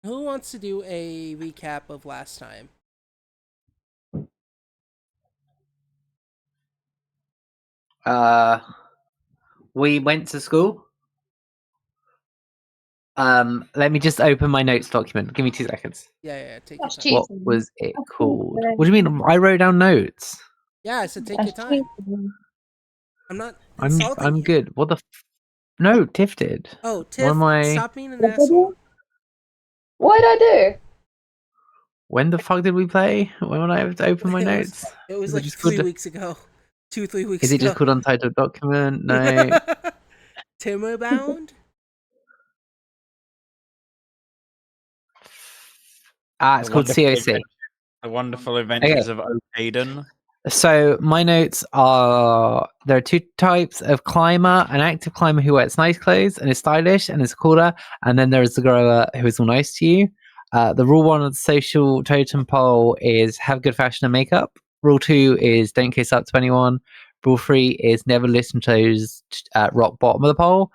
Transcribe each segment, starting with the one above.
Who wants to do a recap of last time? Uh, we went to school. Let me just open my notes document. Give me 2 seconds. Yeah, take That's your time. What cheating. was it That's called? cheating. What do you mean? I wrote down notes. Yeah, I said take your That's time. cheating. I'm not insulting I'm you. good. What the? No, Tiff did. Oh, What Tiff, am I? stop being an What did I asshole. do? What did I do? When the fuck did we play? When would I have to open my It was notes? it was Is it like just 3 called? weeks ago. 3 weeks Is it just ago. called untitled document? No. Timorbound? It's called COC. The Wonderful Adventures of O'Haden. So my notes are: there are 2 types of climber: an active climber who wears nice clothes and is stylish and is cooler, and then there is the grower who is all nice to you. The rule 1 of the social totem pole is have good fashion and makeup. Rule 2 is don't kiss up to anyone. Rule 3 is never listen to those at rock bottom of the pole.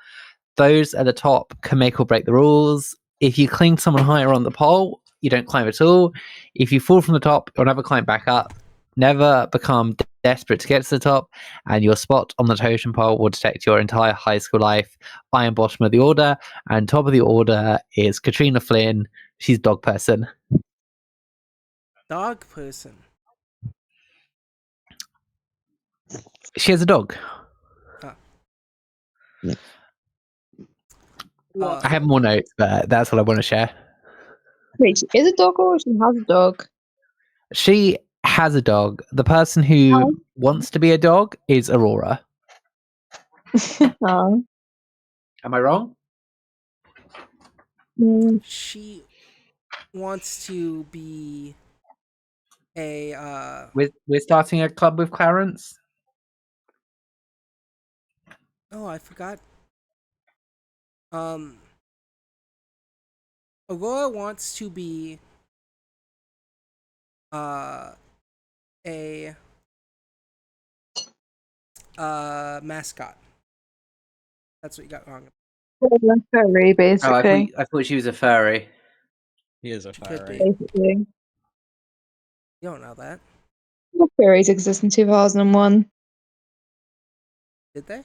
Those at the top can make or break the rules. If you cling to someone higher on the pole, you don't climb at all. If you fall from the top, you'll never climb back up. Never become desperate to get to the top, and your spot on the totem pole will detect your entire high school life. I am bottom of the order, and top of the order is Katrina Flynn. She's dog person. Dog person. She has a dog. I have more notes, but that's what I want to share. Wait, she is a dog or she has a dog? She has a dog. The person who wants to be a dog is Aurora. Oh. Am I wrong? She wants to be a We're starting a club with Clarence. Oh, I forgot. Aurora wants to be a mascot. That's what you got wrong. Furry, basically. I thought she was a furry. He is a She could furry. be. Basically. You don't know that. Furries exist in 2001. Did they?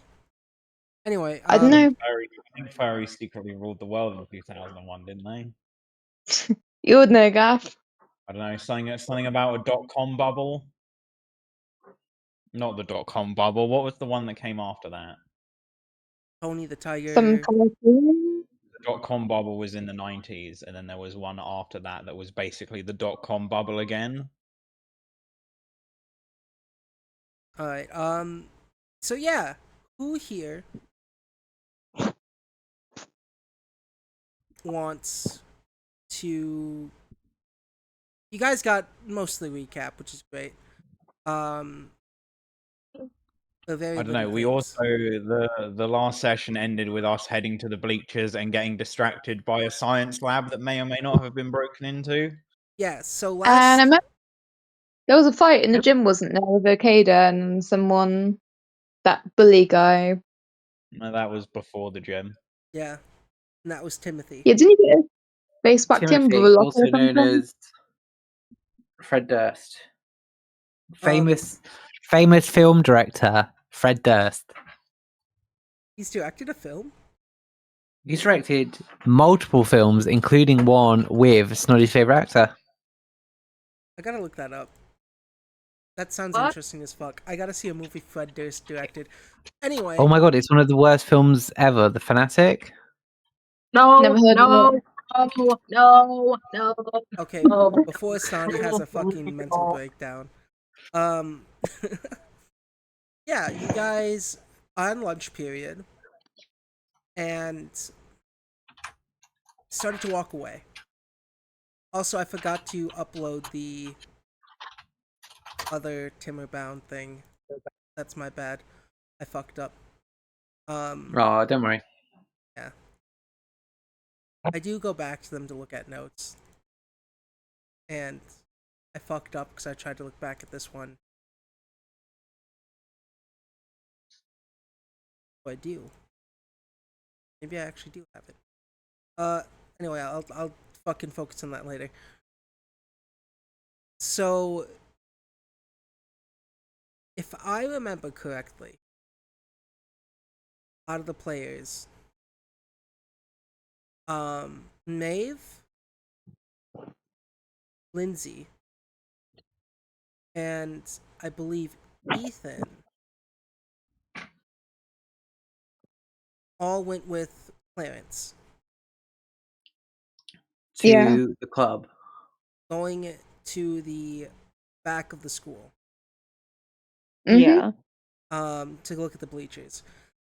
Anyway, I don't know. I think furries secretly ruled the world in 2001, didn't they? You would know, Gaff. I don't know, something about a .com bubble. Not the .com bubble. What was the one that came after that? Tony the Tiger. Some cartoon. The .com bubble was in the 90s, and then there was one after that was basically the .com bubble again. All right. So yeah, who here wants to? You guys got mostly recap, which is great. I don't know. We also the last session ended with us heading to the bleachers and getting distracted by a science lab that may or may not have been broken into. Yeah. So And last. I remember there was a fight in the gym, wasn't there, with Okada and someone, that bully guy. No, that was before the gym. Yeah, and that was Timothy. Yeah, didn't you get his face back in with a locker also or known something? as Fred Durst. Famous film director Fred Durst. He's directed a film? He's directed multiple films, including one with Snoddy's favorite actor. I gotta look that up. That sounds What? interesting as fuck. I gotta see a movie Fred Durst directed. Anyway. Oh my god, it's one of the worst films ever, The Fanatic. No, never heard of it. No. Okay, No. before Snotty has a fucking mental breakdown. Yeah, you guys on lunch period and started to walk away. Also, I forgot to upload the other Timorbound thing. That's my bad. I fucked up. Oh, don't worry. Yeah. I do go back to them to look at notes. And I fucked up because I tried to look back at this one. Oh, I do. Maybe I actually do have it. Anyway, I'll fucking focus on that later. So, if I remember correctly, out of the players, Maeve, Lindsay, and I believe Ethan all went with Clarence. To Yeah. the club. Going to the back of the school. Yeah. To look at the bleachers.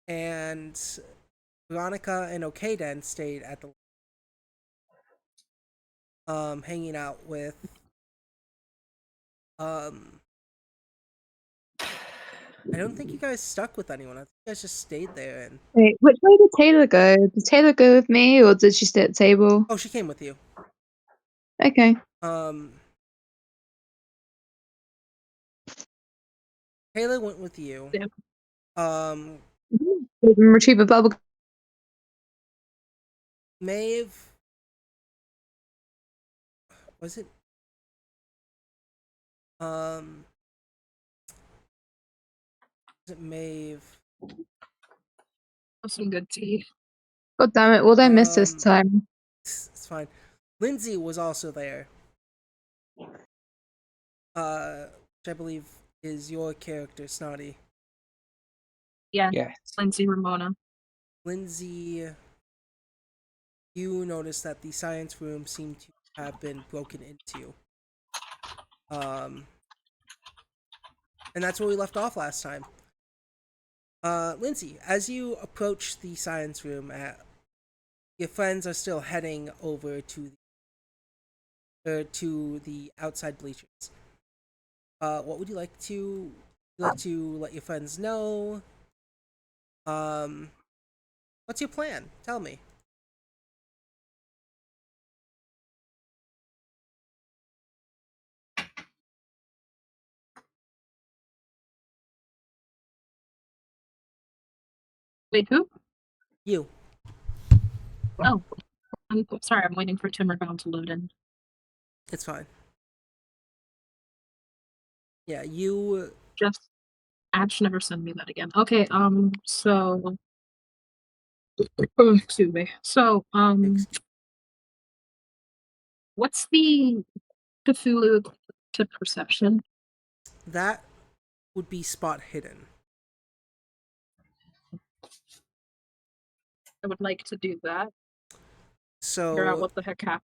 And Veronica and Okaden stayed at the hanging out with I don't think you guys stuck with anyone. I think you guys just stayed there. And Wait, which way did Taylor go? Did Taylor go with me, or did she stay at the table? oh, she came with you. Okay. Taylor went with you. Yeah. Retrieve a bubble. Maeve, was it? Was it Maeve? Some good tea. God damn it! What did I miss this time? It's fine. Lindsay was also there. Which I believe is your character, Snotty. Yeah. Yes. Lindsay Ramona. Lindsay, you noticed that the science room seemed to have been broken into. And that's where we left off last time. Lindsay, as you approach the science room, your friends are still heading over to the outside bleachers. What would you like to let your friends know? What's your plan? Tell me. Wait, who? You. Oh, I'm sorry. I'm waiting for Timorbound to load in. It's fine. Yeah, you. Just Ash never send me that again. Okay. So. Excuse me. So, what's the Cthulhu to perception? That would be spot hidden. I would like to do that. So Figure out what the heck happened.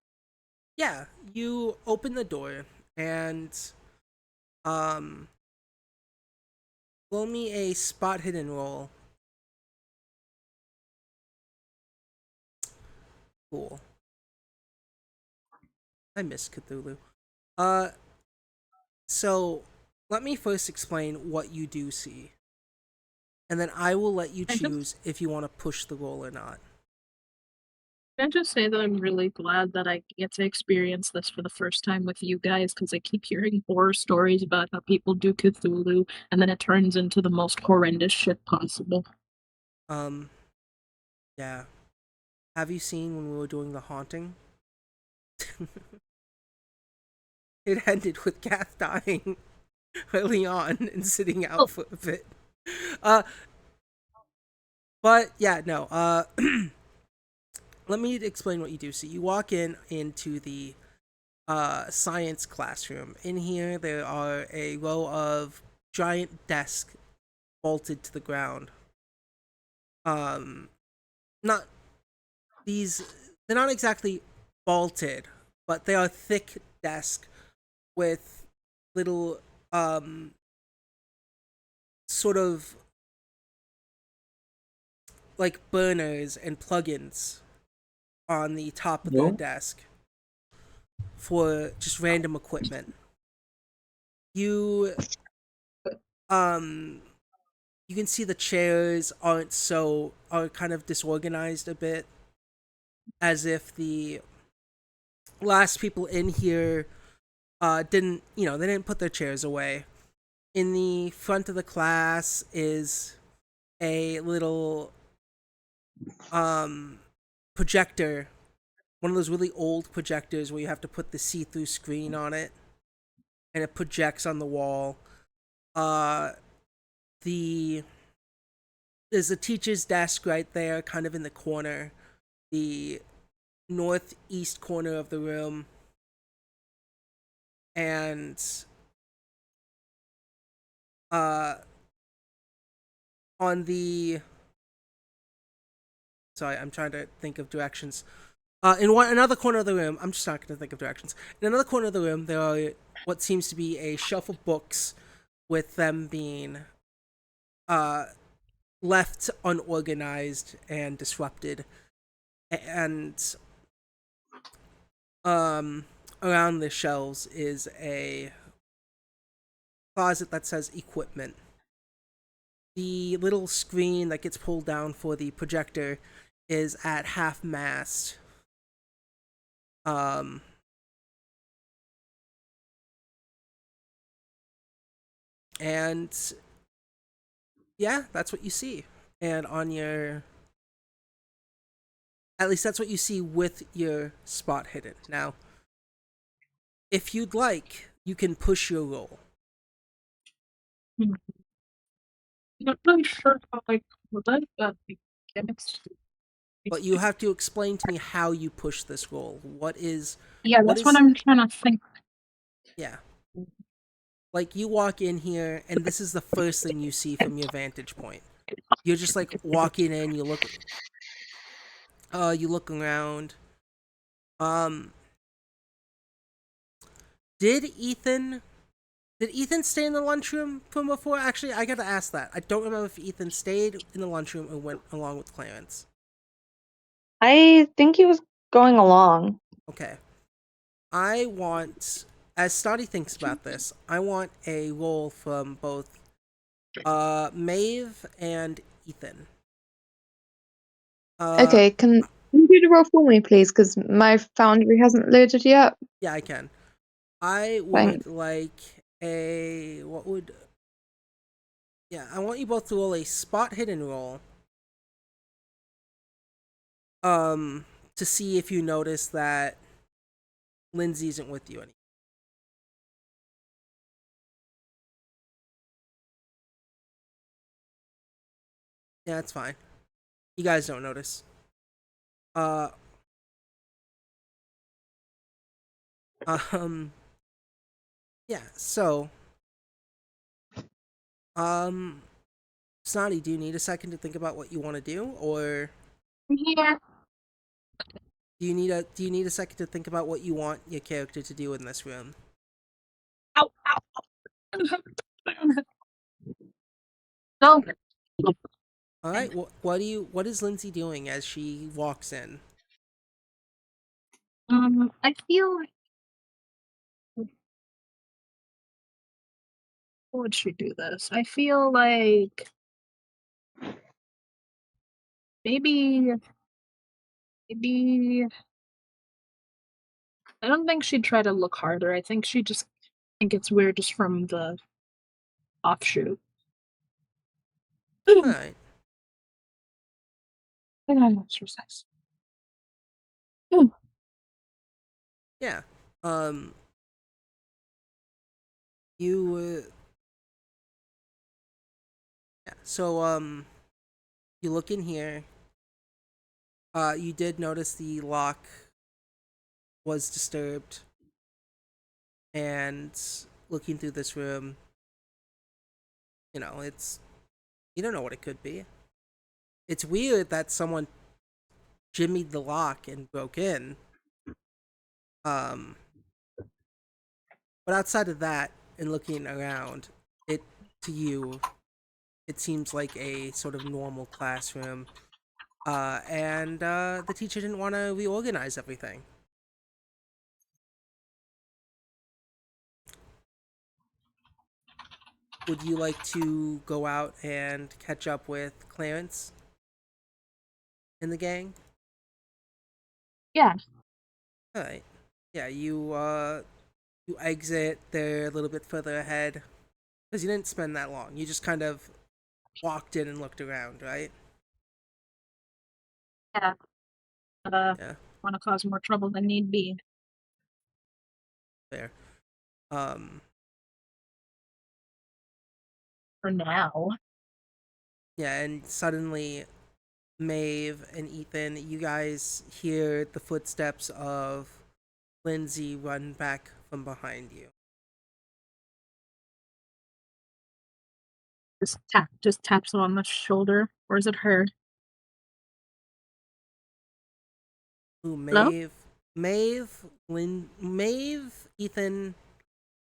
yeah, you open the door and roll me a spot hidden roll. Cool. I miss Cthulhu. So let me first explain what you do see. And then I will let you choose if you want to push the roll or not. Can I just say that I'm really glad that I get to experience this for the first time with you guys, because I keep hearing horror stories about how people do Cthulhu, and then it turns into the most horrendous shit possible. Yeah. Have you seen when we were doing the haunting? It ended with Kath dying early on and sitting out for a bit. But yeah, no. Let me explain what you do. So you walk into the science classroom. In here, there are a row of giant desks bolted to the ground. Not these. They're not exactly bolted, but they are thick desks with little sort of like burners and plugins on the top of their desk for just random equipment. You you can see the chairs are kind of disorganized a bit, as if the last people in here didn't they didn't put their chairs away. In the front of the class is a little projector one of those really old projectors where you have to put the see-through screen on it, and it projects on the wall. There's a teacher's desk right there, kind of in the corner, the northeast corner of the room, and on the sorry, I'm trying to think of directions. In another corner of the room, I'm just not going to think of directions. In another corner of the room, there are what seems to be a shelf of books, with them being left unorganized and disrupted, and around the shelves is a closet that says equipment. The little screen that gets pulled down for the projector is at half mast. And yeah, that's what you see. And on your, at least that's what you see with your spot hidden. Now, if you'd like, you can push your roll. I'm not really sure how I would that, but But you have to explain to me how you push this roll. What is... Yeah, that's what I'm trying to think. Yeah. Like, you walk in here, and this is the first thing you see from your vantage point. You're just, like, walking in, you look around. Did Ethan stay in the lunchroom from before? Actually, I gotta ask that. I don't remember if Ethan stayed in the lunchroom or went along with Clarence. I think he was going along. Okay. I want, as Stoddy thinks about this, I want a roll from both Maeve and Ethan. Okay, can you do the roll for me, please? Because my Foundry hasn't loaded yet. Yeah, I can. I would Thanks. like a... What would... Yeah, I want you both to roll a spot hidden roll. To see if you notice that Lindsay isn't with you anymore. Yeah, that's fine. You guys don't notice. Yeah, so, Snotty, do you need a second to think about what you want to do, or Yeah. do you need a second to think about what you want your character to do in this room? Ow, ow, ow. No. All right. What is Lindsay doing as she walks in? I feel like... How would she do this? I feel like maybe I don't think she'd try to look harder. I think she just think it's weird just from the offshoot. All right. I gotta exercise. Yeah. You. Yeah. So you look in here. You did notice the lock was disturbed, and looking through this room, you know, you don't know what it could be. It's weird that someone jimmied the lock and broke in. But outside of that, and looking around, to you, it seems like a sort of normal classroom. And the teacher didn't want to reorganize everything. Would you like to go out and catch up with Clarence in the gang? Yeah. All right. Yeah, you exit there a little bit further ahead because you didn't spend that long. You just kind of walked in and looked around, right? Yeah. Yeah. want to cause more trouble than need be. There. For now. Yeah, and suddenly Maeve and Ethan, you guys hear the footsteps of Lindsay run back from behind you. Just taps him on the shoulder. Or is it her? Ooh, Hello? Maeve, Ethan,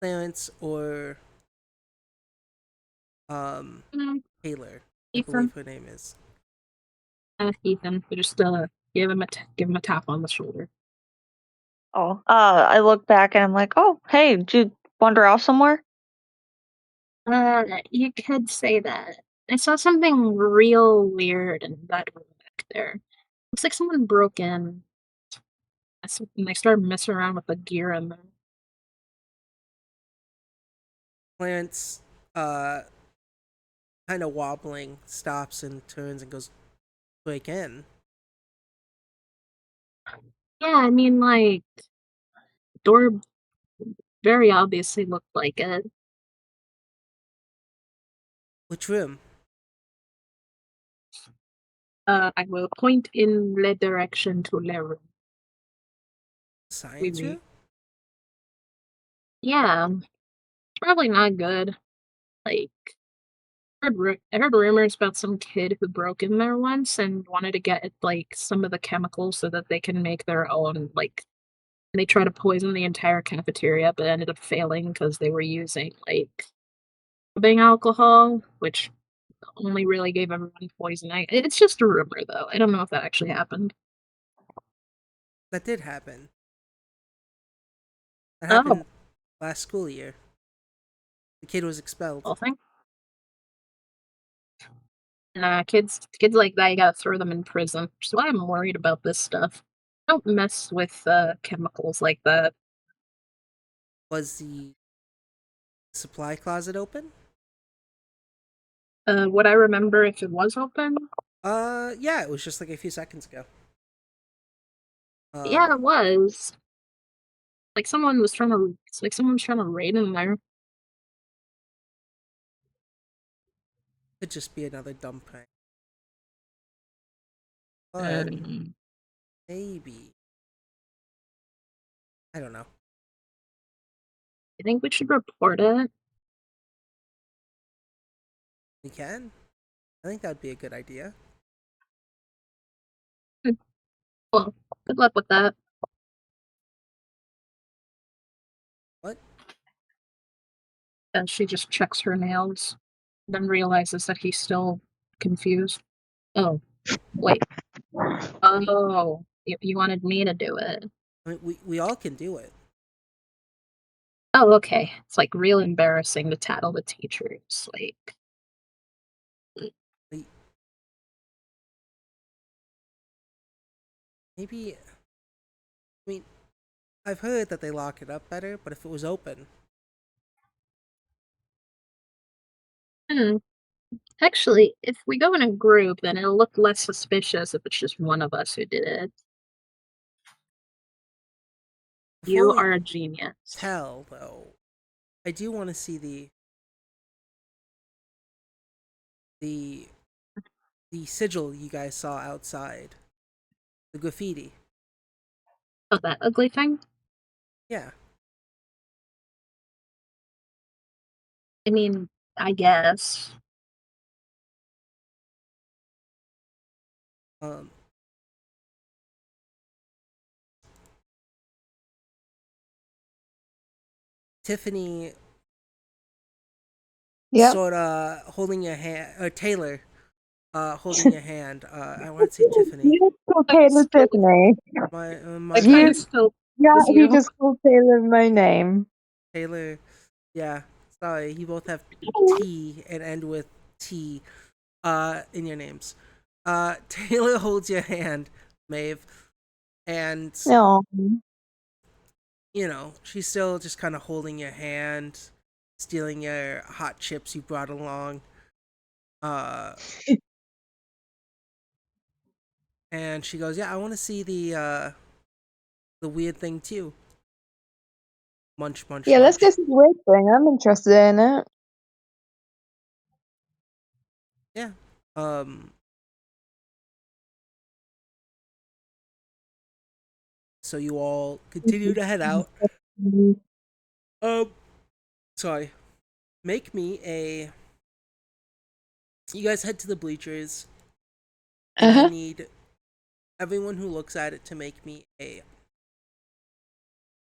Clarence, or Taylor, I Ethan. believe her name is. Ethan. We just give him a tap on the shoulder. Oh, I look back and I'm like, oh, hey, did you wander off somewhere? You could say that. I saw something real weird in that room back there. Looks like someone broke in. And they started messing around with the gear in there. Clarence, kind of wobbling, stops and turns and goes, break in. Yeah, I mean, like, door very obviously looked like it. Which room? I will point in the direction to their room. Science room? Yeah, probably not good. Like, I heard rumors about some kid who broke in there once and wanted to get like some of the chemicals so that they can make their own. Like, and they tried to poison the entire cafeteria, but ended up failing because they were using like rubbing alcohol, which only really gave everyone poison. It's just a rumor, though. I don't know if that actually happened. That did happen. That Oh, happened last school year. The kid was expelled. whole thing. Nah, kids like that, you gotta throw them in prison. Which is why I'm worried about this stuff. Don't mess with chemicals like that. Was the supply closet open? Would I remember if it was open? Yeah, it was just like a few seconds ago. Yeah, it was. Like someone was trying to. It's like someone was trying to raid in there. Could just be another dumb prank. But maybe. I don't know. I think we should report it. We can? I think that'd be a good idea. Well, good luck with that. What? And she just checks her nails, then realizes that he's still confused. Oh, wait. Oh, you wanted me to do it. I mean, we all can do it. Oh, okay. It's like real embarrassing to tattle the teachers. Like, Maybe. I mean, I've heard that they lock it up better, but if it was open. Actually, if we go in a group, then it'll look less suspicious if it's just one of us who did it. You are a genius. Tell, though, I do want to see the sigil you guys saw outside. The graffiti. Oh, that ugly thing? Yeah. I mean, I guess. Tiffany Yep. sort of holding your hand, or Taylor holding your hand. I want to say Tiffany. You just called Taylor Tiffany. My You- bad. Yeah, Was he you? just called Taylor my name. Taylor. Yeah. Sorry, you both have T and end with T in your names. Taylor holds your hand, Maeve, and No. you know, she's still just kind of holding your hand, stealing your hot chips you brought along. And she goes, "Yeah, I want to see the weird thing too. Munch, munch, Yeah, let's munch. go for the weird thing. I'm interested in it. Yeah. So you all continue to head out. Um, sorry. Make me a. You guys head to the bleachers, and I Uh-huh. need everyone who looks at it to make me a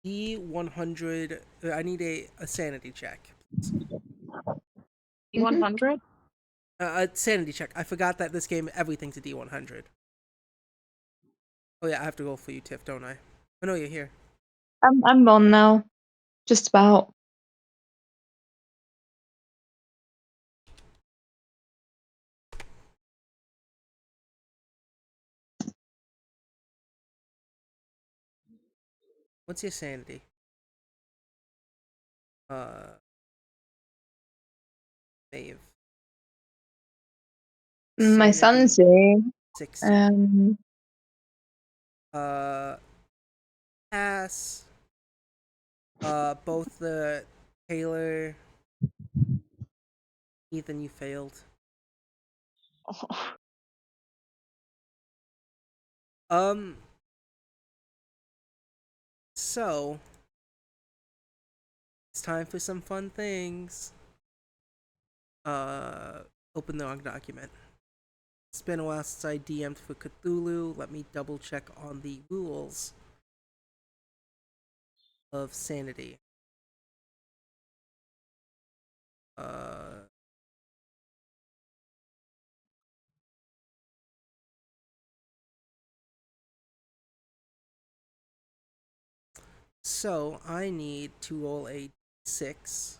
D100. I need a sanity check. D100? A sanity check. I forgot that this game, everything's a D100. Oh yeah, I have to go for you, Tiff, don't I? I know you're here. I'm on now. Just about. What's your sanity? Maeve. My sanity. 60. Pass. Both the Taylor, Ethan, you failed. So it's time for some fun things. Open the wrong document. It's been a while since I DM'd for Cthulhu. Let me double check on the rules of sanity. So I need to roll a 6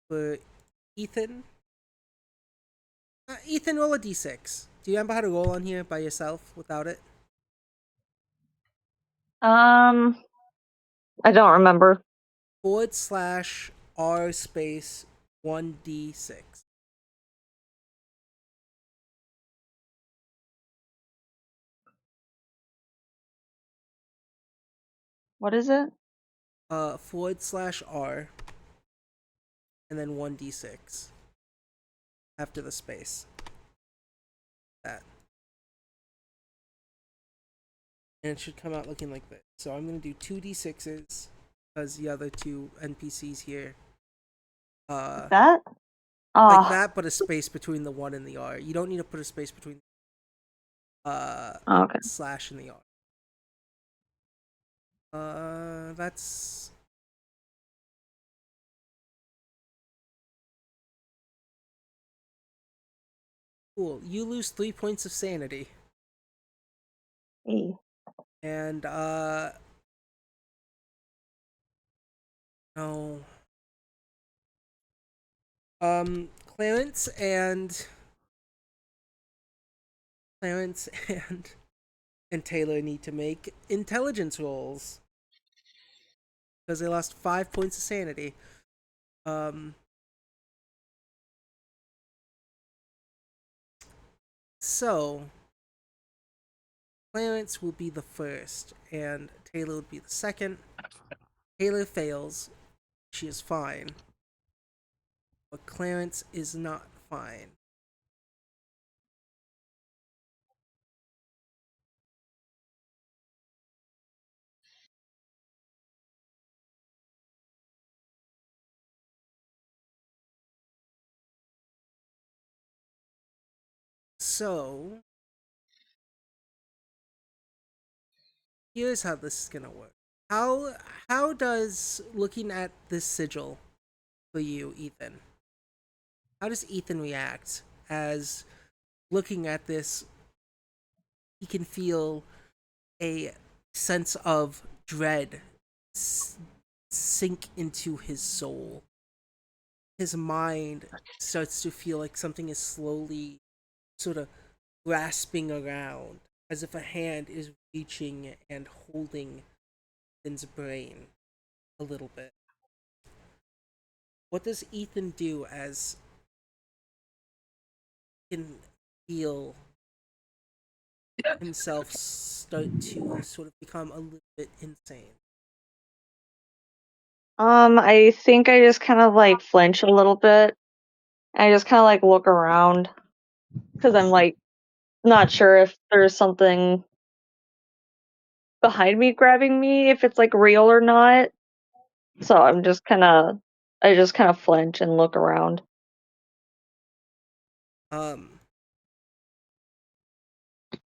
for Ethan. Ethan, roll a d6. Do you remember how to roll on here by yourself without it? I don't remember. /R space 1d6. What is it? /R and then 1d6 after the space. That. And it should come out looking like this. So I'm going to do 2d6s because the other two NPCs here. That? Like that, but a space between the 1 and the R. You don't need to put a space between Okay. slash and the R. That's cool. You lose 3 points of sanity. E. And no. Clarence and Clarence and Taylor need to make intelligence rolls because they lost 5 points of sanity. So Clarence will be the first, and Taylor would be the second. Taylor fails; she is fine, but Clarence is not fine. So here's how this is gonna work. How does looking at this sigil for you, Ethan? How does Ethan react as looking at this? He can feel a sense of dread sink into his soul. His mind starts to feel like something is slowly sort of grasping around, as if a hand is reaching and holding Ethan's brain a little bit. What does Ethan do as he can feel himself start to sort of become a little bit insane. I think I just kind of like flinch a little bit. I just kind of like look around because I'm like not sure if there's something behind me grabbing me, if it's like real or not. So I just kind of flinch and look around.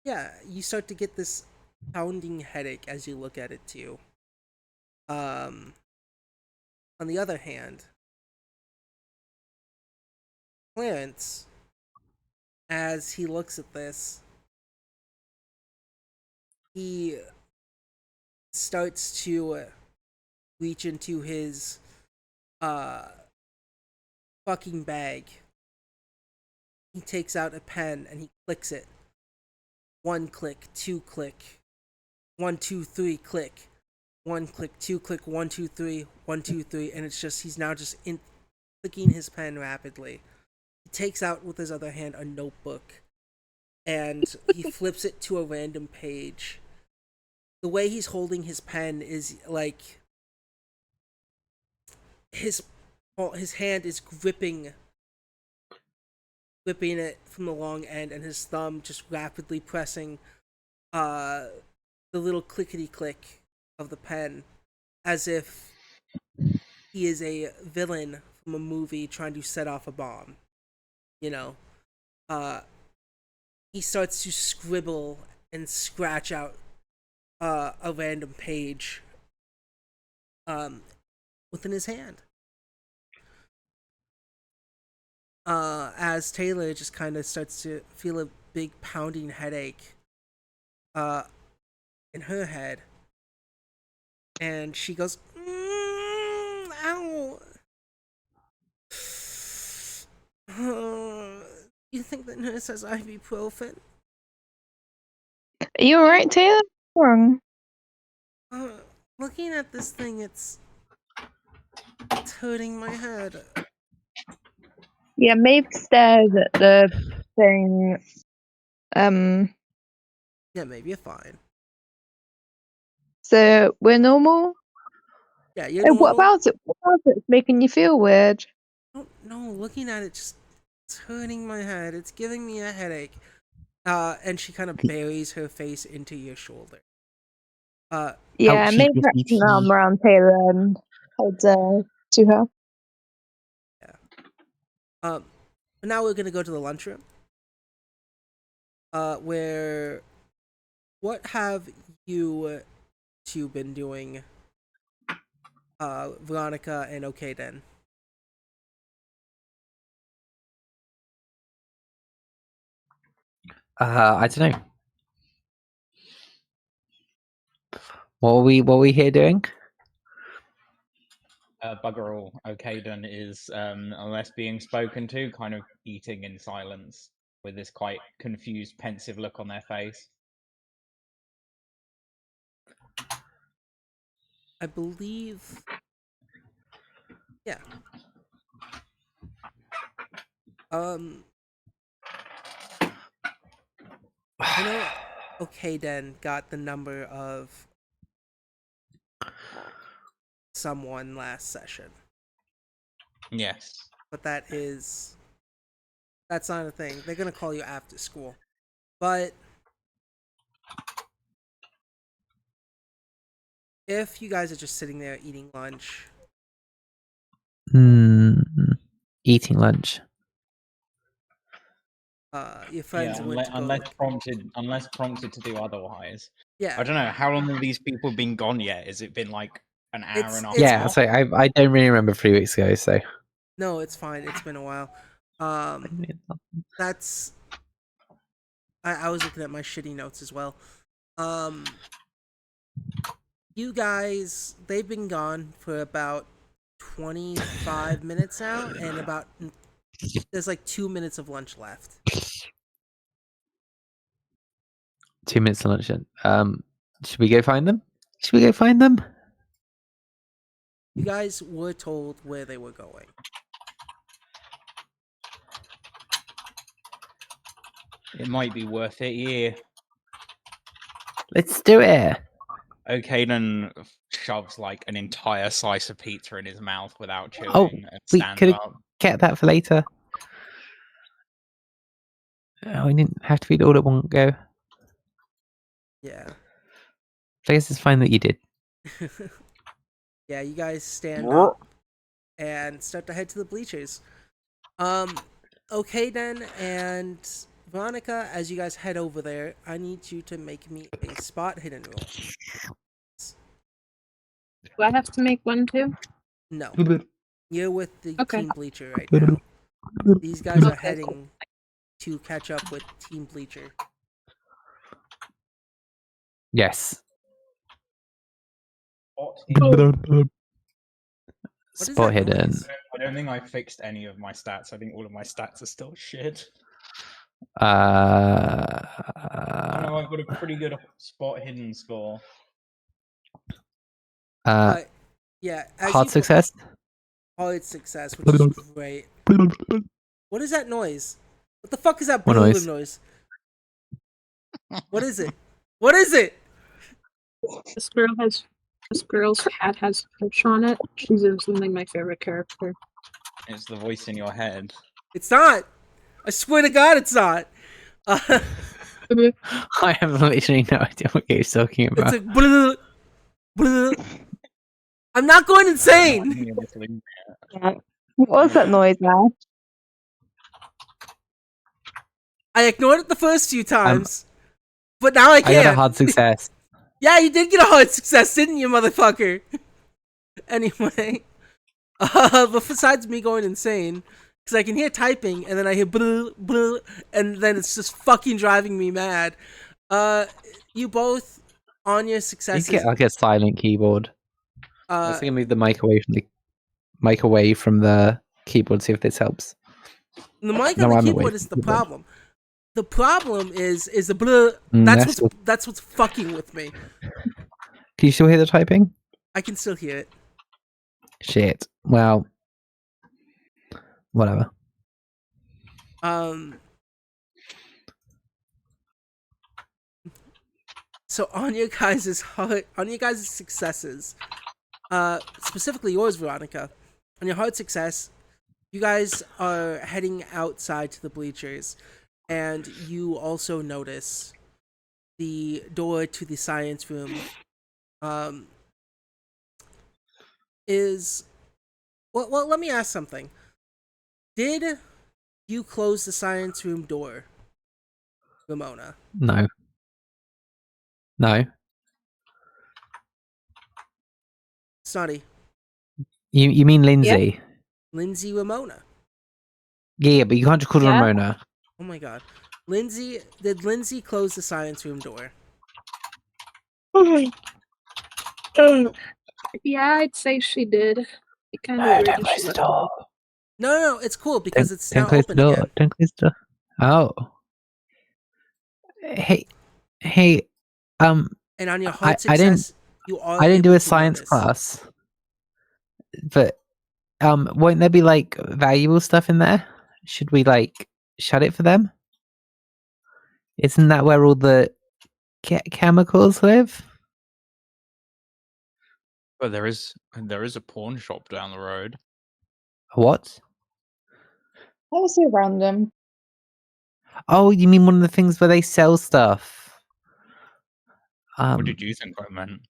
Yeah, you start to get this pounding headache as you look at it too. On the other hand, Clarence, as he looks at this, he starts to reach into his fucking bag. He takes out a pen and he clicks it. 1 click, 2 click, 1 2 3 click, 1 click, 2 click, 1 2 3, 1 2 3, and it's just he's now just clicking his pen rapidly. He takes out with his other hand a notebook and he flips it to a random page. The way he's holding his pen is like his hand is gripping it from the long end, and his thumb just rapidly pressing the little clickety click of the pen, as if he is a villain from a movie trying to set off a bomb. You know, he starts to scribble and scratch out a random page within his hand. As Taylor just kind of starts to feel a big pounding headache in her head, and she goes, ow. You think the nurse has ibuprofen? Are you alright, Taylor? What's wrong? Looking at this thing, it's hurting my head. Yeah, maybe stares at the thing. Yeah, maybe you're fine. So we're normal? Yeah, you're Hey, normal. what about it? What about it? It's making you feel weird. I don't know. Looking at it, just it's hurting my head. It's giving me a headache. And she kind of buries her face into your shoulder. Yeah, Ouchie, maybe wrap bitty an arm tea. around Taylor and hold to her. Yeah. Now we're gonna go to the lunchroom. Where, what have you two been doing? Veronica and Okay then. I don't know. What are we here doing? Bugger all. Okaden is, unless being spoken to, kind of eating in silence with this quite confused, pensive look on their face. I believe. Yeah. I know Okay then got the number of someone last session. Yes. But that's not a thing. They're gonna call you after school. But if you guys are just sitting there eating lunch, Eating lunch. Your friends went to go. Unless prompted to do otherwise. Yeah, I don't know. How long have these people been gone yet? Has it been like an hour and a half? Yeah, so I don't really remember 3 weeks ago, so. No, it's fine. It's been a while. That's. I was looking at my shitty notes as well. You guys, they've been gone for about 25 minutes now, and there's like 2 minutes of lunch left. 2 minutes to lunch. Should we go find them? You guys were told where they were going. It might be worth it, yeah. Let's do it. Okaden shoves like an entire slice of pizza in his mouth without chewing and we stands could up. get that for later. Oh, we didn't have to eat all at one go. Yeah. I guess it's fine that you did. Yeah, you guys stand up and start to head to the bleachers. Okaden and Veronica, as you guys head over there, I need you to make me a spot hidden roll. Do I have to make one too? No. You're with the Okay. Team Bleacher right now. These guys are Okay, heading to catch up with Team Bleacher. Yes. What is Spot that hidden. noise? I don't think I fixed any of my stats. I think all of my stats are still shit. Uh, I know I've got a pretty good spot hidden score. But yeah, as hard you success. hard success, which is great. What is that noise? What the fuck is that What blue noise? noise? What is it? What is it? This girl's hat has fish on it. She's instantly my favorite character. It's the voice in your head. It's not. I swear to God, it's not. I have literally no idea what you're talking It's about. like blah, blah. I'm not going insane. What was that noise, man? I ignored it the first few times, but now I I can't. got a hard success. Yeah, you did get a hard success, didn't you, motherfucker? Anyway, but besides me going insane, because I can hear typing and then I hear blah, blah, and then it's just fucking driving me mad. You both on your You successes. get like a silent keyboard. I was Uh, gonna move the mic away from the keyboard. See if this helps. the mic No, on the I'm away keyboard from is the the keyboard. problem. The problem is the blah. That's what's fucking with me. Can you still hear the typing? I can still hear it. Shit. Well, whatever. So on your guys' successes, specifically yours, Veronica, on your hard success, you guys are heading outside to the bleachers, and you also notice the door to the science room is well, let me ask something. Did you close the science room door, Ramona? No. Snotty. You mean Lindsay? Lindsay Ramona. Yeah, but you can't just call her Yeah. Ramona. Oh my god. Did Lindsay close the science room door? Yeah, I'd say she did. It kind of Hey, weird don't that close she the left door. No, it's cool because it's Don't now close the open door. again. Don't close the door. Oh. Hey. And on your hard I didn't- success, you are. I didn't do able a to science notice. class, but won't there be like valuable stuff in there? Should we like shut it for them? Isn't that where all the chemicals live? But there is a pawn shop down the road. What? That was so random. Oh, you mean one of the things where they sell stuff? What did you think I meant?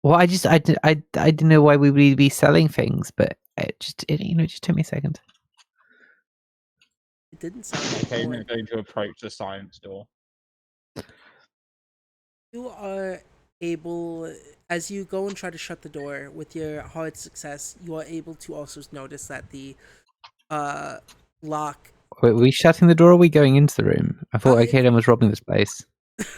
Well, I didn't know why we would be selling things, but it just took me a second. It didn't sound like Okay, porn. I'm going to approach the science door. You are able, as you go and try to shut the door with your hard success, you are able to also notice that the lock. Wait, were we shutting the door or are we going into the room? I thought Akaden was robbing this place.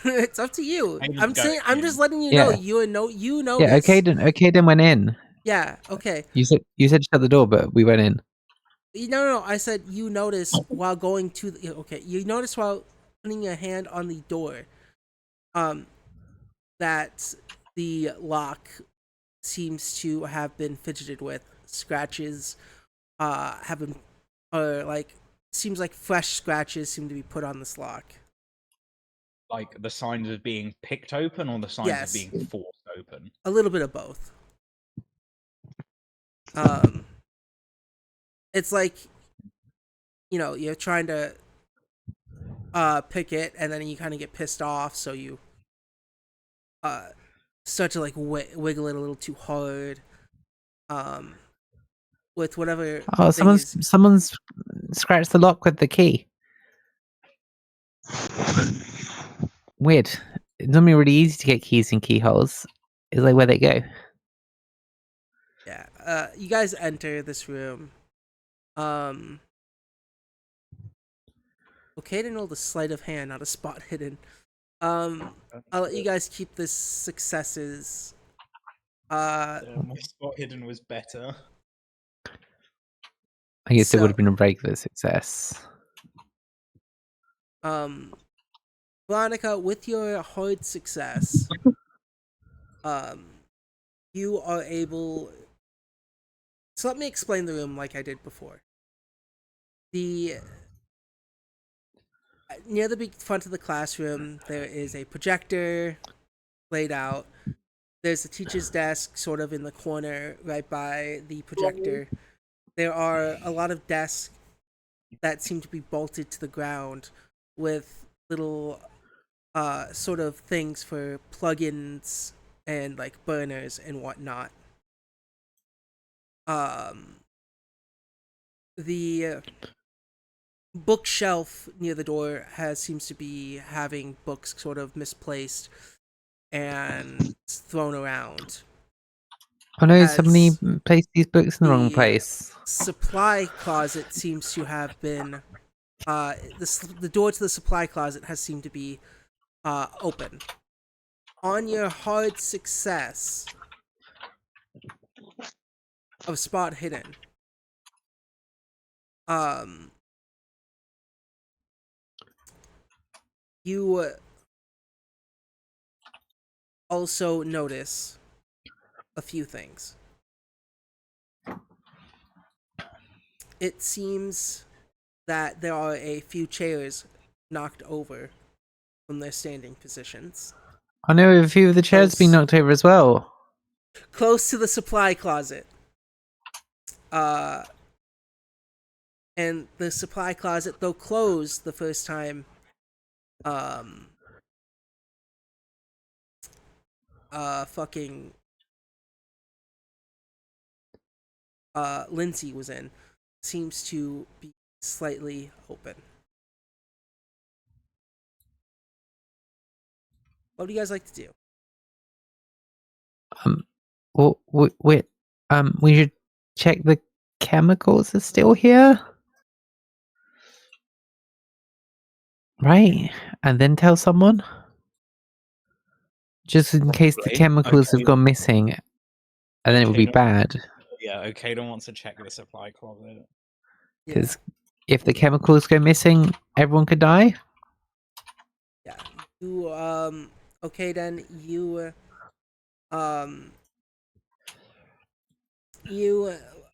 It's up to you. Aiden's I'm just letting you know. You notice. Yeah, Akaden went in. Yeah, okay. You said shut the door, but we went in. No. I said you notice while going to the. Okay, you notice while putting your hand on the door, that the lock seems to have been fidgeted with. Scratches, have been, or like seems like fresh scratches seem to be put on this lock. like the signs of being picked open or the signs Yes. of being forced open? A little bit of both. It's like, you're trying to pick it, and then you kind of get pissed off, so you start to like wiggle it a little too hard. With whatever. Oh, someone's scratched the lock with the key. Weird. It's normally really easy to get keys in keyholes. It's like where they go. Yeah. You guys enter this room. Okay, to know the sleight of hand, not a spot hidden. I'll let you guys keep this successes. My spot hidden was better. I guess it would have been a regular success. Veronica, with your hard success, you are able. So let me explain the room like I did before. Near the front of the classroom, there is a projector laid out. There's a teacher's desk sort of in the corner right by the projector. There are a lot of desks that seem to be bolted to the ground with little sort of things for plugins and like burners and whatnot. The bookshelf near the door seems to be having books sort of misplaced and thrown around. Oh no, somebody placed these books in the wrong place. Supply closet seems to have been the door to the supply closet has seemed to be open. On your hard success of spot hidden, you also notice a few things. It seems that there are a few chairs knocked over from their standing positions. I know a few of the chairs have been knocked over as well. Close to the supply closet. And the supply closet, though closed the first time, Lindsay was in, seems to be slightly open. What do you guys like to do? Well, we should check the chemicals are still here, right? And then tell someone, just in case the chemicals have gone missing, and then it would be bad. Yeah, Okada wants to check the supply closet. Because if the chemicals go missing, everyone could die. Yeah. You okay then you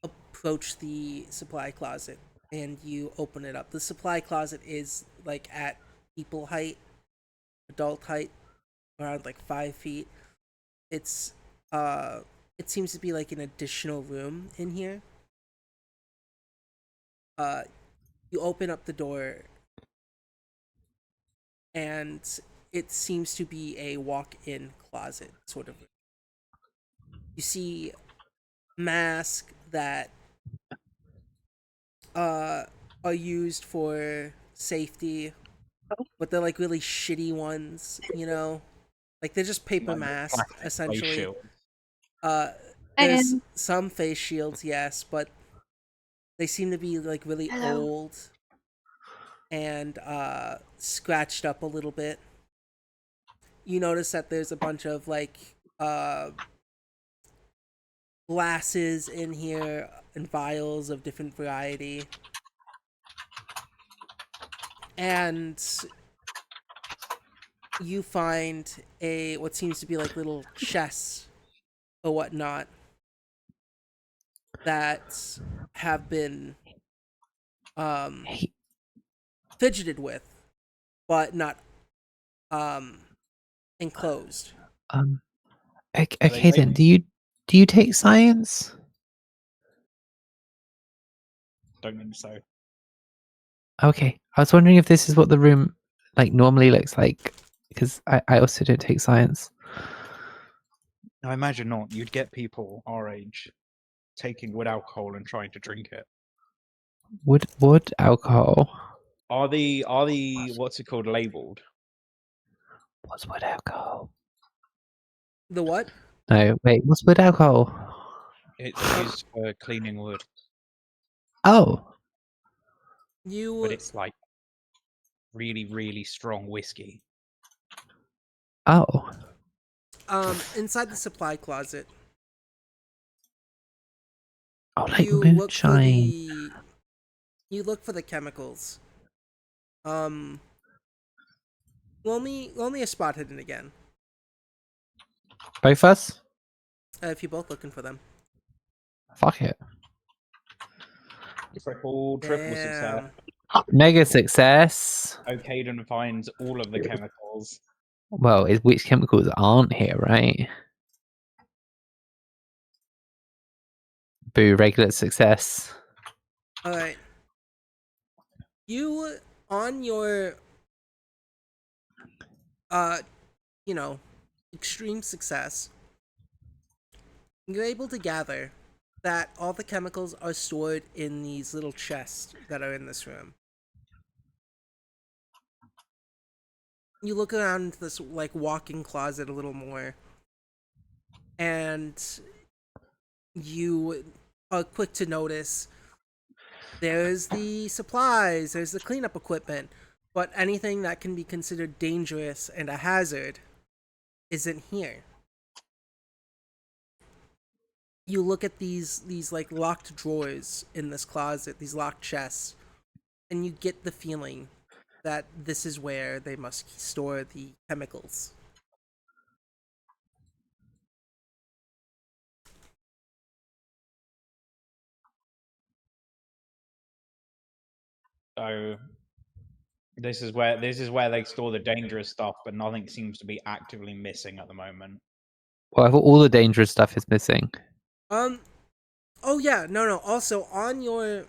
approach the supply closet and you open it up. The supply closet is like at people height, adult height, around like 5 feet. It's it seems to be like an additional room in here. You open up the door and it seems to be a walk-in closet sort of. You see masks that are used for safety, but they're like really shitty ones, like they're just paper masks essentially. There's some face shields, yes, but they seem to be like really old and scratched up a little bit. You notice that there's a bunch of like glasses in here and vials of different variety. And you find what seems to be like little chests or whatnot that have been fidgeted with, but not enclosed. Okay then. Do you take science? Don't think so. Okay, I was wondering if this is what the room like normally looks like, because I also don't take science. I imagine not. You'd get people our age taking wood alcohol and trying to drink it. Wood alcohol. Are the what's it called labeled? What's wood alcohol? The what? No, wait. What's wood alcohol? It's used for cleaning wood, Oh, but You it's like really, really strong whiskey. oh. inside the supply closet, Oh, like you look for moonshine. the chemicals. Roll me a spot hidden again. Both us? If you're both looking for them. Fuck it. Triple success. Damn. Mega success. Caden finds all of the chemicals. Well, which chemicals aren't here, right? Boo, regular success. All right. You on your you know, extreme success. You're able to gather that all the chemicals are stored in these little chests that are in this room. You look around this like walk-in closet a little more, and you are quick to notice there's the supplies, there's the cleanup equipment, but anything that can be considered dangerous and a hazard isn't here. You look at these like locked drawers in this closet, these locked chests, and you get the feeling that this is where they must store the chemicals. So this is where they store the dangerous stuff, but nothing seems to be actively missing at the moment. Well, I thought all the dangerous stuff is missing. Oh yeah, no. Also on your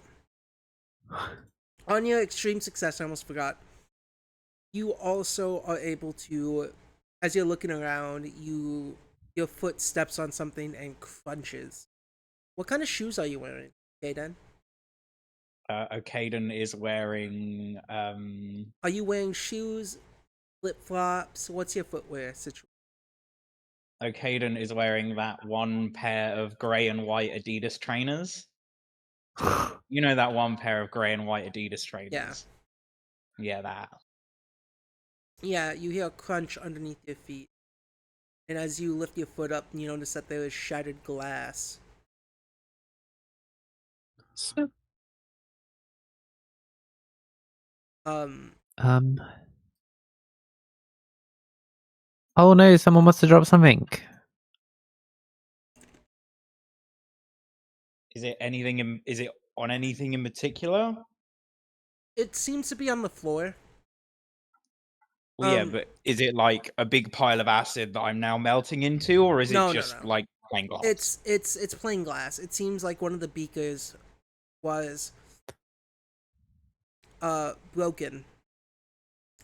extreme success, I almost forgot. You also are able to, as you're looking around, your foot steps on something and crunches. What kind of shoes are you wearing, Kaden? Caden is wearing Are you wearing shoes, flip flops? What's your footwear situation? Caden is wearing that one pair of grey and white Adidas trainers. You know that one pair of grey and white Adidas trainers? Yeah, that. Yeah, you hear a crunch underneath your feet. And as you lift your foot up, you notice that there is shattered glass. So Um, Oh no, someone must have dropped something. Is it on anything in particular? it seems to be on the floor. Well, yeah, Um, but is it like a big pile of acid that I'm now melting into, or is it No. just like plain glass? It's plain glass. It seems like one of the beakers was broken.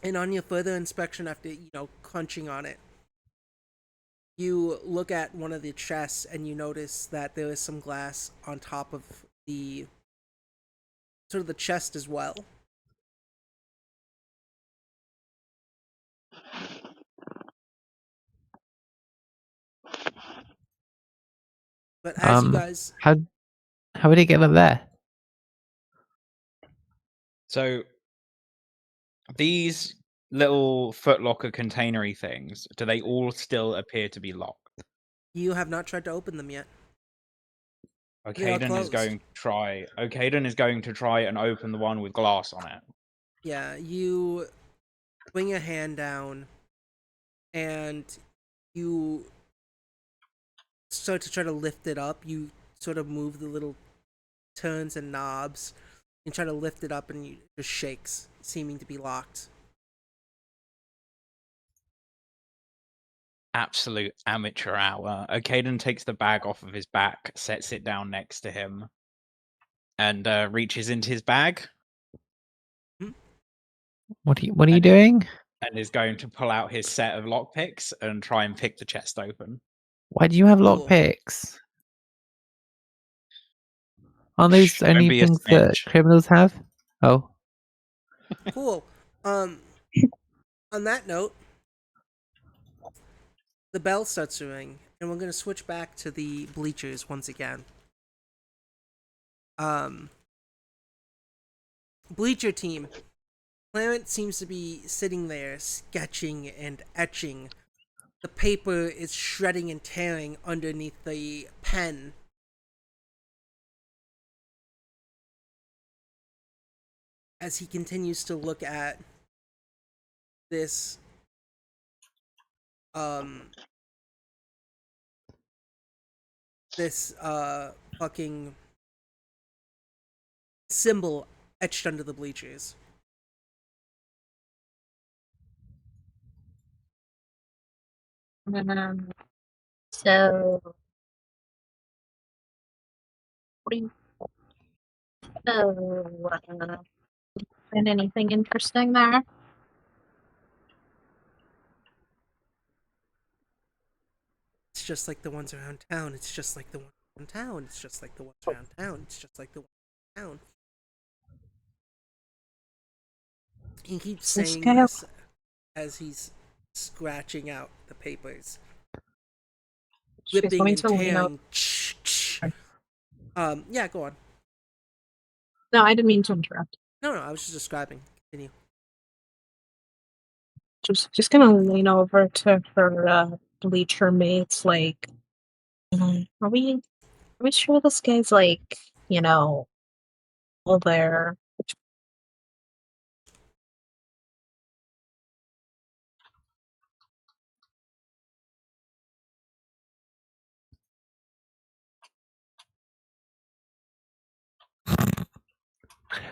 And on your further inspection after, crunching on it, you look at one of the chests and you notice that there is some glass on top of the sort of the chest as well. But as you guys how would it get up there? So these little footlocker containery things, do they all still appear to be locked? you have not tried to open them yet. They are Okaden is closed. going to try and open the one with glass on it. Yeah, you bring your hand down and you start to try to lift it up. You sort of move the little turns and knobs and try to lift it up, and it just shakes, seeming to be locked. absolute amateur hour. Okaden takes the bag off of his back, sets it down next to him, and reaches into his bag. What are you doing? And is going to pull out his set of lockpicks and try and pick the chest open. Why do you have Cool. lockpicks? Aren't those Don't only be a things that snitch. criminals have? Oh. Cool. On that note, the bell starts to ring, and we're gonna switch back to the bleachers once again. Bleacher team. Clarence seems to be sitting there, sketching and etching. The paper is shredding and tearing underneath the pen. As he continues to look at this fucking symbol etched under the bleachers. So, what do you? And anything interesting there? It's just like the ones around town. It's just like the ones around town. It's just like the ones around town. It's just like the ones around town. He keeps saying this as he's scratching out the papers. Whipping and tearing. Yeah, go on. No, I didn't mean to interrupt. No, I was just describing. Continue. Just gonna lean over to her bleacher mates, like, are we sure this guy's like, all there?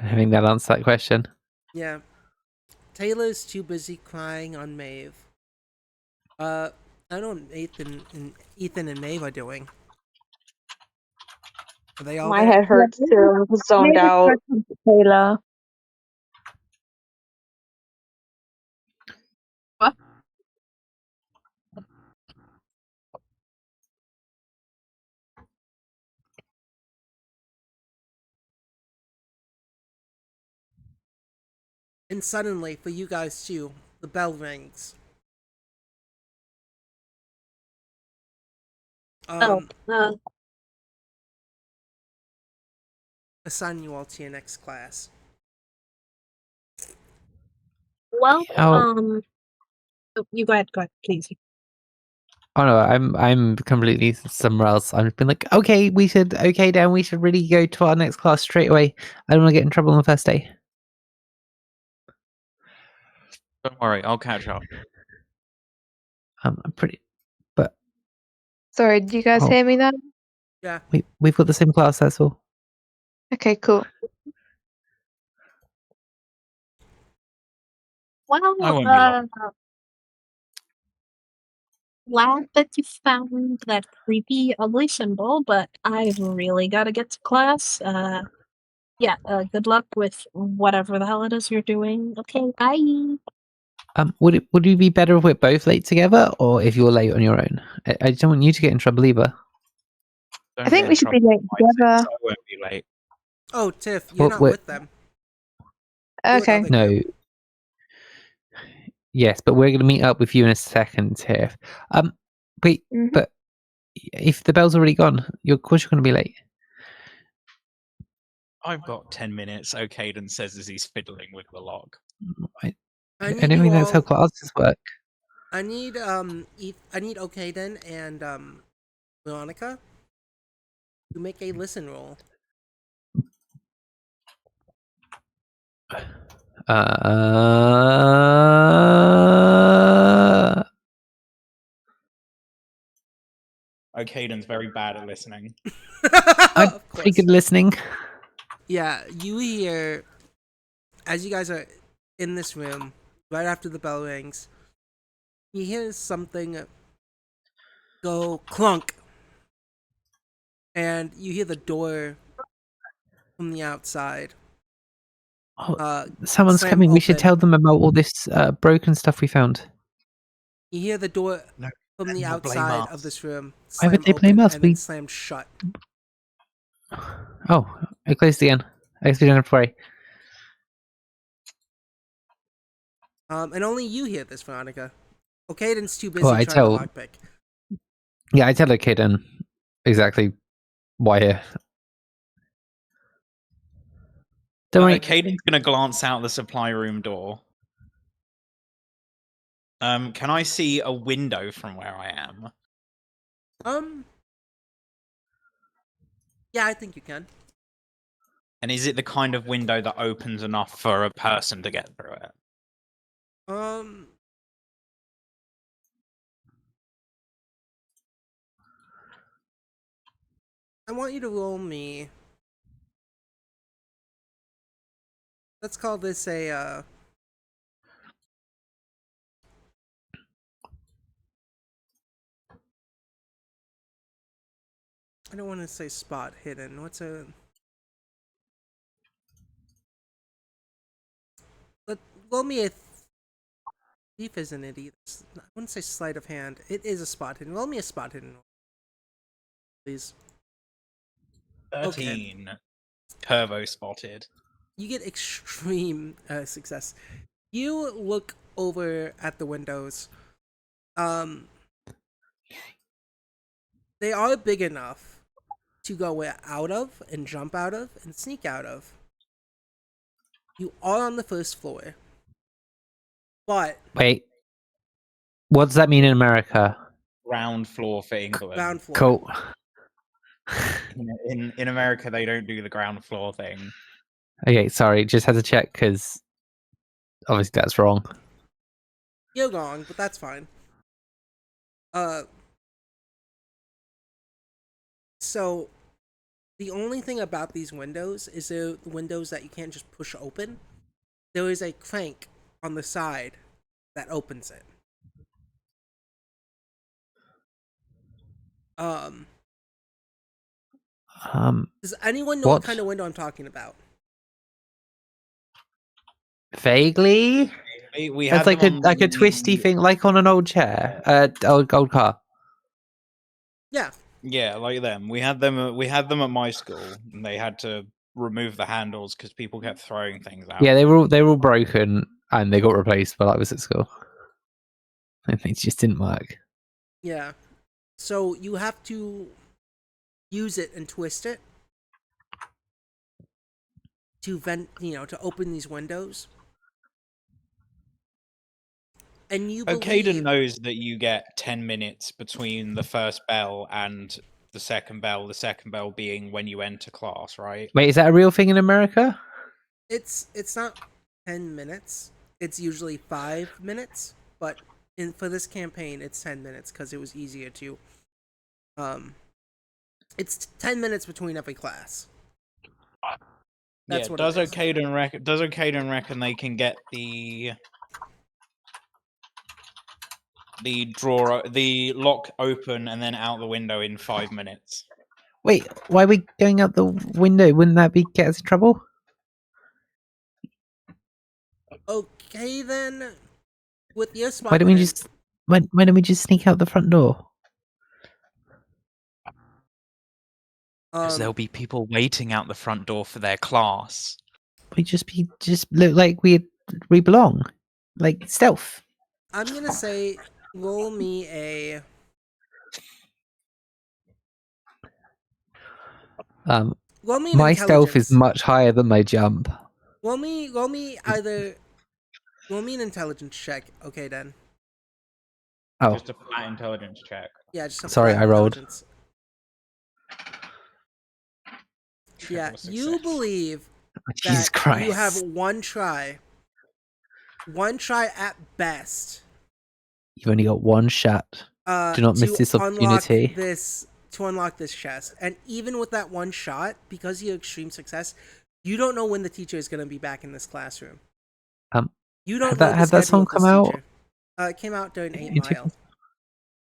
I think that answers that question. Yeah. Taylor's too busy crying on Maeve. I don't know what Ethan and Maeve are doing. Are they all My there? head hurts too. I'm zoned out. Taylor. What? And suddenly, for you guys too, the bell rings. Assign you all to your next class. Well, Oh. You go ahead, please. Oh no, I'm completely somewhere else. I've been like, okay, we should really go to our next class straight away. I don't want to get in trouble on the first day. Don't worry, I'll catch up. I'm pretty, but Sorry, did you guys hear me then? Yeah. We've got the same class, that's all. Okay, cool. Well, I won't be long. Glad that you found that creepy, ugly symbol, but I've really got to get to class. Yeah, good luck with whatever the hell it is you're doing. Okay, bye. Would you be better if we're both late together, or if you're late on your own? I don't want you to get in trouble either. Don't I think get we in should be trouble late for my sins, together. I won't be late. Oh, Tiff, you're not Well, with them. You're with Okay. other No. group. Yes, but we're going to meet up with you in a second, Tiff. Wait, Mhm. but if the bell's already gone, of course you're going to be late. I've got 10 minutes, Okaden says as he's fiddling with the lock. I I don't need you think that's how all. classes work. I need Okaden and Veronica to make a listen roll. Okaden's very bad at listening. I'm Of pretty course. good listening. Yeah, you hear as you guys are in this room right after the bell rings. You hear something go clunk, and you hear the door from the outside. Oh, someone's slam coming. We should open. tell them about all this broken stuff we found. You hear the door No, from the they'll blame outside us. of this room Why would slam they blame open us? and then We- slam shut. Oh, I closed again. I guess we don't have to worry. And only you hear this, Veronica. Okaden's too busy Well, I trying to tell- lockpick. Yeah, I tell the kid and exactly why here. Don't worry. Caden's gonna glance out the supply room door. Can I see a window from where I am? Yeah, I think you can. And is it the kind of window that opens enough for a person to get through it? I want you to roll me. Let's call this a, I don't want to say spot hidden. What's a... Roll me a... Thief isn't it either. I wouldn't say sleight of hand. It is a spot hidden. Roll me a spot hidden. Please. 13. Turbo spotted. You get extreme success. You look over at the windows. They are big enough to go out of and jump out of and sneak out of. You are on the first floor. But Wait. What does that mean in America? Ground floor for England. ground floor. Cool. In America, they don't do the ground floor thing. Okay, sorry. Just had to check because obviously that's wrong. You're wrong, but that's fine. So the only thing about these windows is they're windows that you can't just push open. There is a crank on the side that opens it. Does anyone know what kind of window I'm talking about? Vaguely. We That's had like a twisty thing, like on an old chair, old car. Yeah. Yeah, like them. We had them at my school, and they had to remove the handles because people kept throwing things out. Yeah, they were all broken and they got replaced while I was at school. And things just didn't work. Yeah. So you have to use it and twist it to vent, to open these windows. And you believe... Okaden knows that you get 10 minutes between the first bell and the second bell being when you enter class, right? Wait, is that a real thing in America? It's not 10 minutes. It's usually 5 minutes, but for this campaign it's 10 minutes because it was easier to it's 10 minutes between every class. That's what does it is. Okaden reckon they can get the lock open and then out the window in 5 minutes? Wait, why are we going out the window? Wouldn't that get us in trouble? Okay then. With your spot Why don't we hidden- just why don't we just sneak out the front door? Because there'll be people waiting out the front door for their class. We just look like we belong, like stealth. I'm gonna say roll me a roll me an My stealth is intelligence. much higher than my jump. Roll me an intelligence check. Okay, then. Oh, Just a flat intelligence check. Yeah, just a Sorry, flat I rolled. intelligence. Yeah, Triple you success. believe Jesus that Christ! you have one try at best. You've only got one shot. Do not miss to this opportunity. To unlock this chest. And even with that one shot, because you have extreme success, you don't know when the teacher is going to be back in this classroom. You don't know the had that schedule song of this come out? teacher. It came out during 8 In Mile.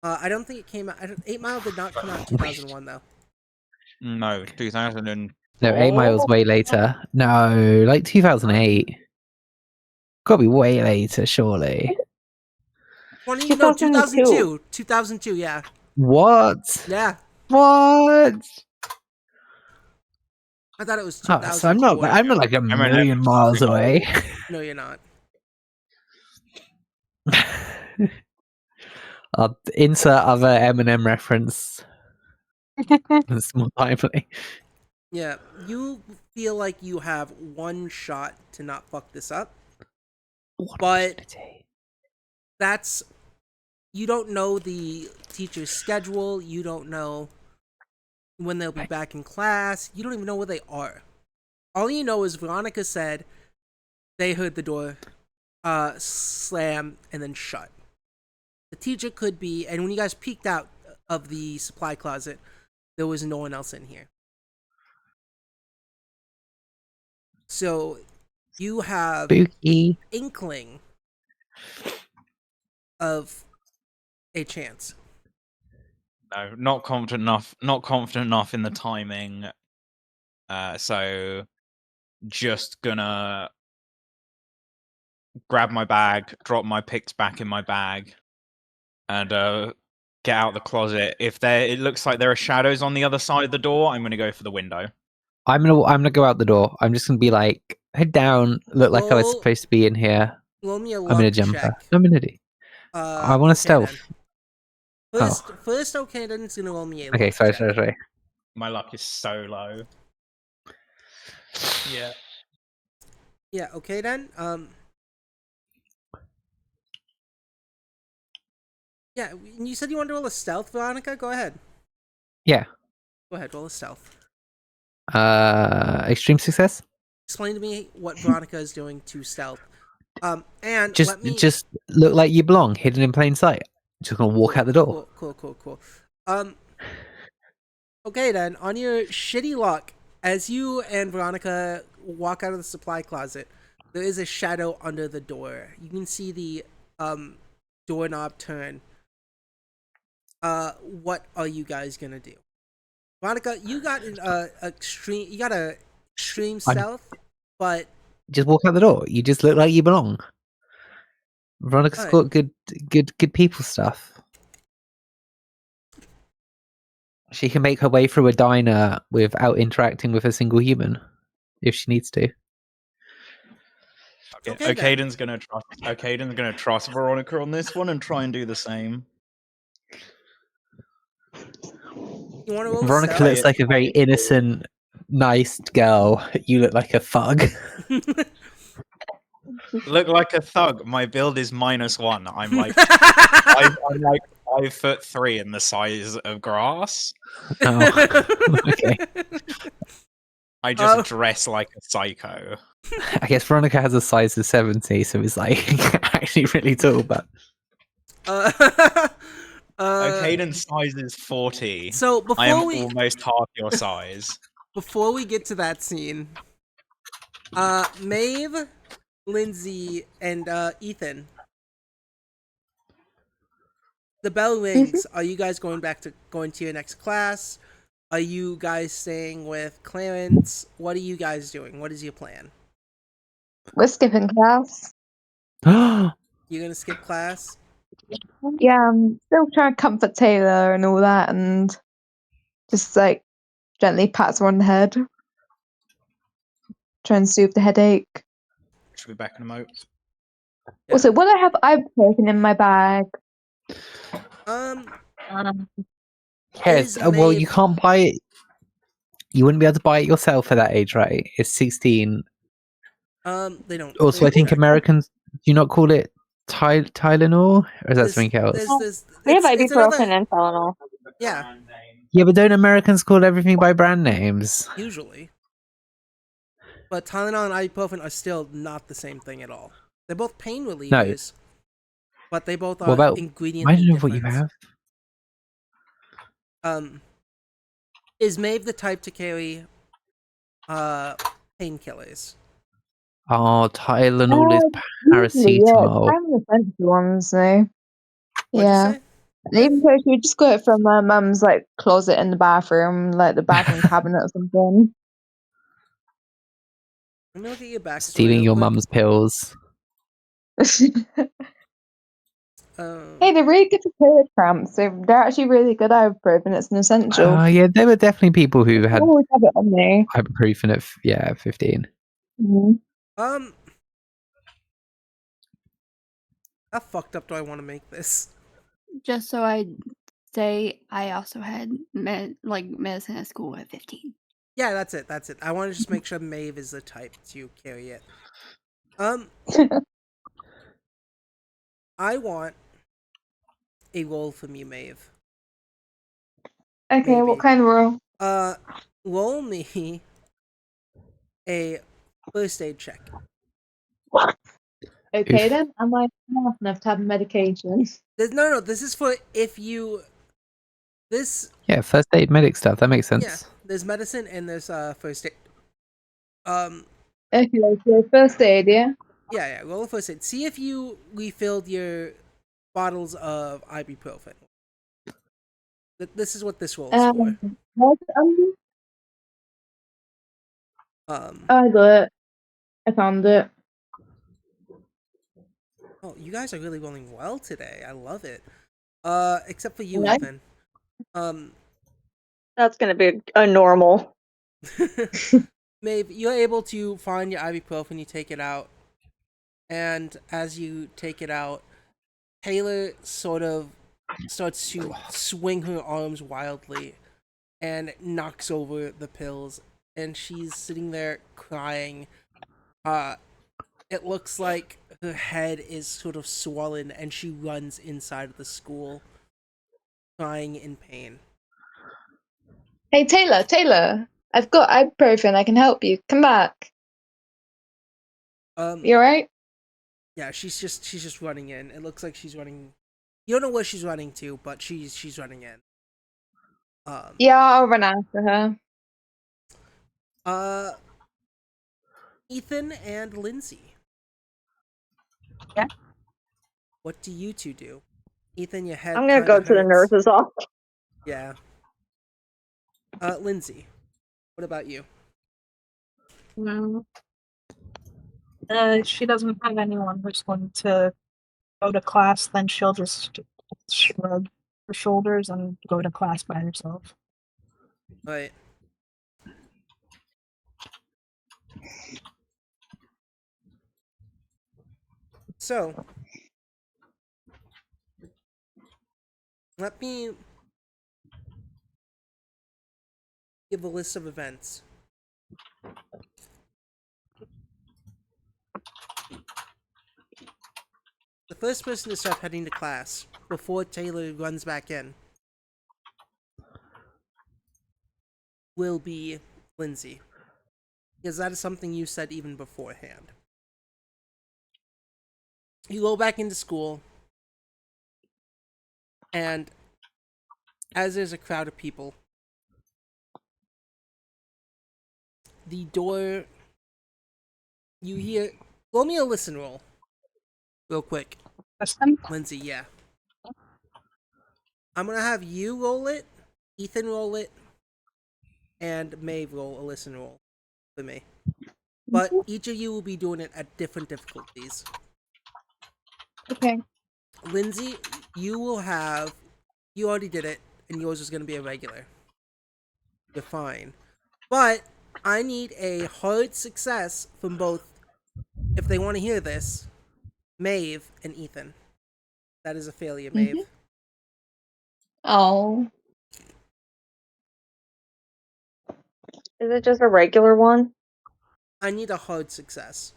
I don't think it came out. 8 Mile did not come out in 2001 though. No, 2000. No, 8 Mile's way later. No, like 2008. Gotta be way later, surely. 2002. 2002, yeah. What? Yeah. What? I thought it was Oh, 2004. so I'm not like a million miles away. No, you're not. I'll insert other Eminem reference. It's more lively. Yeah, you feel like you have one shot to not fuck this up. But that's, you don't know the teacher's schedule, you don't know when they'll be back in class, you don't even know where they are. All you know is Veronica said they heard the door slam and then shut. The teacher could be, and when you guys peeked out of the supply closet, there was no one else in here. So you have Spooky. inkling of a chance. No, not confident enough. Not confident enough in the timing. So just gonna grab my bag, drop my picks back in my bag, and get out the closet. If it looks like there are shadows on the other side of the door, I'm gonna go for the window. I'm gonna go out the door. I'm just gonna be like, head down, look like I was Roll- supposed to be in here. Roll me a I'm in a luck jumper. check. I'm in a I want to stealth. Then. First, okay, then it's gonna roll me a luck Okay, sorry. check. My luck is so low. Yeah. Yeah, okay then. Yeah, you said you wanted to roll a stealth, Veronica? Go ahead. Yeah. Go ahead, roll a stealth. Extreme success. Explain to me what Veronica is doing to stealth. And just look like you belong, hidden in plain sight. Just gonna walk out the door. Cool. Okay then, on your shitty luck, as you and Veronica walk out of the supply closet, there is a shadow under the door. You can see the doorknob turn. What are you guys gonna do? Veronica, you got an extreme stealth, but just walk out the door. You just look like you belong. Veronica's got good people stuff. She can make her way through a diner without interacting with a single human, if she needs to. Okay, Okaden's gonna trust Veronica on this one and try and do the same. You want to roll Veronica looks like a very innocent, nice girl. You look like a thug. Look like a thug. My build is -1. I'm like I'm like 5'3" in the size of grass. Oh, okay. I just dress like a psycho. I guess Veronica has a size of 70, so it's like actually really tall, but Okaden's size is 40. So I am almost half your size. Before we get to that scene, Maeve, Lindsay, and Ethan, the bell rings. Are you guys going to your next class? Are you guys staying with Clarence? What are you guys doing? What is your plan? We're skipping class. You're gonna skip class? Yeah, I'm still trying to comfort Taylor and all that, and just like gently pats her on the head. Try and soothe the headache. Should be back in a moment. Yeah. Also, will I have ibuprofen in my bag? Yes. Well, you can't buy it. You wouldn't be able to buy it yourself at that age, right? It's 16. They don't. Also, I think Americans do not call it Tylenol, or is that something else? We have ibuprofen and Tylenol. Yeah. Yeah, but don't Americans call everything by brand names? Usually. But Tylenol and ibuprofen are still not the same thing at all. They're both pain relievers, but they both are ingredients. I don't know what you have. Is Maeve the type to carry painkillers? Oh, Tylenol is paracetamol. Yeah, I'm the fancy ones though. What'd you say? And even though she would just got it from her mum's like closet in the bathroom, like the bathroom cabinet or something. Let me look at your backstory. Stealing real your quick. mum's pills. Hey, they're really good for period cramps. They're actually really good ibuprofen. It's an essential. Yeah, there were definitely people who I had always have it on me. ibuprofen at 15. Mhm. How fucked up do I want to make this? Just so I say, I also had medicine at school at 15. Yeah, that's it. That's it. I want to just make sure Maeve is the type to carry it. I want a roll from you, Maeve. Okay, Maybe. what kind of roll? Roll me a first aid check. Okay Oof. then, am I smart enough to have medication? No. This is for if you. This. Yeah, first aid medic stuff. That makes sense. Yeah, there's medicine and there's first aid. Okay, so first aid, yeah? Yeah. Roll a first aid. See if you refilled your bottles of ibuprofen. This is what this roll is for. What's it under? I got it. I found it. Oh, you guys are really rolling well today. I love it. Except for you, Right. Ethan. That's gonna be a normal. Maeve, you're able to find your ibuprofen. You take it out, and as you take it out, Taylor sort of starts to swing her arms wildly and knocks over the pills, and she's sitting there crying. It looks like her head is sort of swollen, and she runs inside of the school, crying in pain. Hey, Taylor, I've got ibuprofen. I can help you. Come back. You alright? Yeah, she's just running in. It looks like she's running. You don't know where she's running to, but she's running in. Yeah, I'll run after her. Ethan and Lindsay. Yeah. What do you two do? Ethan, your head. I'm gonna go kinda to the hurts. nurse's office. Yeah. Lindsay, what about you? Well, she doesn't have anyone who's going to go to class, then she'll just shrug her shoulders and go to class by herself. Right. So, let me give a list of events. The first person to start heading to class before Taylor runs back in will be Lindsay. Because that is something you said even beforehand. You go back into school, and as there's a crowd of people, the door. You hear. Roll me a listen roll. Real quick. Listen, Lindsay, yeah. I'm gonna have you roll it, Ethan roll it, and Maeve roll a listen roll for me. But each of you will be doing it at different difficulties. Okay. Lindsay, you will have. You already did it, and yours is gonna be a regular. You're fine. But I need a hard success from both, if they want to hear this, Maeve and Ethan. That is a failure, Maeve. Oh. Is it just a regular one? I need a hard success.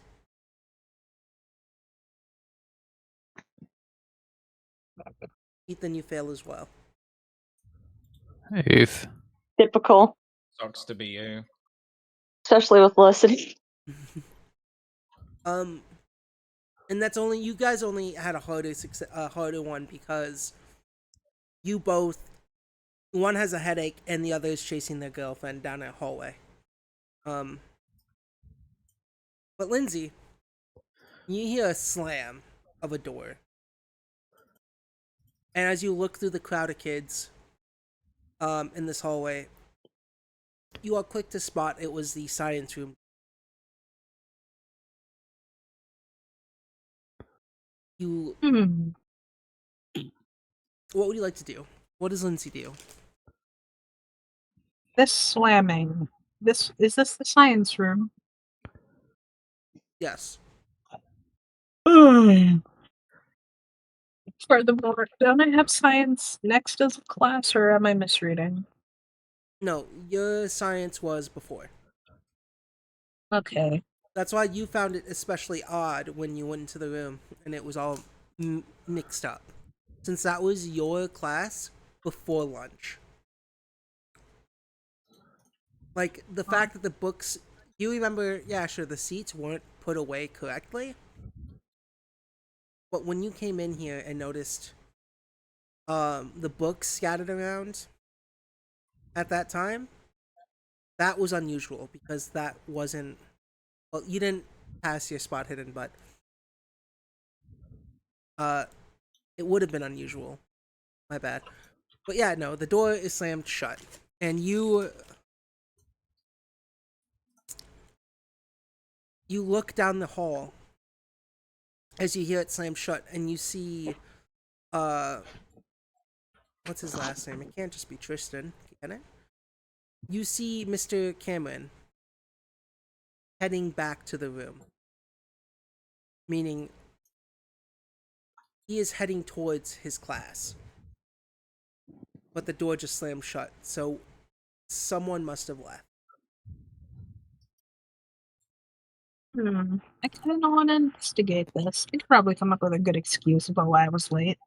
Ethan, you fail as well. Oof. Typical, Sucks to be you. especially with listening. And that's only you guys only had a harder one because you both, one has a headache and the other is chasing their girlfriend down a hallway. But Lindsay, you hear a slam of a door, And as you look through the crowd of kids in this hallway, you are quick to spot it was the science room. You, Hmm. what would you like to do? What does Lindsay do? This slamming. Is this the science room? Yes. Furthermore, don't I have science next as a class, or am I misreading? No, your science was before. Okay. That's why you found it especially odd when you went into the room and it was all mixed up. Since that was your class before lunch. Like, the fact that the books. You remember, yeah, sure, the seats weren't put away correctly. But when you came in here and noticed the books scattered around at that time, that was unusual because that wasn't. Well, you didn't pass your spot hidden, but it would have been unusual. My bad. But yeah, no, the door is slammed shut, and you look down the hall as you hear it slam shut, and you see what's his last name? It can't just be Tristan, can it? You see Mr. Cameron heading back to the room, meaning he is heading towards his class. But the door just slammed shut, so someone must have left. I kind of want to investigate this. I could probably come up with a good excuse about why I was late.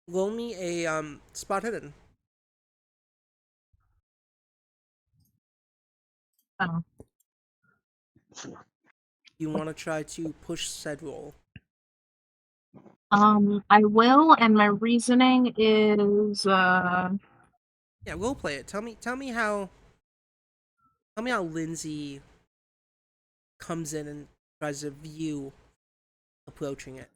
Roll me a spot hidden. Oh. You want to try to push said roll. I will, and my reasoning is, Yeah, role play it. Tell me how Lindsay comes in and tries to view approaching it.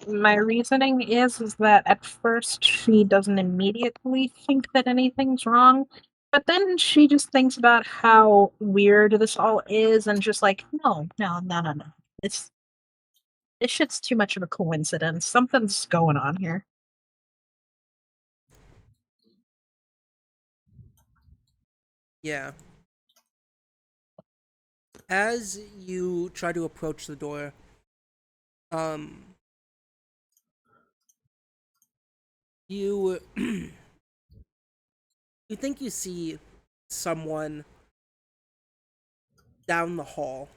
my reasoning is that at first she doesn't immediately think that anything's wrong, but then she just thinks about how weird this all is, and just like, no. This shit's too much of a coincidence. Something's going on here. Yeah. As you try to approach the door, you you think you see someone down the hall,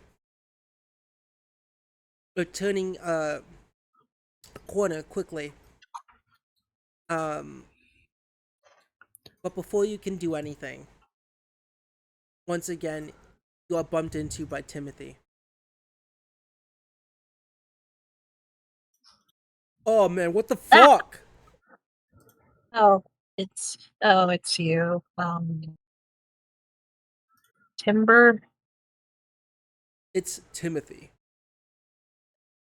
turning a corner quickly. Um, but before you can do anything, once again, you are bumped into by Timothy. Oh man, what the fuck? Oh, it's you. Timber. It's Timothy.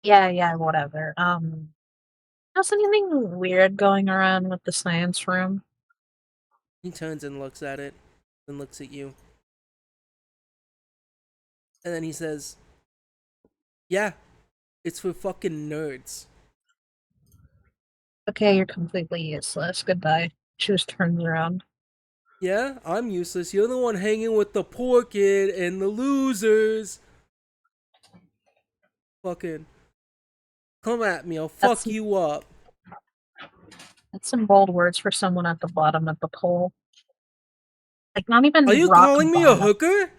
Yeah, whatever. How's anything weird going around with the science room? He turns and looks at it, and looks at you. And then he says, yeah, it's for fucking nerds. Okay, you're completely useless. Goodbye. She just turns around. Yeah, I'm useless. You're the one hanging with the poor kid and the losers. Fucking come at me, I'll fuck you up. That's some bold words for someone at the bottom of the pole. Like, not even Are you rock calling me a bottom. hooker?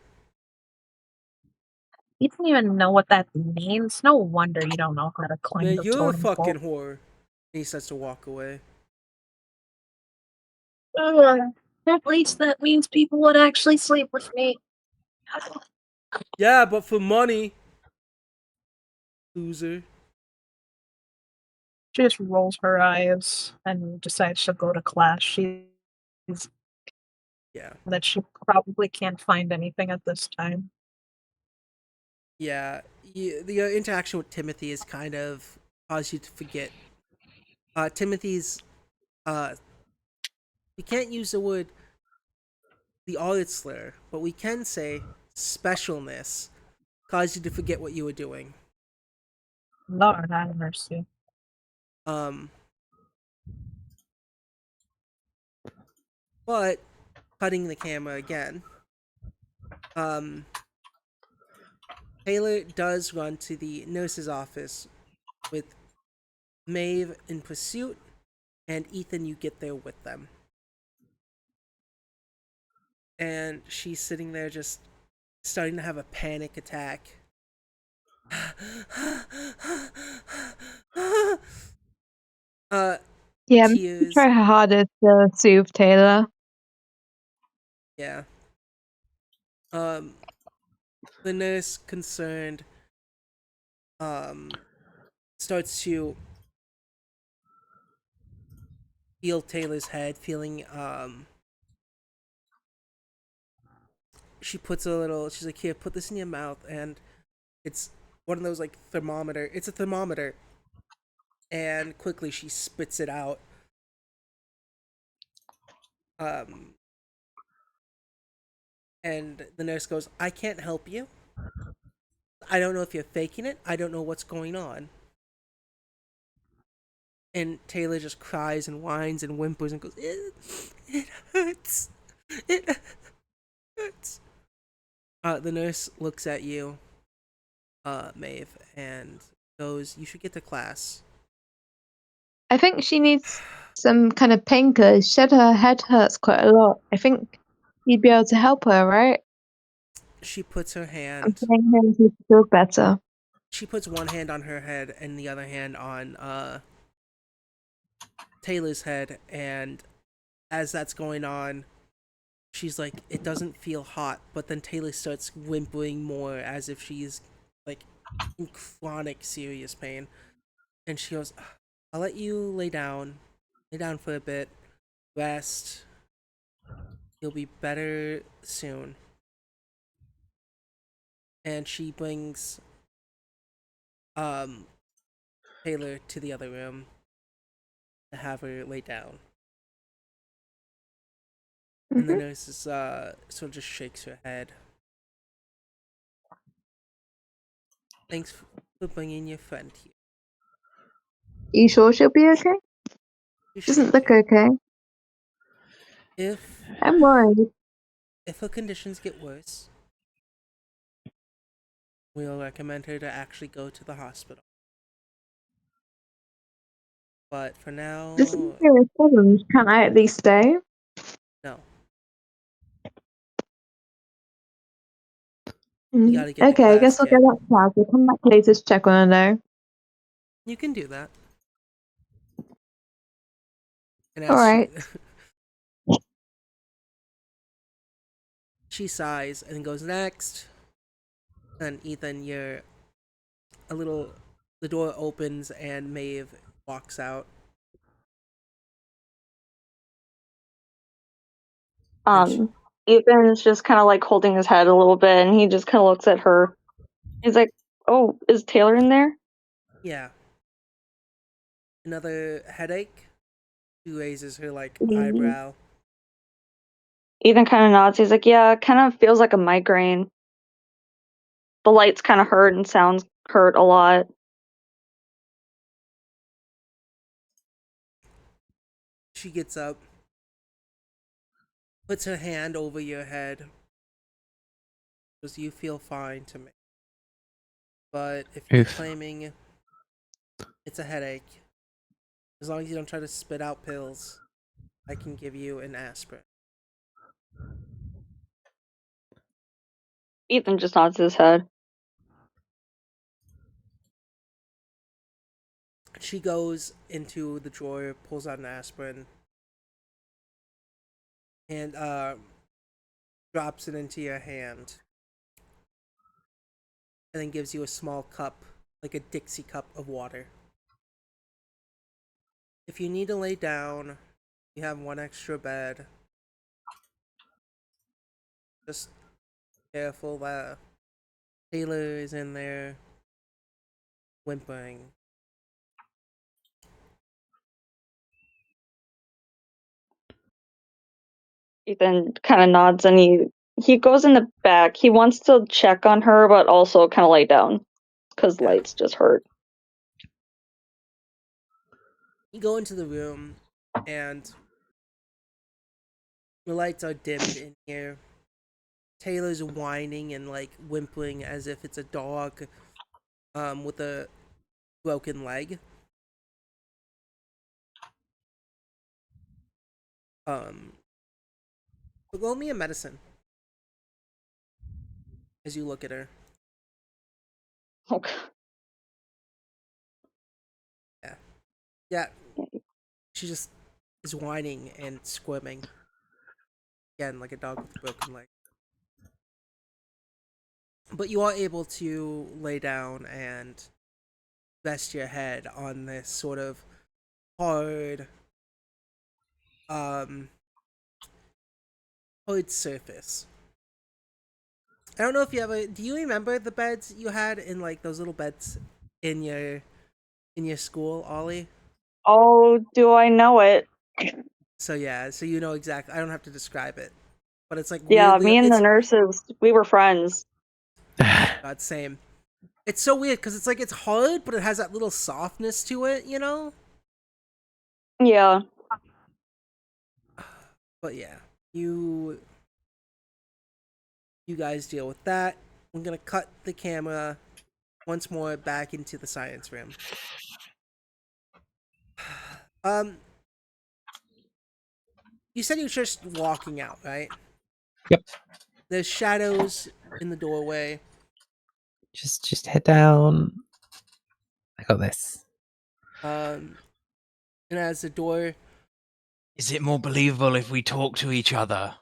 You don't even know what that means. No wonder you don't know how to climb Man, the you're a totem pole. fucking whore. And he starts to walk away. At least that means people would actually sleep with me. Yeah, but for money. Loser. She just rolls her eyes and decides to go to class. She's Yeah. That she probably can't find anything at this time. Yeah. Your interaction with Timothy is kind of caused you to forget. Timothy's we can't use the word the audit slur, but we can say specialness caused you to forget what you were doing. Lord have mercy. Um, but cutting the camera again. Taylor does run to the nurse's office with Maeve in pursuit, and Ethan, you get there with them. And she's sitting there just starting to have a panic attack. Yeah, Tears. try her hardest to soothe Taylor. Yeah. The nurse, concerned, starts to feel Taylor's head, feeling, she puts a little, she's like, here, put this in your mouth, and it's one of those, like, thermometer, it's a thermometer, and quickly she spits it out. Um, and the nurse goes, I can't help you. I don't know if you're faking it. I don't know what's going on. And Taylor just cries and whines and whimpers and goes, it hurts. It hurts. The nurse looks at you, Maeve, and goes, you should get to class. I think she needs some kind of painkiller. She said her head hurts quite a lot. I think you'd be able to help her, right? She puts her I'm hand, telling her to feel better. she puts one hand on her head and the other hand on, Taylor's head, and as that's going on, she's like, it doesn't feel hot, but then Taylor starts whimpering more as if she's like in chronic serious pain. And she goes, I'll let you lay down for a bit, rest. You'll be better soon. And she brings um Taylor to the other room to have her lay down. And the Hmm. nurse is sort of just shakes her head. Thanks for bringing your friend here. You sure she'll be okay? You should Doesn't look be. okay. If I'm worried. if her conditions get worse, we'll recommend her to actually go to the hospital. But for This is now, serious problems. Can't I at least stay? no. You gotta get to Okay, I class, guess I'll go kid. back to class. I'll come back later to check on her though. You can do that. And as she Alright. she sighs and goes next, and Ethan, you're a little. The door opens and Maeve walks out, and Um, Ethan's just kind of like holding his head a little bit, and he just kind of looks at her. He's like, "Oh, is Taylor in there?" yeah, another headache. She raises her like Mhm. eyebrow. Ethan kind of nods. He's like, "Yeah, it kind of feels like a migraine. The lights kind of hurt and sounds hurt a lot." She gets up, puts her hand over your head, says, "You feel fine to me, but if you're Oof. claiming it's a headache, as long as you don't try to spit out pills, I can give you an aspirin." Ethan just nods his head. She goes into the drawer, pulls out an aspirin, and drops it into your hand, and then gives you a small cup, like a Dixie cup of water. If you need to lay down, you have one extra bed. Just careful that Taylor is in there whimpering. Ethan kind of nods and he goes in the back. He wants to check on her, but also kind of lay down because lights just hurt. You go into the room, and the lights are dimmed in here. Taylor's whining and like whimpering as if it's a dog, with a broken leg. But roll me a medicine as you look at her. Okay. Yeah. She just is whining and squirming. Again, like a dog with a broken leg. But you are able to lay down and rest your head on this sort of hard, hard surface. I don't know if you ever. Do you remember the beds you had in like those little beds in your school, Ollie? Oh, do I know it? So yeah, so you know exactly. I don't have to describe it, but it's like Yeah, weirdly. me and the It's nurses, we were friends. God, same. It's so weird because it's like it's hard, but it has that little softness to it, you know. Yeah. But yeah, you guys deal with that. I'm gonna cut the camera once more back into the science room. You said you were just walking out, right? Yep. There's shadows in the doorway. Just head down. I got this. And as the door, Is it more believable if we talk to each other?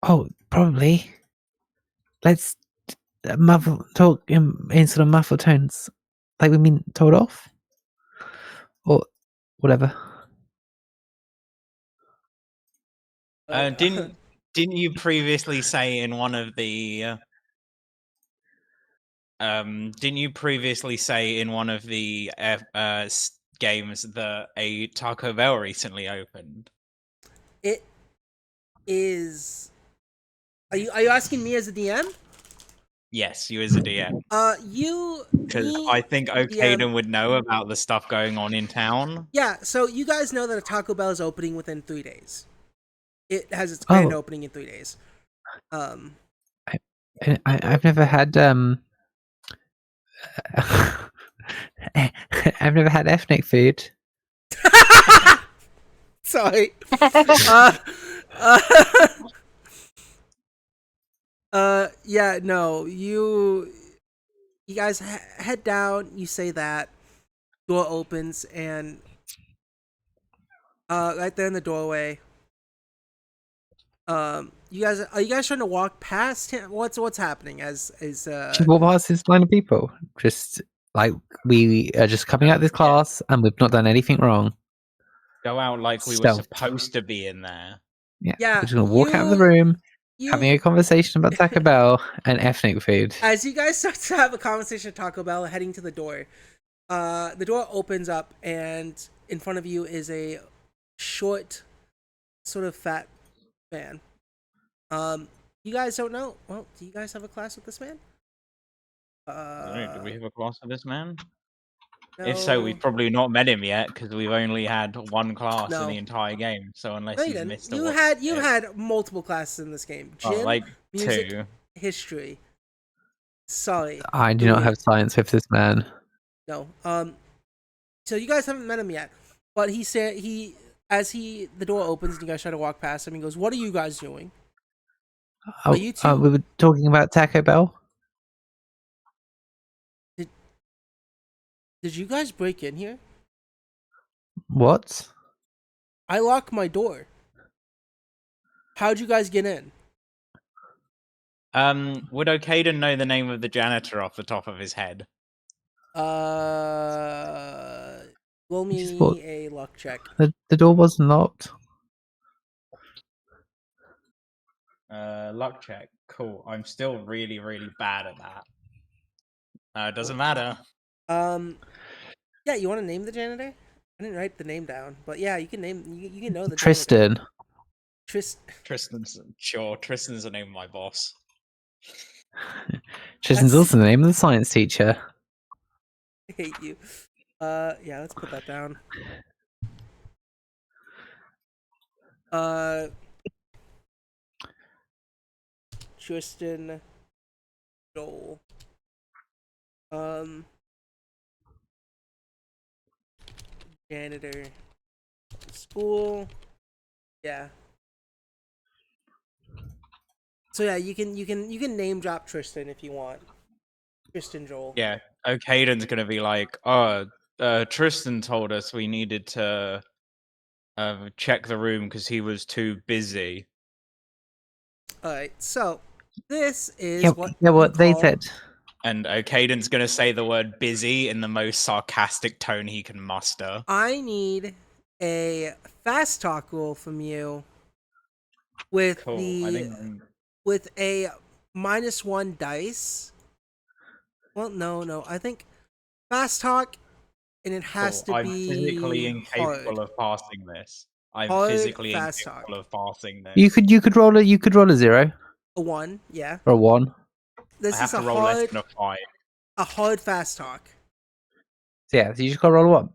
Oh, probably. Let's talk in sort of muffled tones, like we've been told off, or whatever. Didn't you previously say in one of the games that a Taco Bell recently opened? it is. Are you asking me as a DM? Yes, you as a DM. Because I think Okaden would know about the stuff going on in town. Yeah, so you guys know that a Taco Bell is opening within 3 days. It has its grand opening in 3 days. I've never had I've never had ethnic food. Sorry. Yeah, no, you guys head down. You say that door opens, and right there in the doorway, you guys are you guys trying to walk past him? What's happening? Just walk past this line of people. Just like we are just coming out of this class, and we've not done anything wrong. Go out like we were supposed to be in there. Yeah, we're just gonna walk out of the room, having a conversation about Taco Bell and ethnic food. As you guys start to have a conversation at Taco Bell, heading to the door, the door opens up, and in front of you is a short, sort of fat man. You guys don't know. Well, do you guys have a class with this man? Do we have a class with this man? No. If so, we've probably not met him yet because we've only had one class in the entire game. So unless he's missed you had multiple classes in this game. Gym, like music, 2. history. Sorry, I do not have science with this man. No. So you guys haven't met him yet, but he said the door opens and you guys try to walk past him. He goes, "What are you guys doing?" Oh, you two... we were talking about Taco Bell. Did you guys break in here? What? I locked my door. How'd you guys get in? Would Okaden know the name of the janitor off the top of his head? Roll me a luck check. The door wasn't locked. Luck check. Cool. I'm still really, really bad at that. Doesn't matter. Yeah, you want to name the janitor? I didn't write the name down, but yeah, you can name. You can know the Tristan. Janitor. Tristan's sure. Tristan's the name of my boss. Tristan's also the name of the science teacher. I hate you. Yeah, let's put that down. Tristan, Joel. Janitor, school. Yeah. So yeah, you can name drop Tristan if you want. Tristan Joel. Yeah. Caden's gonna be like, Tristan told us we needed to check the room because he was too busy. Alright, so this is what they said. And Caden's gonna say the word busy in the most sarcastic tone he can muster. I need a fast talk roll from you with with a -1 dice. Well, no. I think fast talk, and it has to I'm be physically incapable hard. of passing this. I'm Hard physically fast incapable talk. of passing this. You could roll a 0 A 1, yeah. or a 1. This I have is to roll less than a 5. A hard fast talk. Yeah, so you just gotta roll a 1.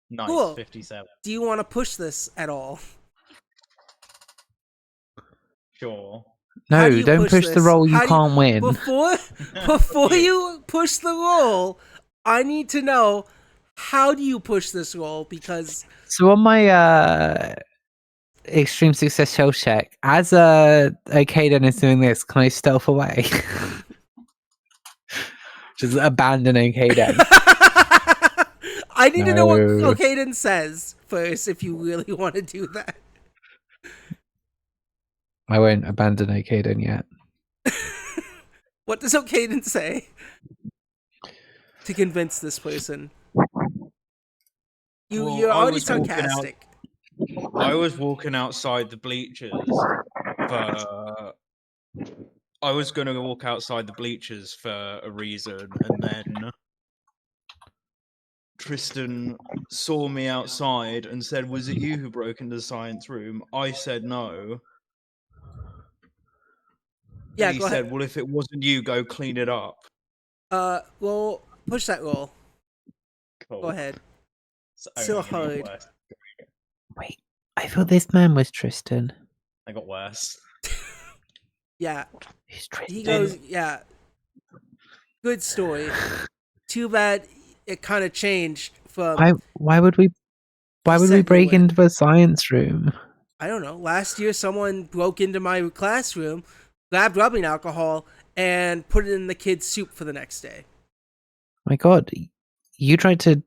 Nice, Cool. 57. Do you want to push this at all? Sure. No, don't push the roll. You can't win. Before you push the roll, I need to know, how do you push this roll? Because so on my extreme success shell check, as Caden is doing this, can I stealth away? Just abandon Caden. I need to know what Caden says first if you really want to do that. I won't abandon Caden yet. What does Caden say to convince this person? You're already sarcastic. I was walking outside the bleachers for... I was going to walk outside the bleachers for a reason, and then Tristan saw me outside and said, "Was it you who broke into the science room?" I said no. Yeah, and he said, "Well, if it wasn't you, go clean it up." Well, push that roll. Cool. Go ahead. Still hard. Wait, I thought this man was Tristan. I got worse. Yeah. Who's Tristan? He goes, yeah. Good story. Too bad it kind of changed from... Why would we break into the science room? I don't know. Last year, someone broke into my classroom, grabbed rubbing alcohol, and put it in the kids' soup for the next day. My God, you tried to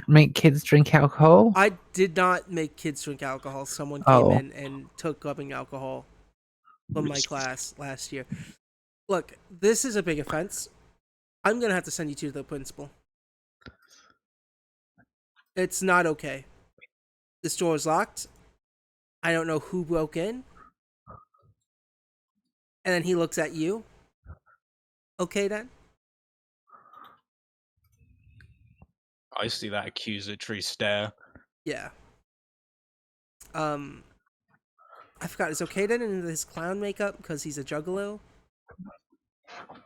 make kids drink alcohol? I did not make kids drink alcohol. Someone came in and took rubbing alcohol from my class last year. Look, this is a big offense. I'm going to have to send you to the principal. It's not okay. This door is locked. I don't know who broke in. And then he looks at you. Okay, then? I see that accusatory stare. Yeah. I forgot, is okay then in his clown makeup because he's a juggalo?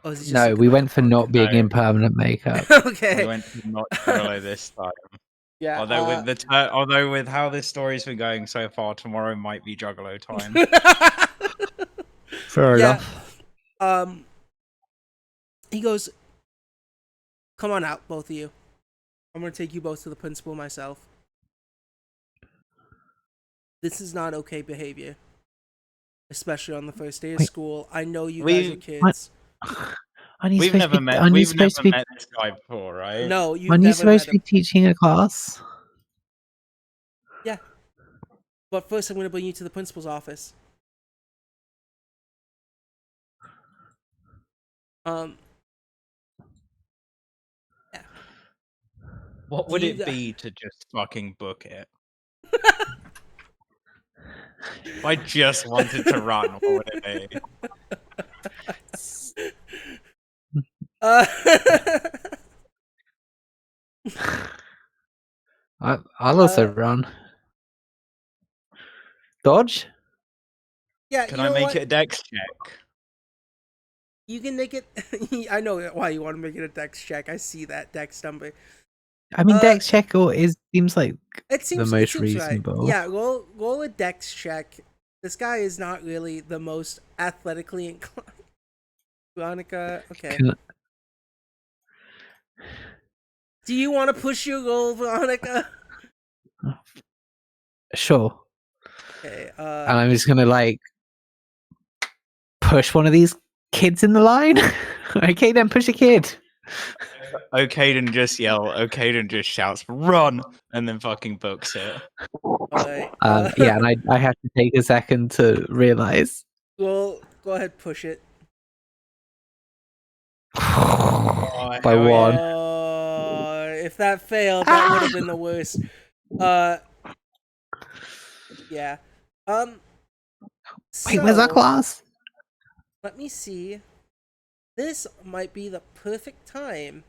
Or is he just No, we went for not being in permanent makeup. Okay. We went for not juggalo this time. Yeah. Although with how this story's been going so far, tomorrow might be juggalo time. Fair enough. He goes, "Come on out, both of you. I'm gonna take you both to the principal myself. This is not okay behavior. Especially on the first day of school. I know you guys are kids." We've never met this guy before, right? No, you've Aren't never you supposed met to be teaching a class? Yeah. But first I'm gonna bring you to the principal's office. Yeah. What would it be to just fucking book it? If I just wanted to run, what would it be? Uh, I'll also run. Dodge? yeah, Can you I know make what? it a dex check? You can make it. I know why you want to make it a dex check. I see that dex number. I mean, Uh, dex check seems like It the seems most right. reasonable. Yeah, roll a dex check. This guy is not really the most athletically inclined. Veronica, okay. Do you want to push your roll, Veronica? Sure. Okay. And I'm just gonna like push one of these kids in the line. Okay, then push a kid. Okaden just shouts, "Run!" and then fucking books it. Alright. Yeah, and I have to take a second to realize. Go ahead, push it. Oh, By hell one. If that failed, that would have been the worst. Yeah. Wait, where's our So, class? let me see. This might be the perfect time.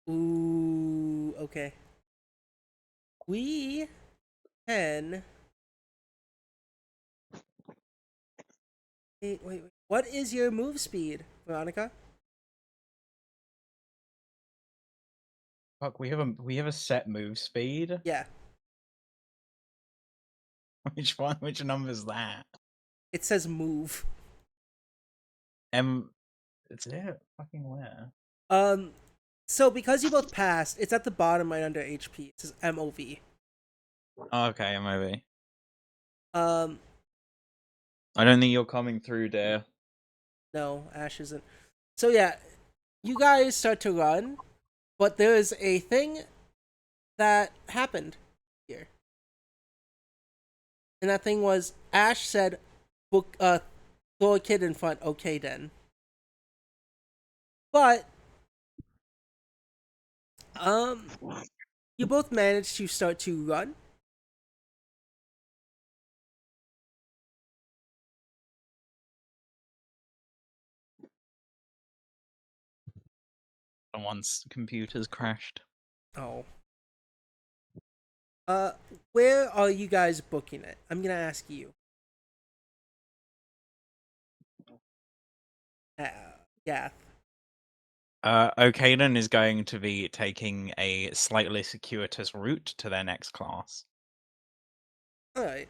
Ooh, okay. We can. Wait. What is your move speed, Veronica? Fuck, we have a set move speed. Yeah, Which one? Which number is that? it says move. It's it. Fucking where? So because you both passed, it's at the bottom right under HP. It says MOV. Oh, okay, maybe. Um, I don't think you're coming through there. no, Ash isn't. So yeah, you guys start to run, but there's a thing that happened here. And that thing was Ash said, "Book, throw a kid in front." Okay, then. But you both managed to start to run. Someone's computer's crashed. Oh. Where are you guys booking it? I'm gonna ask you. Yeah. Okaden is going to be taking a slightly circuitous route to their next class. Alright.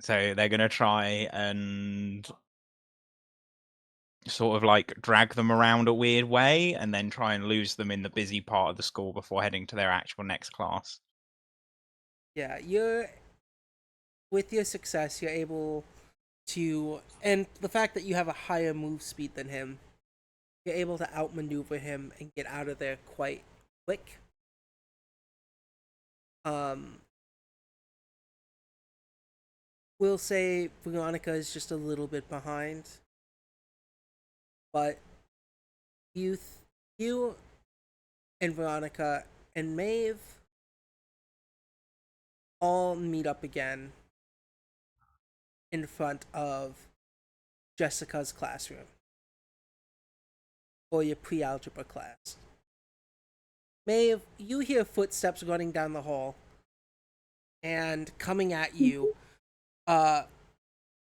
So they're going to try and sort of like drag them around a weird way and then try and lose them in the busy part of the school before heading to their actual next class. Yeah, with your success, you're able to, and the fact that you have a higher move speed than him, you're able to outmaneuver him and get out of there quite quick. We'll say Veronica is just a little bit behind, but you and Veronica and Maeve all meet up again in front of Jessica's classroom for your pre-algebra class. Maeve, you hear footsteps running down the hall and coming at you.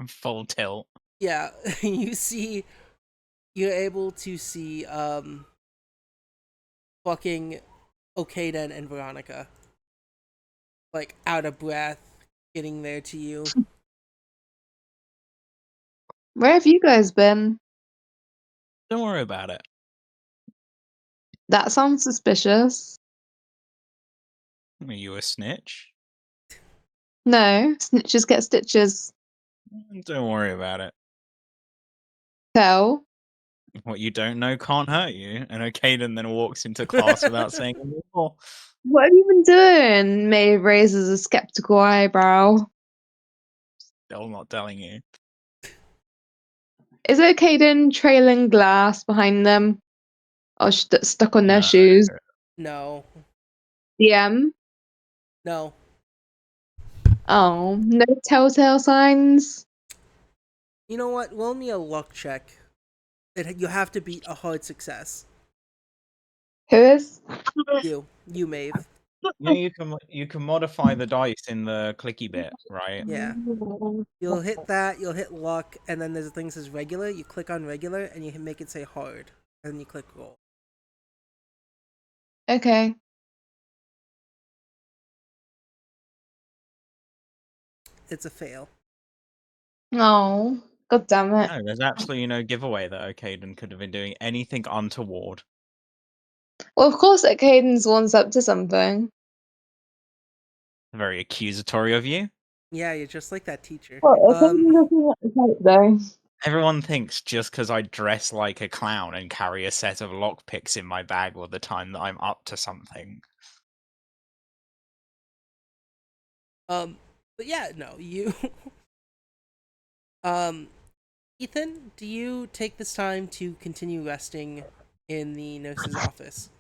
Full tilt. Yeah, you're able to see fucking Okaden and Veronica like out of breath getting there to you. Where have you guys been? Don't worry about it. That sounds suspicious. Are you a snitch? No, snitches get stitches. Don't worry about it. So, What you don't know can't hurt you. And Okaden then walks into class without saying anything more. what have you been doing? Maeve raises a skeptical eyebrow. Still not telling you. Is it Caden trailing glass behind them? Or stuck on their No. shoes? No. DM? No. Oh, no telltale signs? You know what? Roll me a luck check. You have to beat a hard success. Who is? You, Maeve. Yeah, you can modify the dice in the clicky bit, right? Yeah. You'll hit that, you'll hit luck, and then there's a thing that says regular. You click on regular, and you can make it say hard. And then you click roll. Okay. It's a fail. Oh, god damn it. No, there's absolutely no giveaway that Okaden could have been doing anything untoward. Well, of course, Caden's one's up to something. Very accusatory of you. Yeah, you're just like that teacher. Well, Caden doesn't want to help, though. Everyone thinks just because I dress like a clown and carry a set of lockpicks in my bag all the time that I'm up to something. But yeah, no, you. Ethan, do you take this time to continue resting in the nurse's office?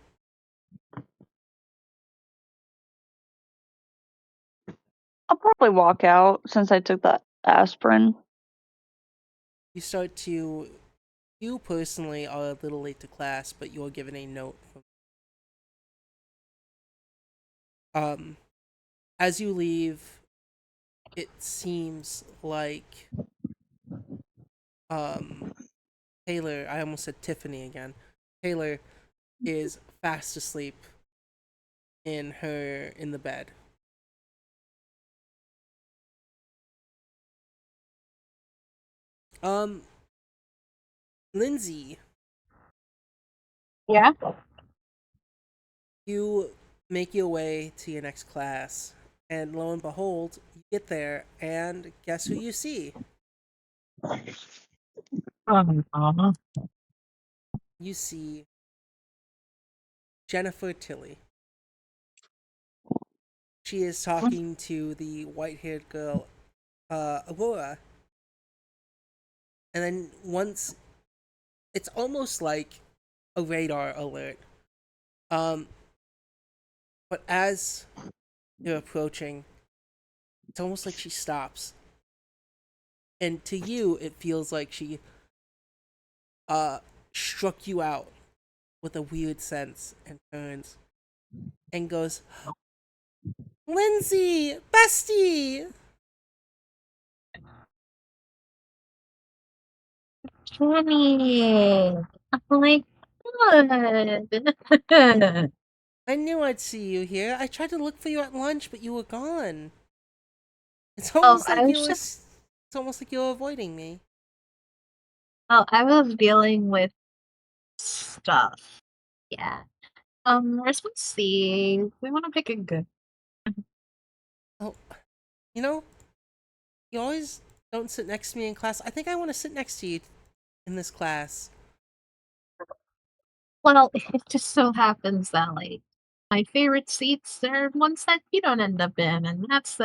I'll probably walk out since I took that aspirin. You start to. You personally are a little late to class, but you're given a note from. As you leave, it seems like. Taylor, I almost said Tiffany again. Taylor is fast asleep in the bed. Lindsay, Yeah. you make your way to your next class, and lo and behold, you get there, and guess who you see? You see Jennifer Tilly. She is talking to the white-haired girl, Aurora. And then once, it's almost like a radar alert. But as you're approaching, it's almost like she stops. And to you, it feels like she struck you out with a weird sense and turns and goes, Lindsay, bestie! Jenny. Oh my god. I knew I'd see you here. I tried to look for you at lunch, but you were gone. It's Oh, almost I like was just it's almost like you're avoiding me. I was dealing with stuff. Yeah. Let's see. We want to pick a good. Oh, you know, you always don't sit next to me in class. I think I want to sit next to you in this class. Well, it just so happens that like my favorite seats are ones that you don't end up in, and that's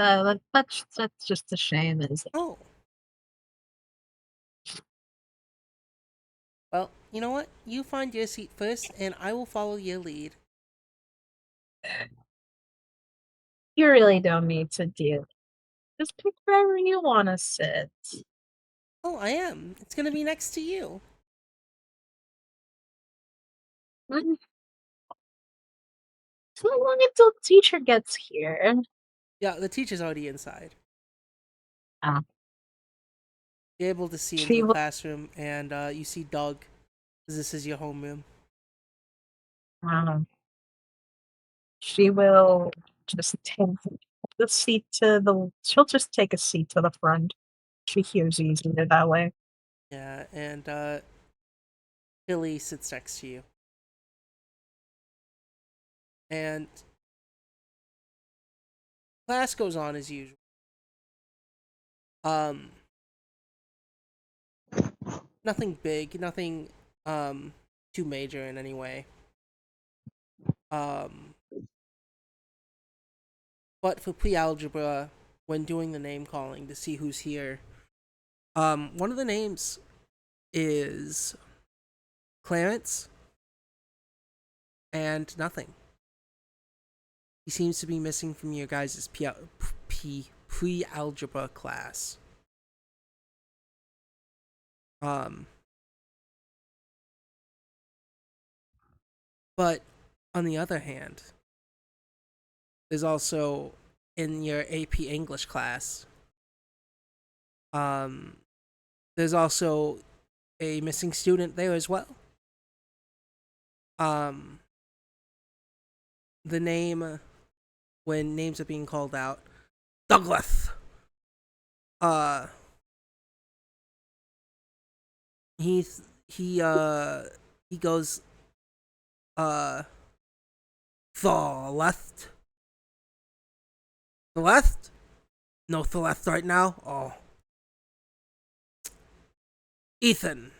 just a shame, is it? Oh, well, you know what? You find your seat first, and I will follow your lead. You really don't need to do. Just pick wherever you want to sit. Oh, I am. It's gonna be next to you. Mm, so long until the teacher gets here. Yeah, the teacher's already inside. Ah, You're able to see into she the will. classroom, and you see Doug, 'cause this is your homeroom. Um, she will just take the seat to the. She'll just take a seat to the front. She hears easier that way. Yeah, and Billy sits next to you. And class goes on as usual. Um, nothing big, nothing too major in any way. Um, but for pre-algebra, when doing the name calling to see who's here, one of the names is Clarence, and nothing. He seems to be missing from your guys' pre-algebra class. But on the other hand, there's also in your AP English class, there's also a missing student there as well. The name, when names are being called out, Douglas. He he goes the left. The left? No, the left right now. Oh, Ethan.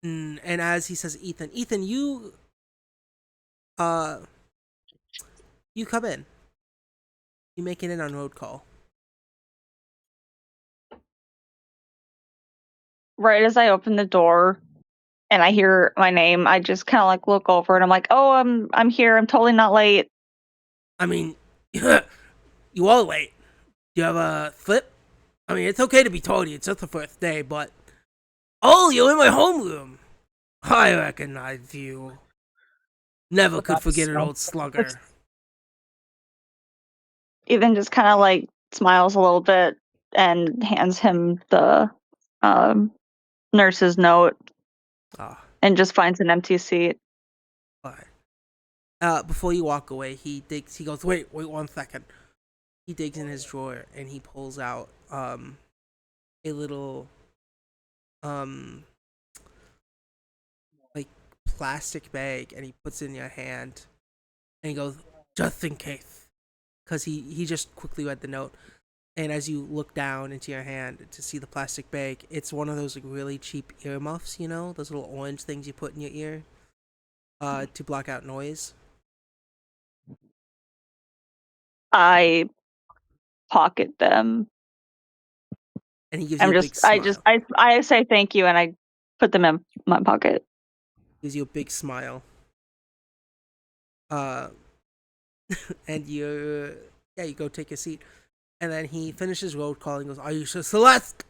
And as he says, Ethan, you come in. You make it in on road call. Right as I open the door and I hear my name, I just kind of like look over and I'm like, "Oh, I'm here. I'm totally not late." I mean, you are late. Do you have a flip? I mean, it's okay to be tardy. It's just the first day, but oh, you're in my homeroom. I recognize you. Never could forget an old slugger. Ethan just kind of like smiles a little bit and hands him the nurse's note and just finds an empty seat. Before you walk away, he goes, wait 1 second. He digs in his drawer and he pulls out a little like plastic bag, and he puts it in your hand and he goes, just in case, because he just quickly read the note. And as you look down into your hand to see the plastic bag, it's one of those like really cheap earmuffs, you know, those little orange things you put in your ear to block out noise. I pocket them. And he gives you a big smile. I say thank you and I put them in my pocket. Gives you a big smile. And you go take a seat. And then he finishes road call and goes, are you sure, Celeste?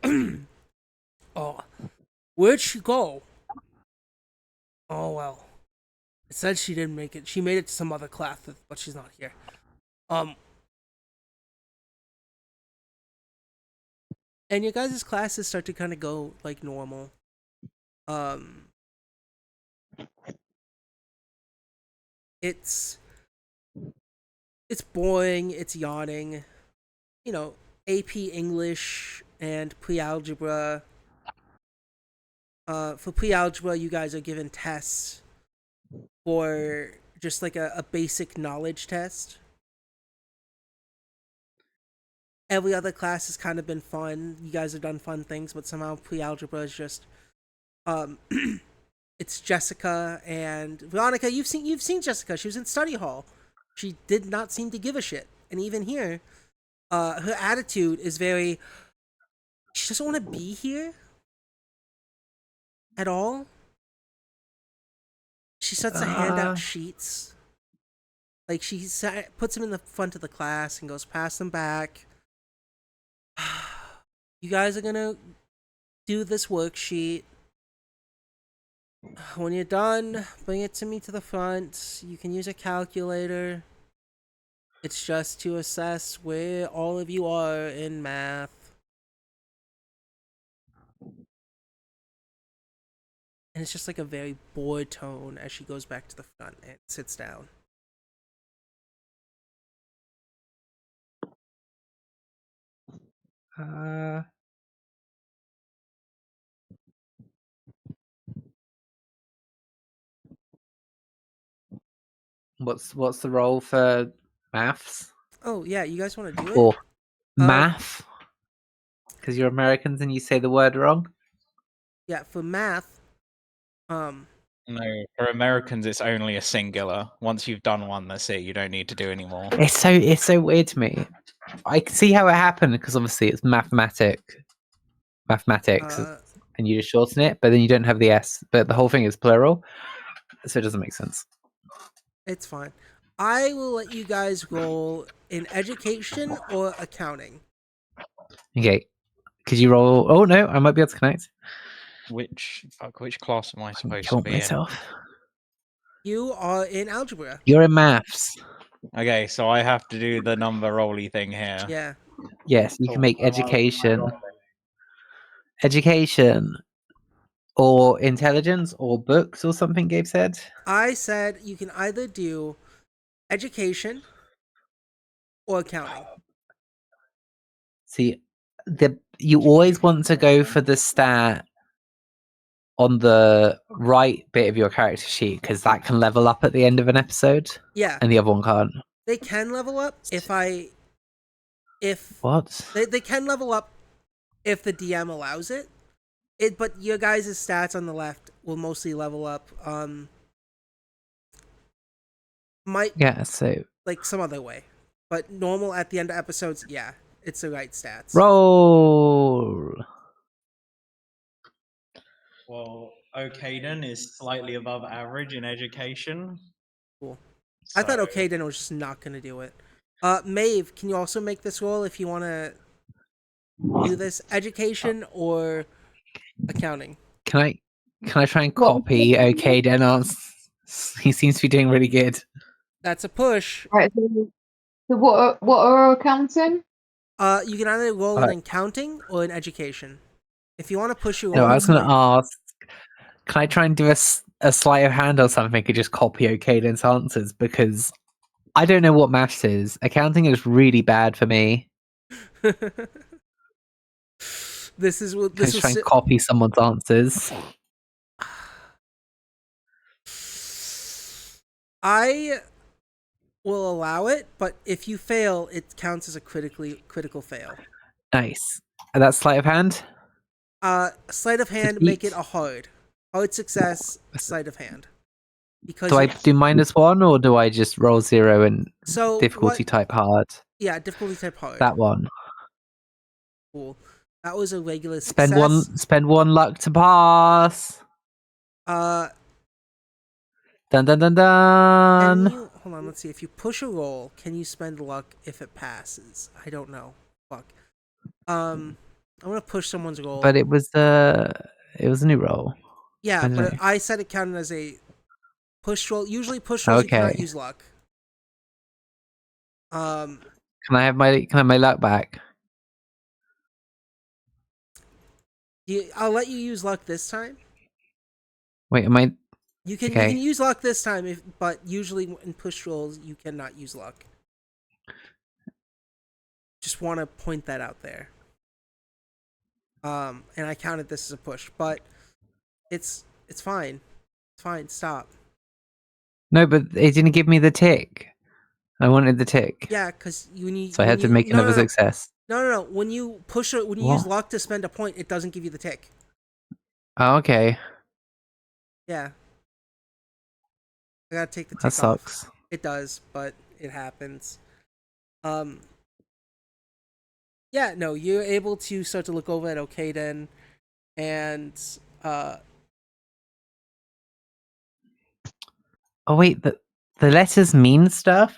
Oh, where'd she go? Oh, well. It said she didn't make it. She made it to some other class, but she's not here. And your guys' classes start to kind of go like normal. It's boring, it's yawning. You know, AP English and pre-algebra. For pre-algebra, you guys are given tests for just like a basic knowledge test. Every other class has kind of been fun. You guys have done fun things, but somehow pre-algebra is just it's Jessica and Veronica. You've seen Jessica. She was in study hall. She did not seem to give a shit. And even here, her attitude is very, she doesn't want to be here at all. She starts to hand out sheets. Like she puts them in the front of the class and goes, pass them back. You guys are gonna do this worksheet. When you're done, bring it to me to the front. You can use a calculator. It's just to assess where all of you are in math. And it's just like a very bored tone as she goes back to the front and sits down. What's the role for maths? Oh yeah, you guys want to do it? Or math? Because you're Americans and you say the word wrong. Yeah, for math. No, for Americans it's only a singular. Once you've done one, that's it. You don't need to do any more. It's so weird to me. I can see how it happened because obviously it's mathematics, and you just shorten it, but then you don't have the S. But the whole thing is plural, so it doesn't make sense. It's fine. I will let you guys roll in education or accounting. Okay. Could you roll? Oh no, I might be able to connect. Which class am I I supposed to killed be myself. You are in algebra. You're in maths. in? Okay, so I have to do the number rolly thing here. Yeah. Yes, you Cool. can make What am I education, dropping? education, or intelligence, or books, or something. Gabe said. I said you can either do education or accounting. See, you always want to go for the stat on the right bit of your character sheet because that can level up at the end of an episode, Yeah. and the other one can't. They can level up if What? they can level up if the DM allows it. But your guys' stats on the left will mostly level up might Yeah. So like some other way. But normal at the end of episodes, yeah, it's the right stats. roll. Well, Okaden is slightly above average in education. Cool. I thought So- Okaden was just not gonna do it. Maeve, can you also make this roll if you wanna do this? Education or accounting? Can I try and What? copy OK Denance? He seems to be doing really good. That's a push. Right. So what are accounting? You can either roll in Alright. accounting or in education. If you want to push your No, roll, I was going to ask. Can I try and do a sleight of hand or something and just copy Okaden's answers? Because I don't know what maths is. Accounting is really bad for me. This is what Can I this try and was. copy someone's answers? I will allow it, but if you fail, it counts as a critical fail. Nice. And that's sleight of hand? Sleight of hand, Defeat? make it a hard success. Sleight of hand, because Do I do -1 or do I just roll 0 and so difficulty what? type hard? Yeah, difficulty type hard. That one. Cool. That was a regular Spend success. spend 1 luck to pass. Dun dun dun Can dun. you hold on? Let's see. If you push a roll, can you spend luck if it passes? I don't know. Fuck. I'm gonna push someone's roll. But it was a new roll. Yeah, I don't but know. I said it counted as a push roll. Usually, push rolls you cannot Okay. use luck. Can I have my luck back? I'll let you use luck this time. Wait, am I? You can Okay. use luck this time, but usually in push rolls you cannot use luck. Just want to point that out there. And I counted this as a push, but it's fine. It's fine. Stop. No, but it didn't give me the tick. I wanted the tick. Yeah, because you need. So I had to make another success. No. When you push it, when you use luck to spend a point, it doesn't give you the tick. Oh, okay. Yeah. I gotta take the tick That off. sucks. It does, but it happens. Yeah, no, you're able to start to look over at Okaden, and Oh wait, the letters mean stuff?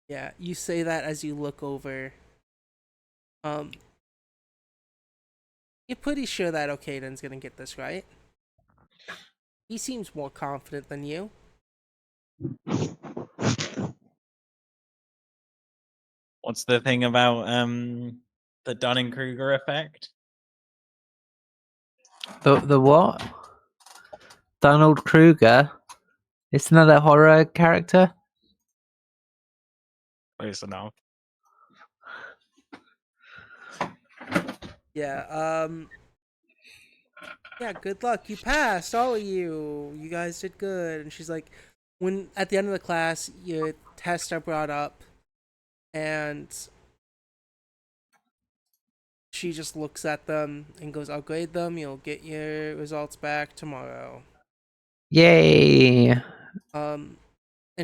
yeah, you say that as you look over. You're pretty sure that Okaden's gonna get this right. He seems more confident than you. What's the thing about the Dunning-Kruger effect? The what? Donald Kruger? It's another horror character? Close enough. Yeah, yeah, good luck. You passed, all of you. You guys did good. And she's like, when at the end of the class, your tests are brought up, and she just looks at them and goes, I'll grade them. You'll get your results back tomorrow. Yay! And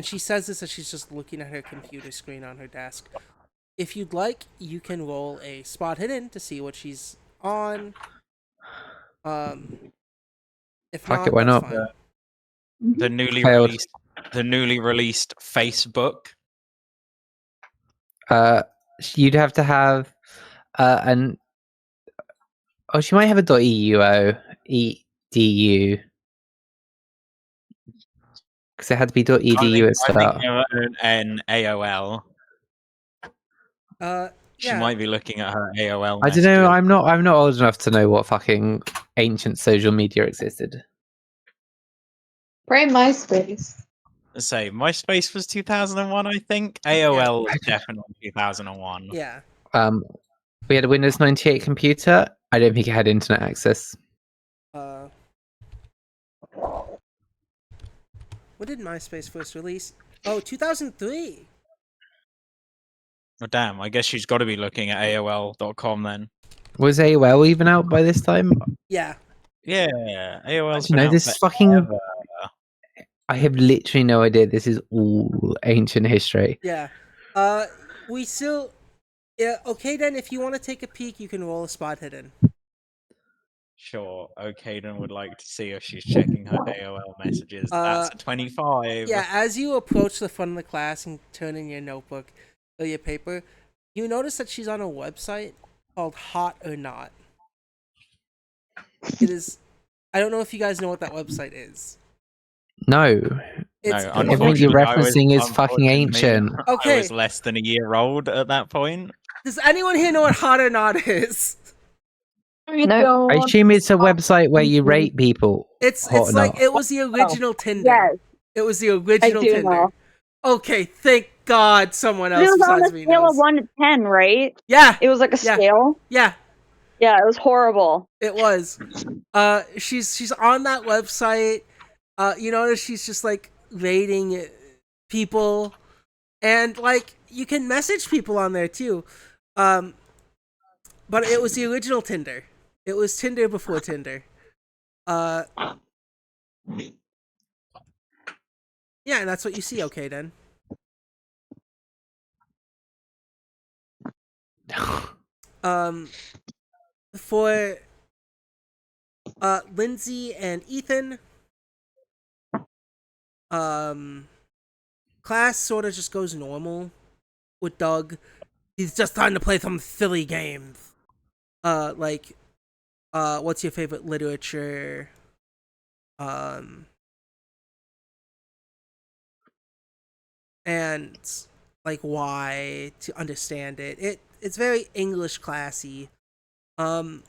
she says this as she's just looking at her computer screen on her desk. If you'd like, you can roll a spot hidden to see what she's on. If Fuck not, it, why that's not? fine. The newly Failed. released Facebook. You'd have to have an. Oh, she might have a .euo, edu, because it had to be .edu at I'm thinking start. of an AOL. She Yeah. might be looking at her AOL. I don't know. messages. I'm not old enough to know what fucking ancient social media existed. Right, MySpace. Say MySpace was 2001, I think. AOL was definitely 2001. Yeah. We had a Windows 98 computer. I don't think it had internet access. When did MySpace first release? Oh, 2003. Oh, damn. I guess she's got to be looking at AOL.com then. Was AOL even out by this time? Yeah. Yeah, AOL's You been know, out this is fucking. forever. I have literally no idea. This is all ancient history. Yeah. We still. Yeah. Okay, then. If you want to take a peek, you can roll a spot hidden. Sure, Okaden would like to see if she's checking her AOL messages. That's a 25. Yeah. As you approach the front of the class and turn in your notebook or your paper, you notice that she's on a website called Hot or Not. It is. I don't know if you guys know what that website is. No. It's No, Everything you're unfortunately, referencing is fucking unfortunately, ancient. I Okay. was less than a year old at that point. Does anyone here know what Hot or Not is? No. I assume it's a website where you rate people. It's hot or like not. it was the original Tinder. Yes, It was the original do Tinder. know. Okay, thank God someone It else was on besides a me scale knows. of 1 to 10, right? Yeah, It was like a Yeah. scale. yeah, Yeah, it was horrible. it was. She's on that website. You notice she's just like rating people, and like you can message people on there too. But it was the original Tinder. It was Tinder before Tinder. Yeah, and that's what you see. Okay, then. For Lindsay and Ethan, class sort of just goes normal with Doug. He's just trying to play some silly games. What's your favorite literature? And like why to understand it. It's very English classy. And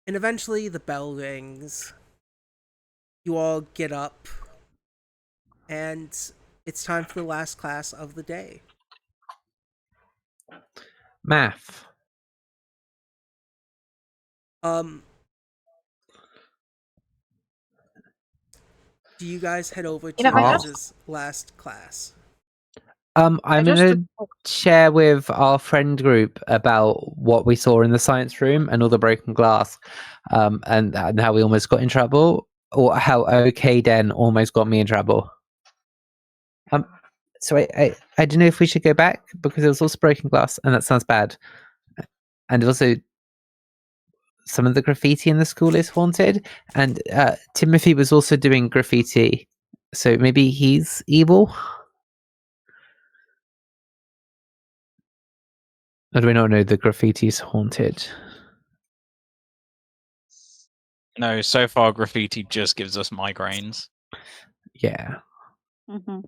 eventually the bell rings. You all get up, and it's time for the last class of the day. Math. Do you guys head over to You know, I your just- guys' last class? I'm just- gonna share with our friend group about what we saw in the science room and all the broken glass, and how we almost got in trouble, or how Okaden almost got me in trouble. So I don't know if we should go back because there was also broken glass, and that sounds bad. And also, some of the graffiti in the school is haunted, and Timothy was also doing graffiti, so maybe he's evil. Or do we not know the graffiti's haunted? No, so far graffiti just gives us migraines. Yeah. Mm-hmm.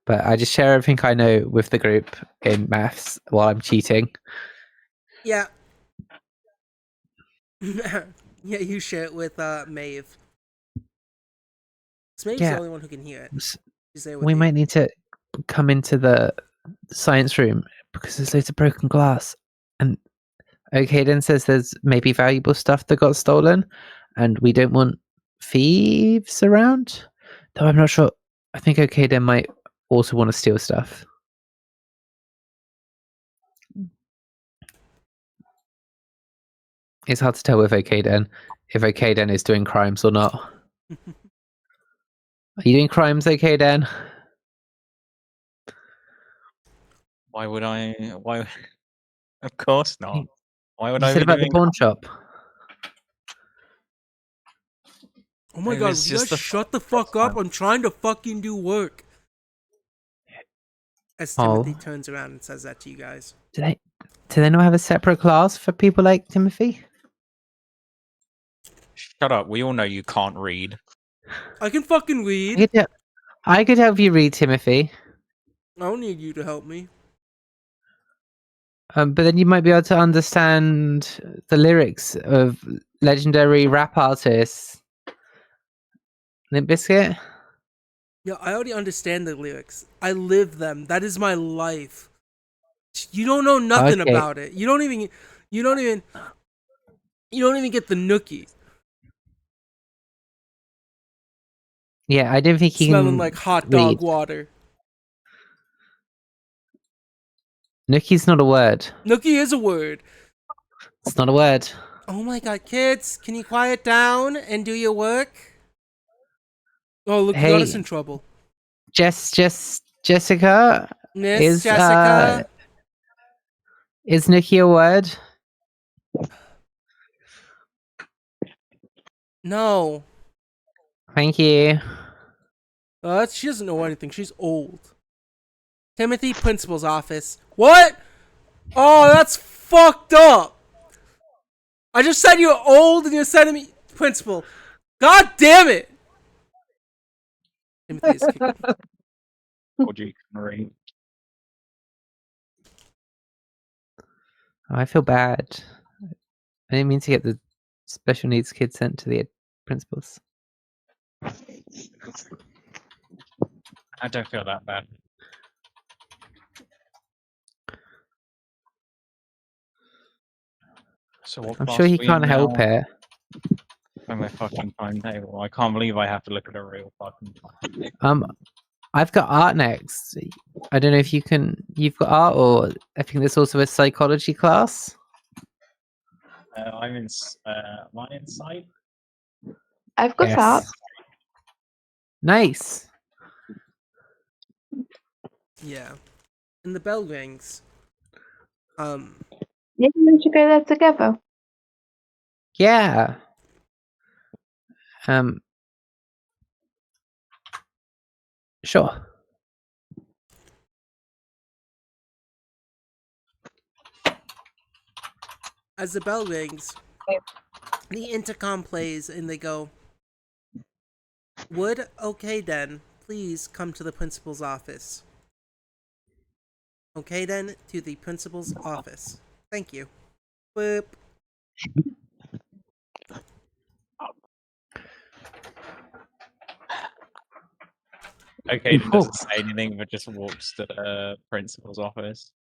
But I just share everything I know with the group in maths while I'm cheating. Yeah. Yeah, you share it with Maeve. So Maeve's Yeah. the only one who can hear it. She's there with We you. might need to come into the science room because there's loads of broken glass. And Okaden says there's maybe valuable stuff that got stolen, and we don't want thieves around. Though I'm not sure. I think Okaden might also want to steal stuff. It's hard to tell with Okaden if Okaden is doing crimes or not. Are you doing crimes, Okaden? Why would I? Why? Of course not. Why would You I said be about doing? the pawn shop. Oh my It god, was will you just guys the shut the fuck up? I'm trying to fucking do work. As Oh. Timothy turns around and says that to you guys. Do they not have a separate class for people like Timothy? Shut up. We all know you can't read. I can fucking read. I could help you read, Timothy. I don't need you to help me. But then you might be able to understand the lyrics of legendary rap artists. Limp Bizkit? Yeah, I already understand the lyrics. I live them. That is my life. You don't know nothing Okay. about it. You don't even get the nookie. Yeah, I don't think he Smelling can like hot read. dog water. Nookie's not a word. Nookie is a word. It's not a word. Oh my god, kids, can you quiet down and do your work? Oh, look, you got us in trouble. Jessica Miss Jessica. Is Nookie a word? No. Thank you. She doesn't know anything. She's old. Timothy, principal's office. What? Oh, that's fucked up. I just said you're old and you're sending me principal. God damn it. Timothy is kicking. Or you can read. I feel bad. I didn't mean to get the special needs kids sent to the principals. I don't feel that bad. So what I'm class sure he are we in can't help now? it. Oh, my fucking timetable. I can't believe I have to look at a real fucking timetable. I've got art next. I don't know if you've got art, or I think there's also a psychology class. I'm in am I in sight? I've got art. Nice. Yeah. And the bell rings. Yeah, we should go there together. Yeah. Sure. As the bell rings, the intercom plays and they go, "Would okay then, please come to the principal's office." Okay then, to the principal's office. Thank you. Boop. Okay, he doesn't say anything, but just walks to the principal's office.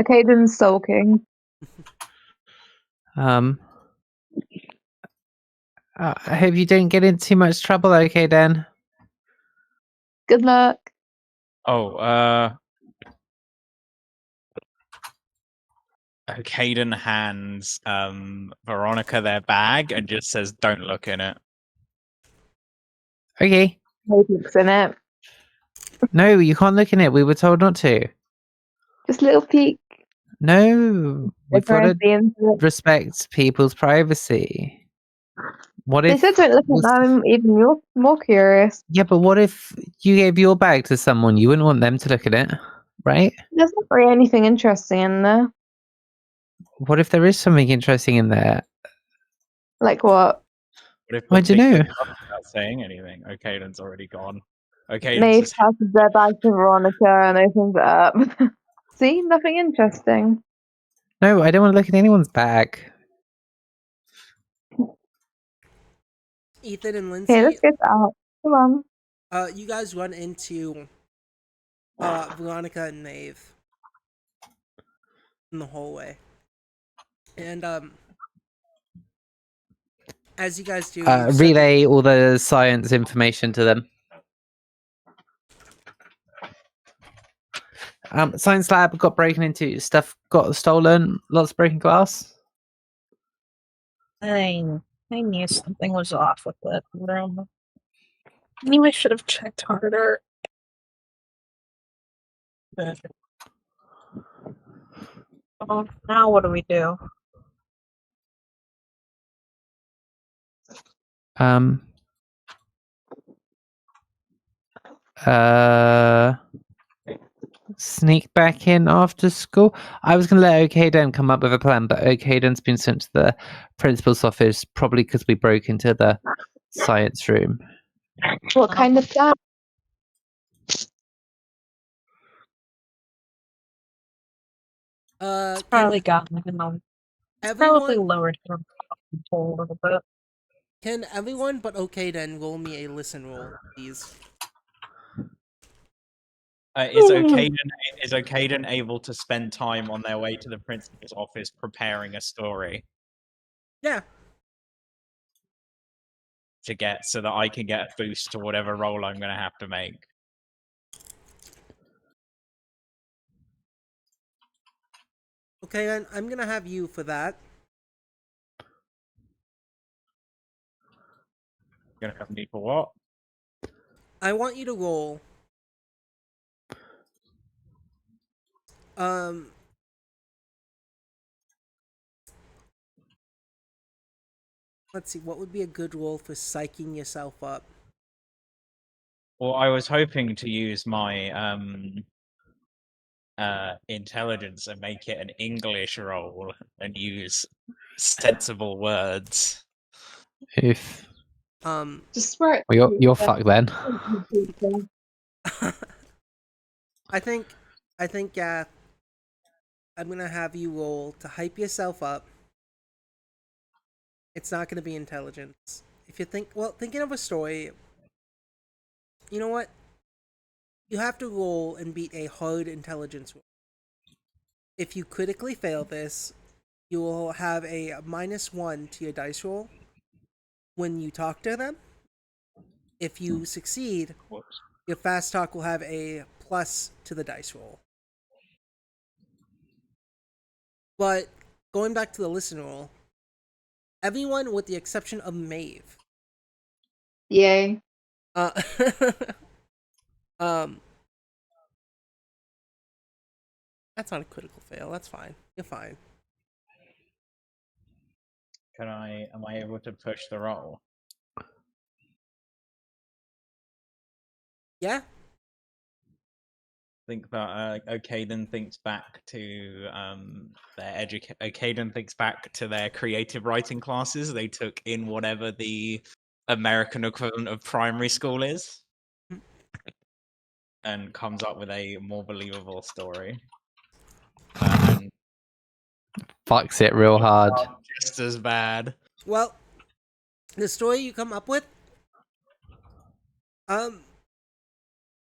Okay, then sulking. I hope you don't get into too much trouble, okay, then? Good luck. Oh, Caden hands Veronica their bag and just says, "Don't look in it." Okay. No looks in it. No, you can't look in it. We were told not to. Just a little peek. No, we've got to respect people's privacy. What They if said don't look at that. I'm even more curious. Yeah, but what if you gave your bag to someone? You wouldn't want them to look at it, right? There's not really anything interesting in there. What if there is something interesting in there? Like what? What if I don't know. without saying anything? Caden's already gone. Caden Maeve says, passes their bag to Veronica and opens it up. See, nothing interesting. No, I don't want to look at anyone's bag. Ethan and Lindsay. Okay, let's get out. Come on. You guys run into Veronica and Maeve in the hallway. And as you guys do, Relay all the science information to them. Science lab got broken into, stuff got stolen, lots of broken glass. I knew something was off with that room. I knew I should have checked harder. Oh, now what do we do? Sneak back in after school. I was going to let Okaden come up with a plan, but Okaden's been sent to the principal's office, probably because we broke into the science room. What kind of plan? Probably got like a moment. Probably lowered her control a little bit. Can everyone but Okaden roll me a listen roll, please? Is Okaden able to spend time on their way to the principal's office preparing a story? Yeah. To get so that I can get a boost to whatever role I'm going to have to make. Okay, then I'm gonna have you for that. You're going to have me for what? I want you to roll. Let's see, what would be a good roll for psyching yourself up? Well, I was hoping to use my intelligence and make it an English roll and use sensible words. If Just write. well, you're fucked then. I think, yeah. I'm gonna have you roll to hype yourself up. It's not gonna be intelligence. If you think, well, thinking of a story, you know what? You have to roll and beat a hard intelligence roll. If you critically fail this, you will have a -1 to your dice roll when you talk to them. If you succeed, your fast talk will have a plus to the dice roll. But going back to the listen roll, everyone with the exception of Maeve. Yay. That's not a critical fail. That's fine. You're fine. Am I able to push the roll? Yeah. Think that Okaden thinks back to Okaden thinks back to their creative writing classes they took in whatever the American equivalent of primary school is, and comes up with a more believable story. And fucks it real hard. Just as bad. Well, the story you come up with, you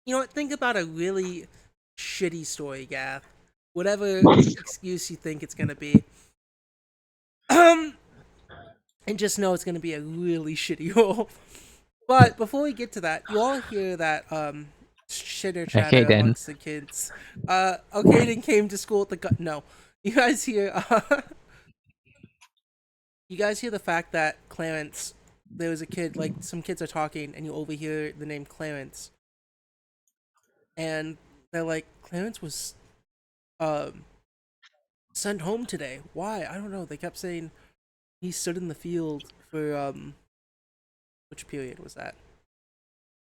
know what? Think about a really shitty story, Gath. Whatever excuse you think it's gonna be. And just know it's gonna be a really shitty role. But before we get to that, you all hear that chitter chatter amongst the kids. Okaden came to school with the gun. No, you guys hear. You guys hear the fact that Clarence. There was a kid, like some kids are talking, and you overhear the name Clarence. And they're like, Clarence was sent home today. Why? I don't know. They kept saying he stood in the field for which period was that?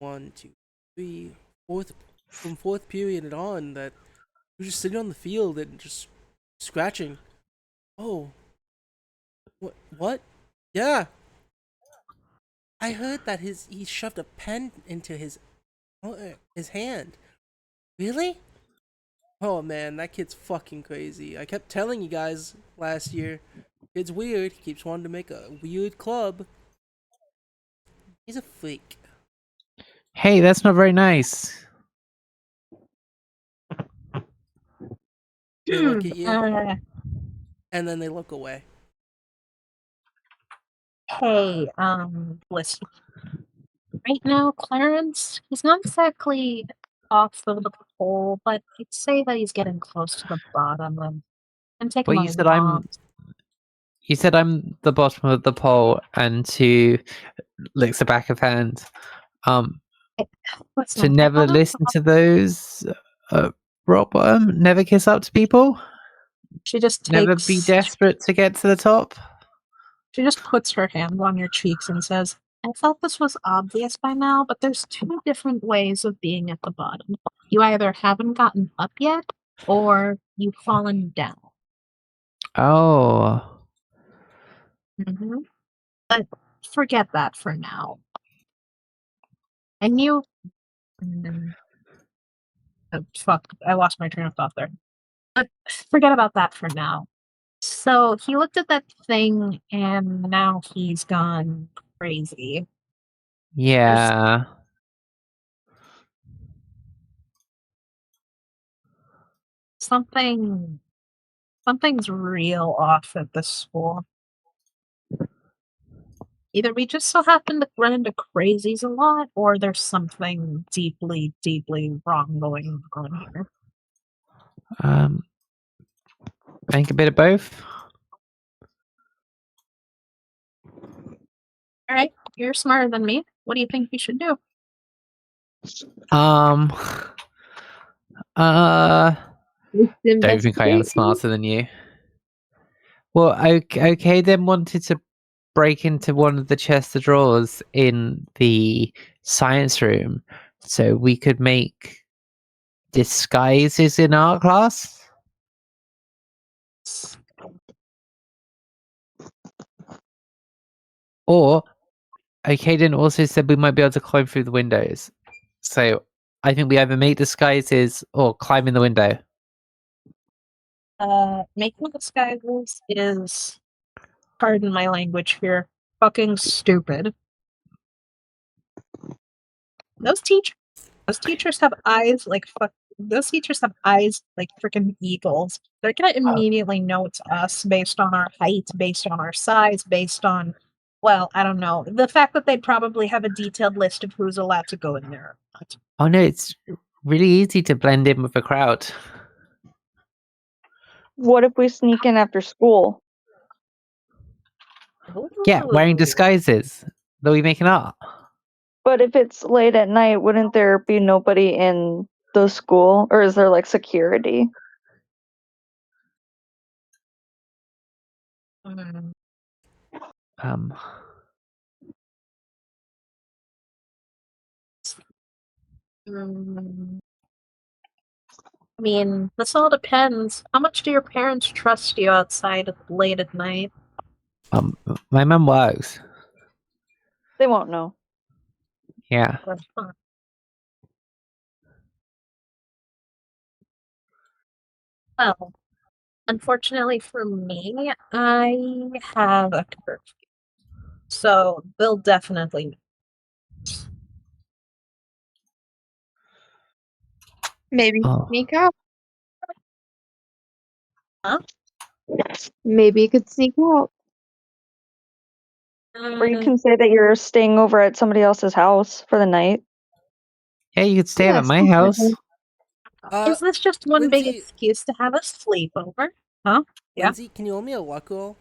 1, 2, 3, fourth, from fourth period and on, that he was just sitting on the field and just scratching. Oh. What? Yeah. I heard that he shoved a pen into his hand. Really? Oh man, that kid's fucking crazy. I kept telling you guys last year. Kid's weird. He keeps wanting to make a weird club. He's a freak. Hey, that's not very nice. They look at you, and then they look away. Hey, listen. Right now, Clarence, he's not exactly off of the pole, but I'd say that he's getting close to the bottom. I'm taking my You said I'm the bottom of the pole, and to licks the back of hand. To never listen to those rock bottom, never kiss up to people. She just never be desperate to get to the top. She just puts her hand on your cheeks and says, I thought this was obvious by now, but there's two different ways of being at the bottom. You either haven't gotten up yet, or you've fallen down. Oh. Mm-hmm. But forget that for now. And you... Oh, fuck, I lost my train of thought there. But forget about that for now. So he looked at that thing, and now he's gone crazy. Yeah. Something's real off at this school. Either we just so happen to run into crazies a lot, or there's something deeply, deeply wrong going on here. I think a bit of both. Alright, you're smarter than me. What do you think we should do? Don't think I am Investigate. smarter than you. Well, okay, then wanted to break into one of the chest of drawers in the science room so we could make disguises in art class. Or Caden also said we might be able to climb through the windows. So I think we either make disguises or climb in the window. Making disguises is, pardon my language here, fucking stupid. Those teachers have eyes like fuck. Those teachers have eyes like freaking eagles. They're gonna immediately know it's us based on our height, based on our size, based on, well, I don't know. The fact that they'd probably have a detailed list of who's allowed to go in there. Oh no, it's really easy to blend in with the crowd. What if we sneak in after school? Yeah, wearing disguises. Though we make an art. But if it's late at night, wouldn't there be nobody in the school? Or is there like security? Mm. I mean, this all depends. How much do your parents trust you outside late at night? My mum works. They won't know. Yeah. Well, unfortunately for me, I have a curfew. So they'll definitely know. Maybe sneak out. Huh? Maybe you could sneak out. Or you can say that you're staying over at somebody else's house for the night. Yeah, you could stay at Yes, my house. Is this just one big Lindsay- excuse to have a sleepover? Huh? Yeah. Lindsay, can you owe me a luck roll?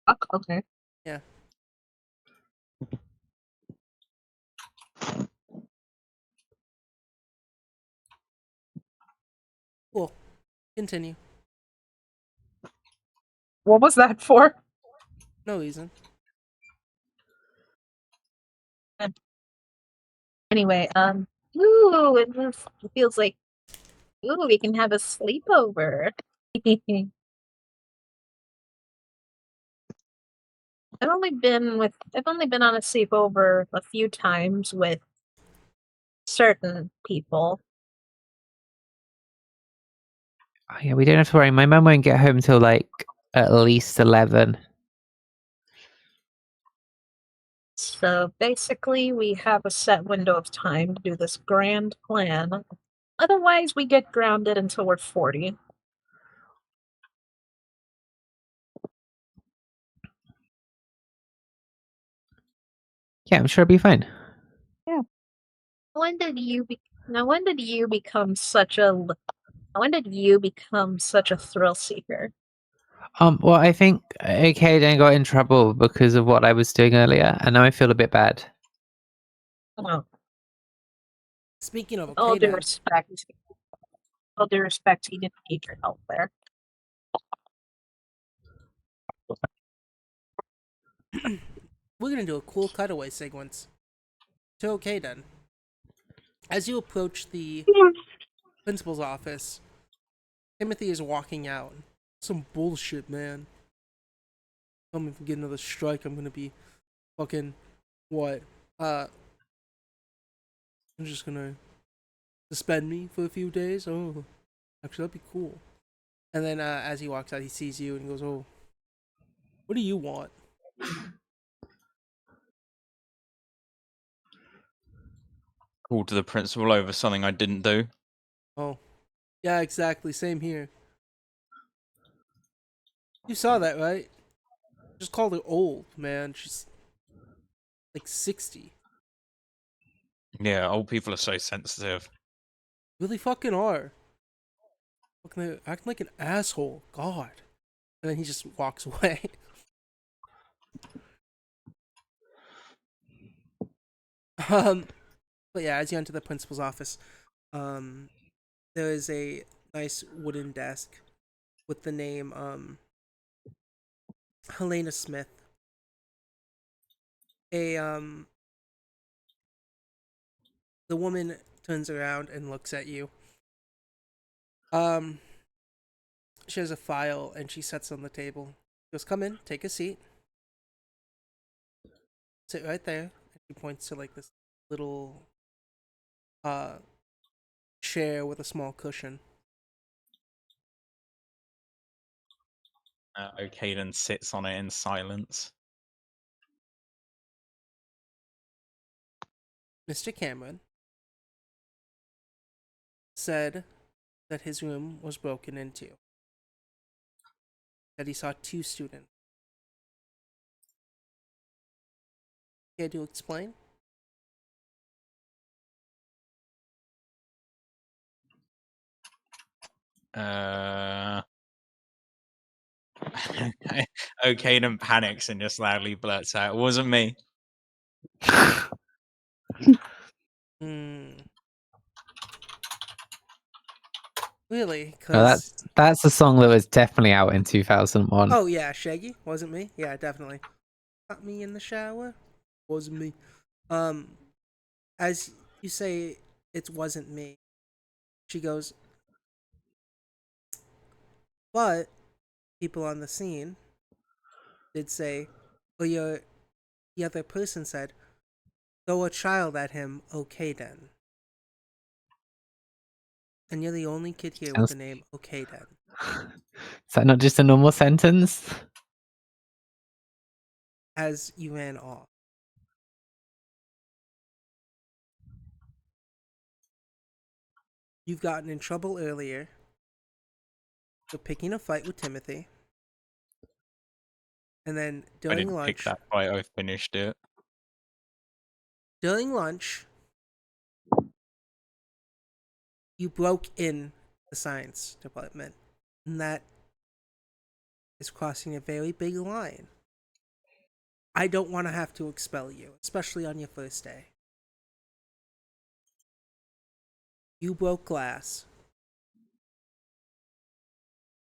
Fuck, okay. Yeah. Cool. Continue. What was that for? No reason. Anyway, ooh, it feels like, ooh, we can have a sleepover. I've only been on a sleepover a few times with certain people. Oh, yeah, we don't have to worry. My mum won't get home till like at least 11. So basically, we have a set window of time to do this grand plan. Otherwise, we get grounded until we're 40. Yeah, I'm sure it'll be fine. Yeah. When did you become such a thrill seeker? Well, I think Caden got in trouble because of what I was doing earlier, and now I feel a bit bad. Oh, Speaking of all due Okaden, respect, he didn't need your help there. we're gonna do a cool cutaway sequence. So okay then. As you approach the principal's office, Timothy is walking out. Some bullshit, man. Tell me if we get another strike, I'm gonna be fucking what? I'm just gonna suspend me for a few days. Oh, actually, that'd be cool. And then as he walks out, he sees you and he goes, "Oh, what do you want?" Called to the principal over something I didn't do. Oh, yeah, exactly. Same here. You saw that, right? Just called her old, man. She's like 60. Yeah, old people are so sensitive. Really fucking are. Acting like an asshole. God. And then he just walks away. But yeah, as you enter the principal's office, there is a nice wooden desk with the name Helena Smith. The woman turns around and looks at you. She has a file and she sets it on the table. She goes, "Come in, take a seat. Sit right there." And she points to like this little chair with a small cushion. Okaden sits on it in silence. Mr. Cameron said that his room was broken into. That he saw 2 students. Care to explain? Okaden panics and just loudly blurts out, "It wasn't me." Really? No, Because that's a song that was definitely out in 2001. oh yeah, Shaggy wasn't me. Yeah, definitely. Got me in the shower. Wasn't me. As you say, it wasn't me. She goes, but people on the scene did say, or the other person said, throw a child at him, okay then. And you're the only kid here with the name okay then. Is that not just a normal sentence? As you ran off. You've gotten in trouble earlier for picking a fight with Timothy. And then I during didn't pick lunch, that fight, I finished it. during lunch, you broke in the science department. And that is crossing a very big line. I don't want to have to expel you, especially on your first day. You broke glass.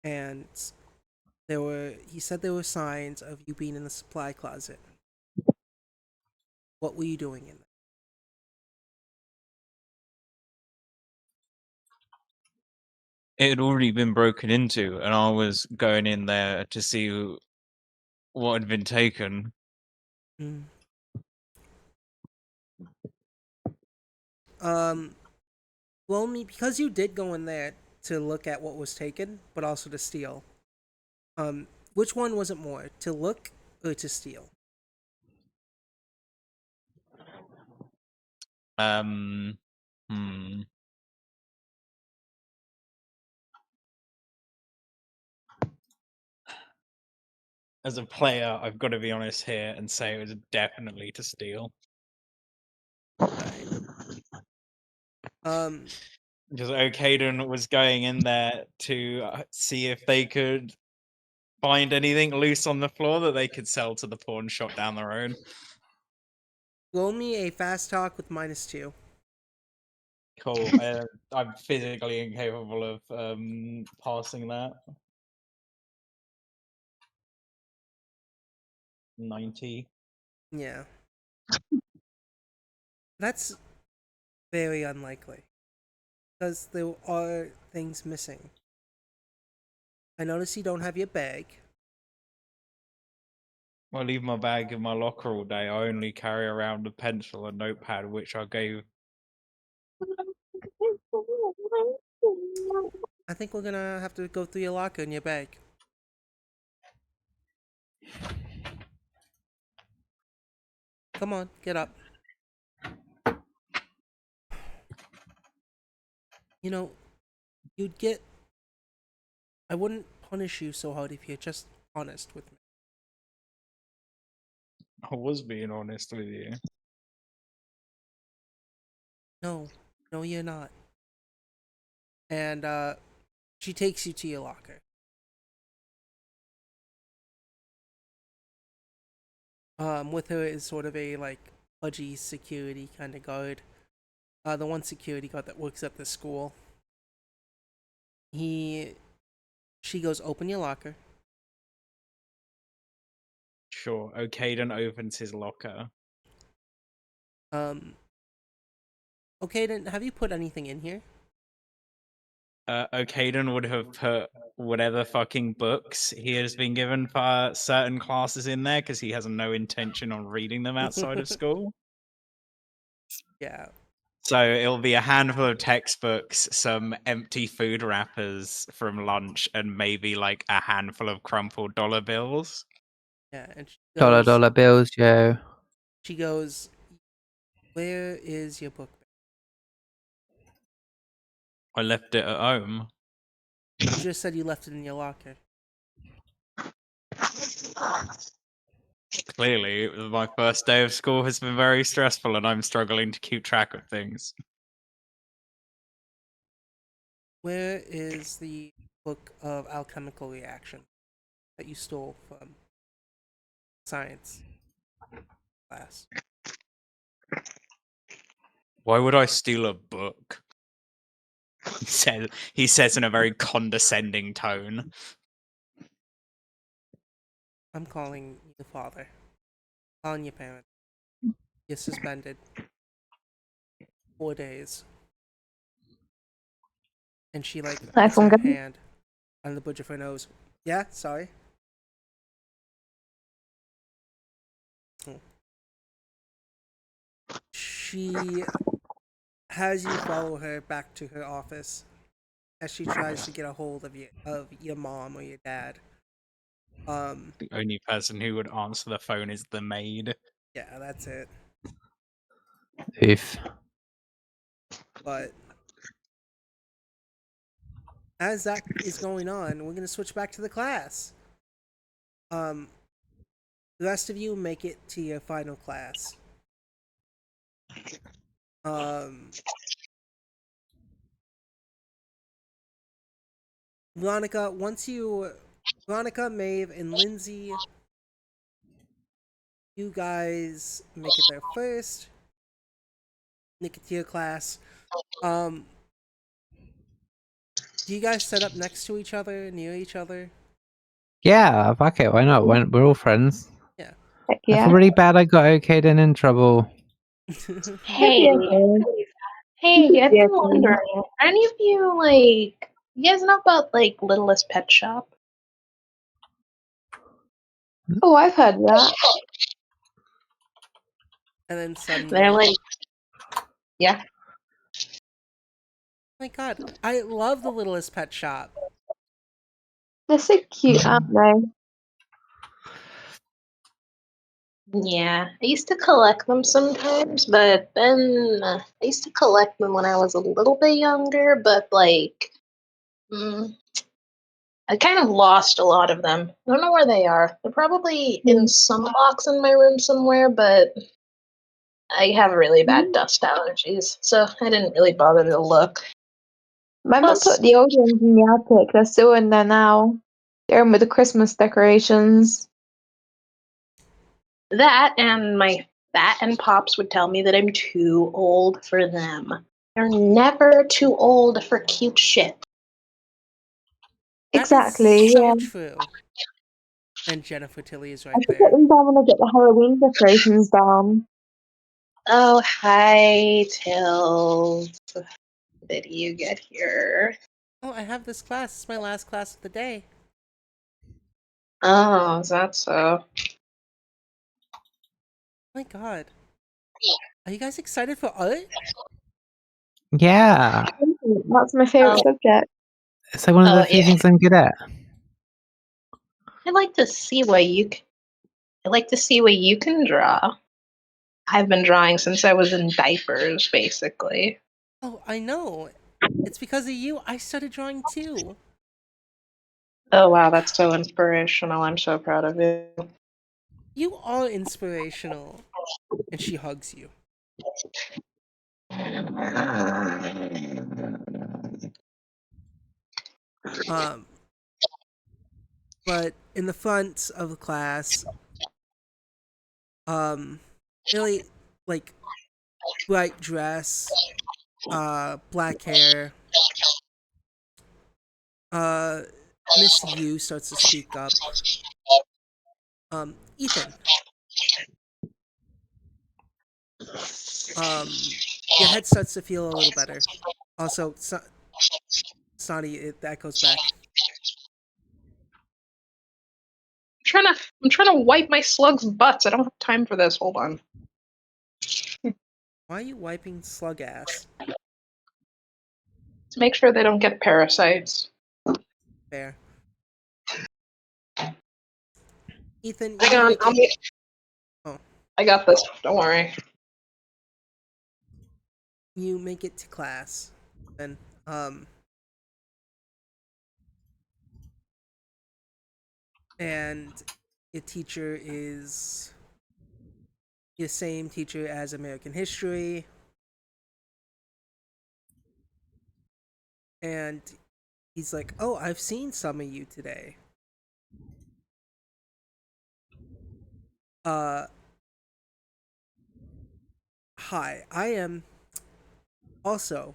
And he said there were signs of you being in the supply closet. What were you doing in there? It had already been broken into, and I was going in there to see what had been taken. Mm. Well, because you did go in there to look at what was taken, but also to steal. Which one was it more, to look or to steal? Hmm. As a player, I've got to be honest here and say it was definitely to steal. Right. Because Okaden was going in there to see if they could find anything loose on the floor that they could sell to the pawn shop down the road. Roll me a fast talk with -2. Cool. I'm physically incapable of passing that. 90. Yeah. That's very unlikely. Because there are things missing. I notice you don't have your bag. I leave my bag in my locker all day. I only carry around a pencil and notepad, which I gave. I think we're gonna have to go through your locker and your bag. Come on, get up. You know, you'd get. I wouldn't punish you so hard if you're just honest with me. I was being honest with you. No, no, you're not. And she takes you to your locker. With her is sort of a like pudgy security kind of guard. The one security guard that works at the school. She goes, open your locker. Sure. Okaden opens his locker. Okay, then have you put anything in here? Okaden would have put whatever fucking books he has been given for certain classes in there because he has no intention on reading them outside of school. Yeah. So it'll be a handful of textbooks, some empty food wrappers from lunch, and maybe like a handful of crumpled dollar bills. Yeah, and she Dollar bills, Joe. She goes, where is your book bag? I left it at home. You just said you left it in your locker. Clearly, my first day of school has been very stressful and I'm struggling to keep track of things. Where is the book of alchemical reaction that you stole from science class? Why would I steal a book? He says in a very condescending tone. I'm calling your father. Calling your parents. You're suspended. 4 days. And she like puts her hand on the bridge of her nose. Yeah, sorry. She has you follow her back to her office as she tries to get a hold of your mom or your dad. The only person who would answer the phone is the maid. Yeah, that's it. Oof. But as that is going on, we're gonna switch back to the class. The rest of you make it to your final class. Veronica, Veronica, Maeve, and Lindsay, you guys make it there first. Make it to your class. Do you guys set up next to each other, near each other? Yeah, fuck it. Why not? We're all friends. Yeah. I feel really bad I got Okaden in trouble. Hey, I've been wondering, are any of you like, you guys know about like Littlest Pet Shop? Oh, I've heard that. And then suddenly, They're like, yeah. oh my god, I love the Littlest Pet Shop. They're so cute, aren't they? Yeah, I used to collect them sometimes, but then I used to collect them when I was a little bit younger, but like, I kind of lost a lot of them. I don't know where they are. They're probably in some box in my room somewhere, but I have really bad dust allergies, so I didn't really bother to look. My mum Plus, put the old ones in the attic. They're still in there now. They're in with the Christmas decorations. that and my Fat and Pops would tell me that I'm too old for them. They're never too old for cute shit. That is Exactly, so yeah. true. And Jennifer Tilly is I right should there. put them down when I get the Halloween decorations down. Oh, hi, Tills. How did you get here? Oh, I have this class. It's my last class of the day. Oh, is that so? My God. Are you guys excited for art? Yeah. That's my favourite subject. It's like one of the few yeah. things I'm good at. I like to see what you can draw. I've been drawing since I was in diapers, basically. Oh, I know. It's because of you I started drawing too. Oh wow, that's so inspirational. I'm so proud of you. You are inspirational. And she hugs you. But in the front of the class, really like bright dress, black hair. Miss Yu starts to speak up. Ethan. Your head starts to feel a little better. Also, Sonny, that goes back. I'm trying to wipe my slugs' butts. I don't have time for this. Hold on. Why are you wiping slug ass? To make sure they don't get parasites. Fair. Ethan, Hang on, I got this. Don't worry. You make it to class, and and your teacher is your same teacher as American history, and he's like, "Oh, I've seen some of you today." Hi, I am also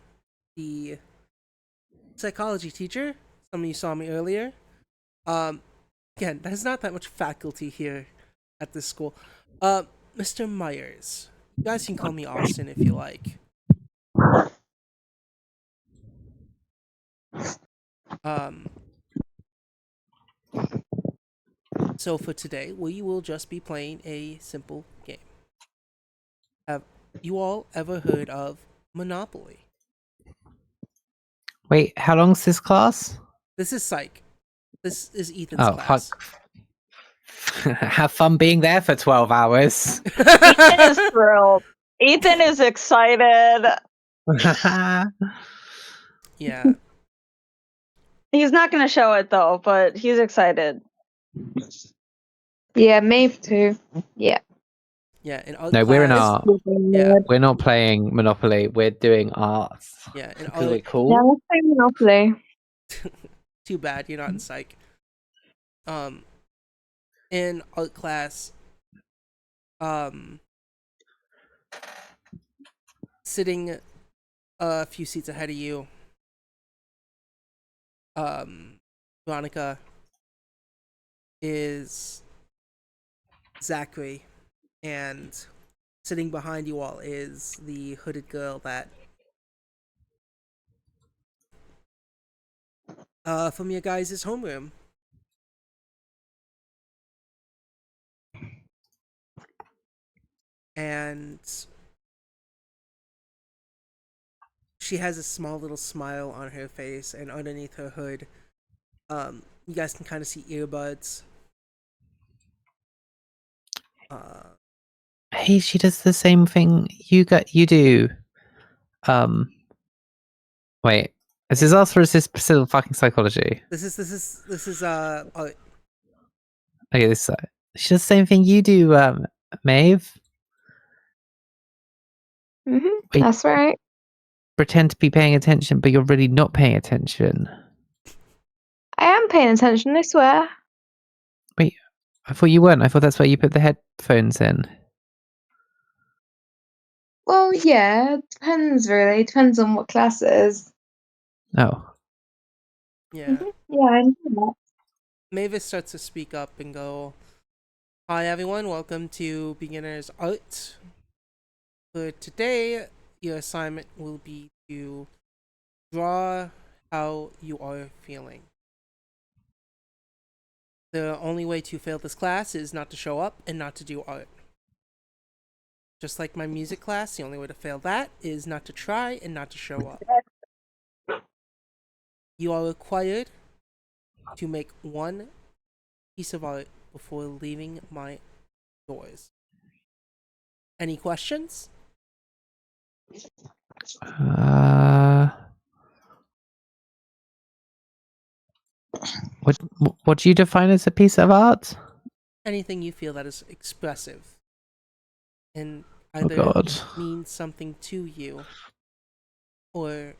the psychology teacher. Some of you saw me earlier. Again, there's not that much faculty here at this school. Mr. Myers. You guys can call me Austin if you like. So for today, we will just be playing a simple game. Have you all ever heard of Monopoly? Wait, how long's this class? This is Psych. This is Ethan's Oh, class. fuck. Have fun being there for 12 hours. Ethan is thrilled. Ethan is excited. Yeah. He's not going to show it though, but he's excited. Yeah, me too. Yeah. Yeah, in art No, class. we're in art. Yeah. We're not playing Monopoly. We're doing arts. Yeah, in Because we're art. cool. Yeah, let's play Monopoly. Too bad you're not in Psych. In art class, sitting a few seats ahead of you, Veronica, is Zachary, and sitting behind you all is the hooded girl that from your guys' homeroom. And she has a small little smile on her face, and underneath her hood, you guys can kind of see earbuds. Hey, she does the same thing you do. Wait. Is this us or is this still fucking psychology? This is art. Okay, this she does the same thing you do, Maeve. Mm-hmm. Wait. That's right. Pretend to be paying attention, but you're really not paying attention. I am paying attention, I swear. Wait, I thought you weren't. I thought that's where you put the headphones in. Well, yeah, depends really. Depends on what class it is. Oh. Yeah. Yeah, I know that. Mavis starts to speak up and go, "Hi everyone, welcome to Beginner's Art. For today, your assignment will be to draw how you are feeling. The only way to fail this class is not to show up and not to do art. Just like my music class, the only way to fail that is not to try and not to show up. You are required to make one piece of art before leaving my doors. Any questions?" What do you define as a piece of art? Anything you feel that is expressive and Oh either God. means something to you or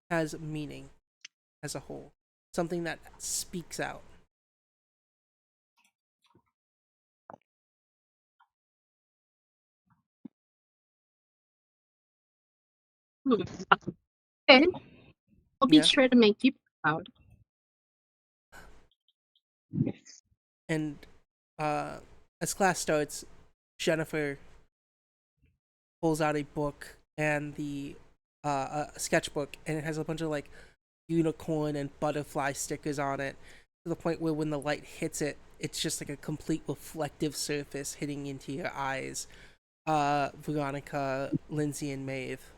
has meaning as a whole. Something that speaks out. Okay. I'll be Yeah. sure to make you proud. And as class starts, Jennifer pulls out a book and a sketchbook, and it has a bunch of like unicorn and butterfly stickers on it, to the point where when the light hits it, it's just like a complete reflective surface hitting into your eyes. Veronica, Lindsay, and Maeve.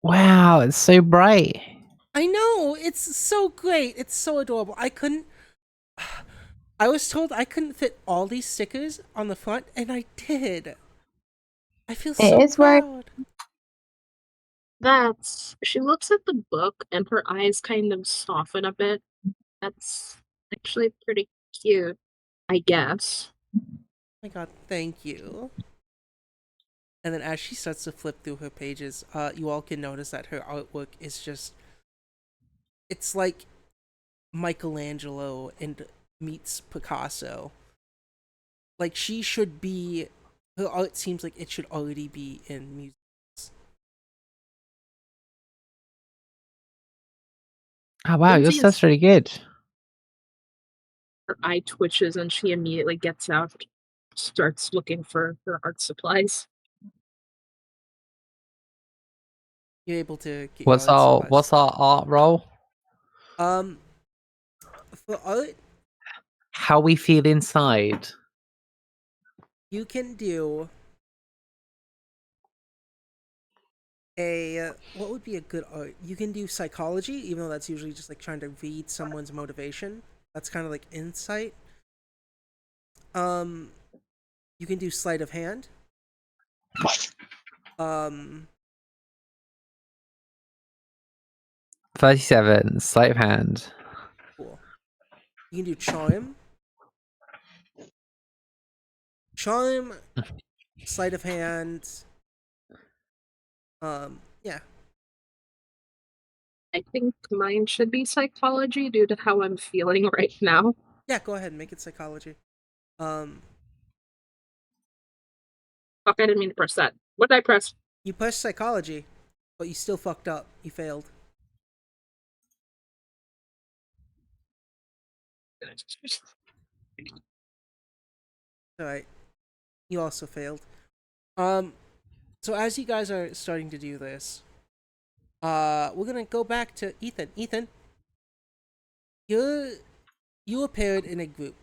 Wow, it's so bright. I know, it's so great. It's so adorable. I was told I couldn't fit all these stickers on the front, and I did. I feel so It is very proud. She looks at the book and her eyes kind of soften a bit. That's actually pretty cute, I guess. Oh my god, thank you. And then as she starts to flip through her pages, you all can notice that her artwork is just, it's like Michelangelo and meets Picasso. Like she should be, her art seems like it should already be in museums. Oh wow, your Lindsay stuff's really good. Her eye twitches and she immediately gets out, starts looking for her art supplies. You're able to get your art supplies. What's our art role? For art, How we feel inside. you can do what would be a good art? You can do psychology, even though that's usually just like trying to read someone's motivation. That's kind of like insight. You can do sleight of hand. 37, sleight of hand. Cool. You can do charm. Charm, sleight of hand. Yeah. I think mine should be psychology due to how I'm feeling right now. Yeah, go ahead and make it psychology. Fuck, I didn't mean to press that. What did I press? You pressed psychology, but you still fucked up. You failed. Alright. You also failed. So as you guys are starting to do this, we're gonna go back to Ethan. Ethan, you appeared in a group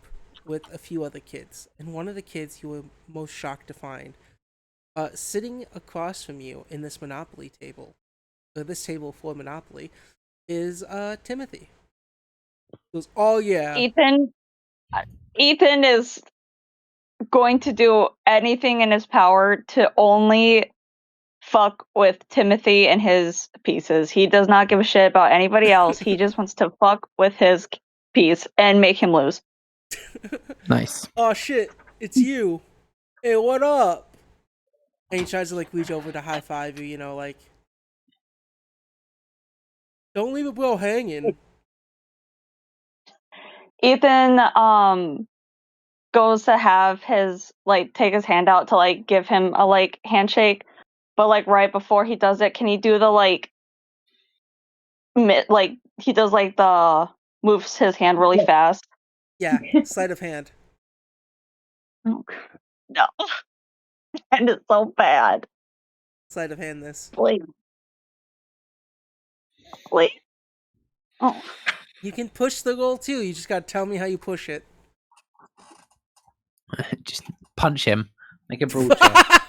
with a few other kids, and one of the kids you were most shocked to find, sitting across from you in this Monopoly table, or this table for Monopoly, is Timothy. He goes, "Oh yeah." Ethan is going to do anything in his power to only fuck with Timothy and his pieces. He does not give a shit about anybody else. He just wants to fuck with his piece and make him lose. Nice. "Oh shit, it's you. Hey, what up?" And he tries to like reach over to high five you, like, don't leave a bro hanging. Ethan goes to have his take his hand out to give him a handshake, but right before he does it, can he do the like he does like the moves his hand really fast. Yeah, sleight of hand. Oh, no, and it's so bad. Sleight of hand this. Please. Oh, You can push the goal too. You just gotta tell me how you push it. Just punch him. Make a brawl check.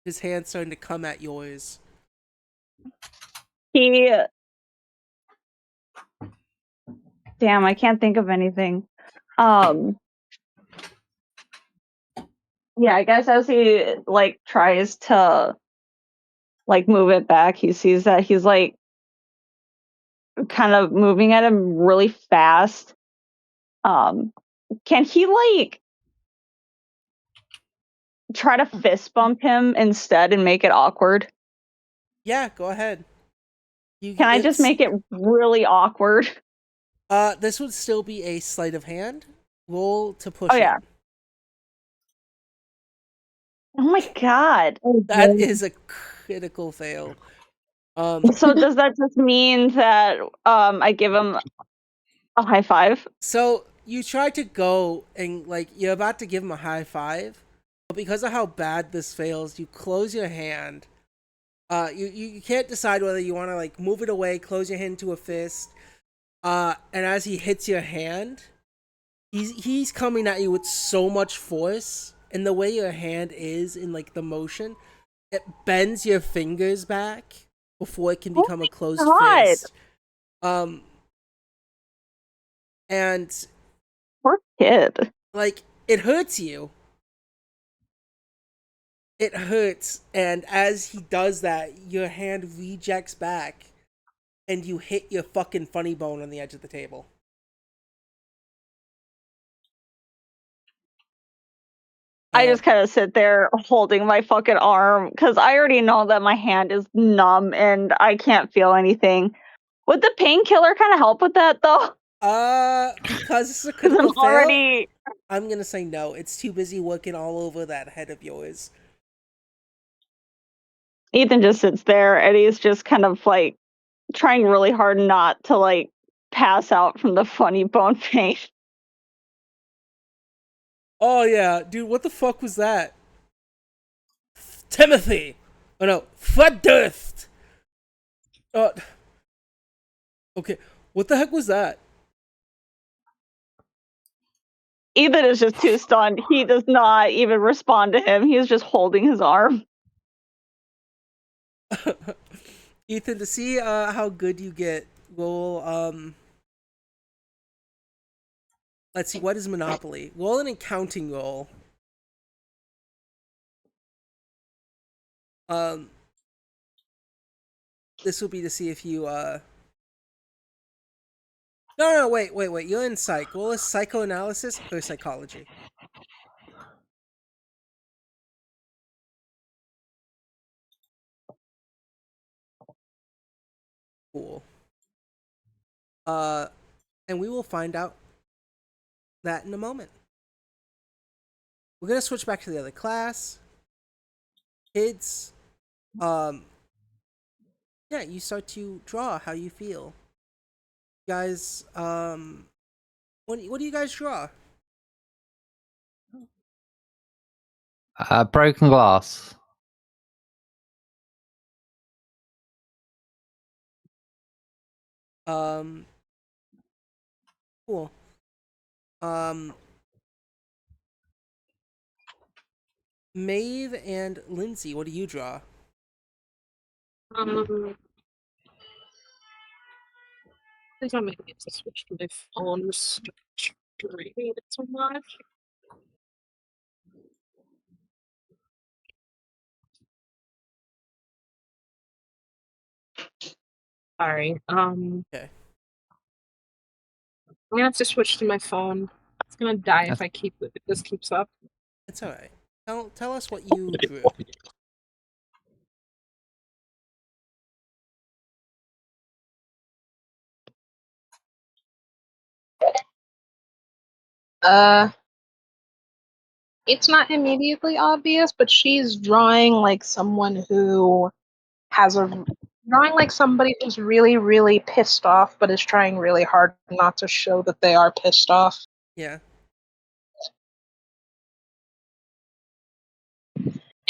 His hand's starting to come at yours. Damn, I can't think of anything. Yeah, I guess as he like tries to like move it back, he sees that he's like kind of moving at him really fast. Can he like try to fist bump him instead and make it awkward? Yeah, go ahead. Can I just make it really awkward? This would still be a sleight of hand. Roll to push it. Yeah. Oh my god. That is a critical fail. So does that just mean that I give him a high five? So you try to go and like you're about to give him a high five, but because of how bad this fails, you close your hand. You can't decide whether you want to like move it away, close your hand to a fist. And as he hits your hand, he's coming at you with so much force, and the way your hand is in like the motion, it bends your fingers back before it can become a closed fist. And poor kid. Like it hurts you. It hurts, and as he does that, your hand rejects back, and you hit your fucking funny bone on the edge of the table. I just kind of sit there holding my fucking arm because I already know that my hand is numb and I can't feel anything. Would the painkiller kind of help with that though? Because it's a critical fail, I'm gonna say no. It's too busy working all over that head of yours. Ethan just sits there and he's just kind of like trying really hard not to like pass out from the funny bone pain. Oh yeah, dude, what the fuck was that? Timothy! Oh no, Fred Durst! Okay, what the heck was that? Ethan is just too stunned. He does not even respond to him. He's just holding his arm. Ethan, to see how good you get, roll let's see, what is Monopoly? Roll an accounting roll. This will be to see if you No, wait. You're in psych. Roll a psychoanalysis or psychology. Cool. And we will find out that in a moment. We're gonna switch back to the other class. Kids, yeah, you start to draw how you feel. You guys, what do you guys draw? Broken glass. Cool. Maeve and Lindsay, what do you draw? Please don't make me have to switch to my phone. Reading it so much. Sorry. Okay. I'm gonna have to switch to my phone. It's gonna die if if this keeps up. It's alright. Tell us what you drew. It's not immediately obvious, but she's drawing like someone who has a drawing like somebody who's really, really pissed off, but is trying really hard not to show that they are pissed off. Yeah.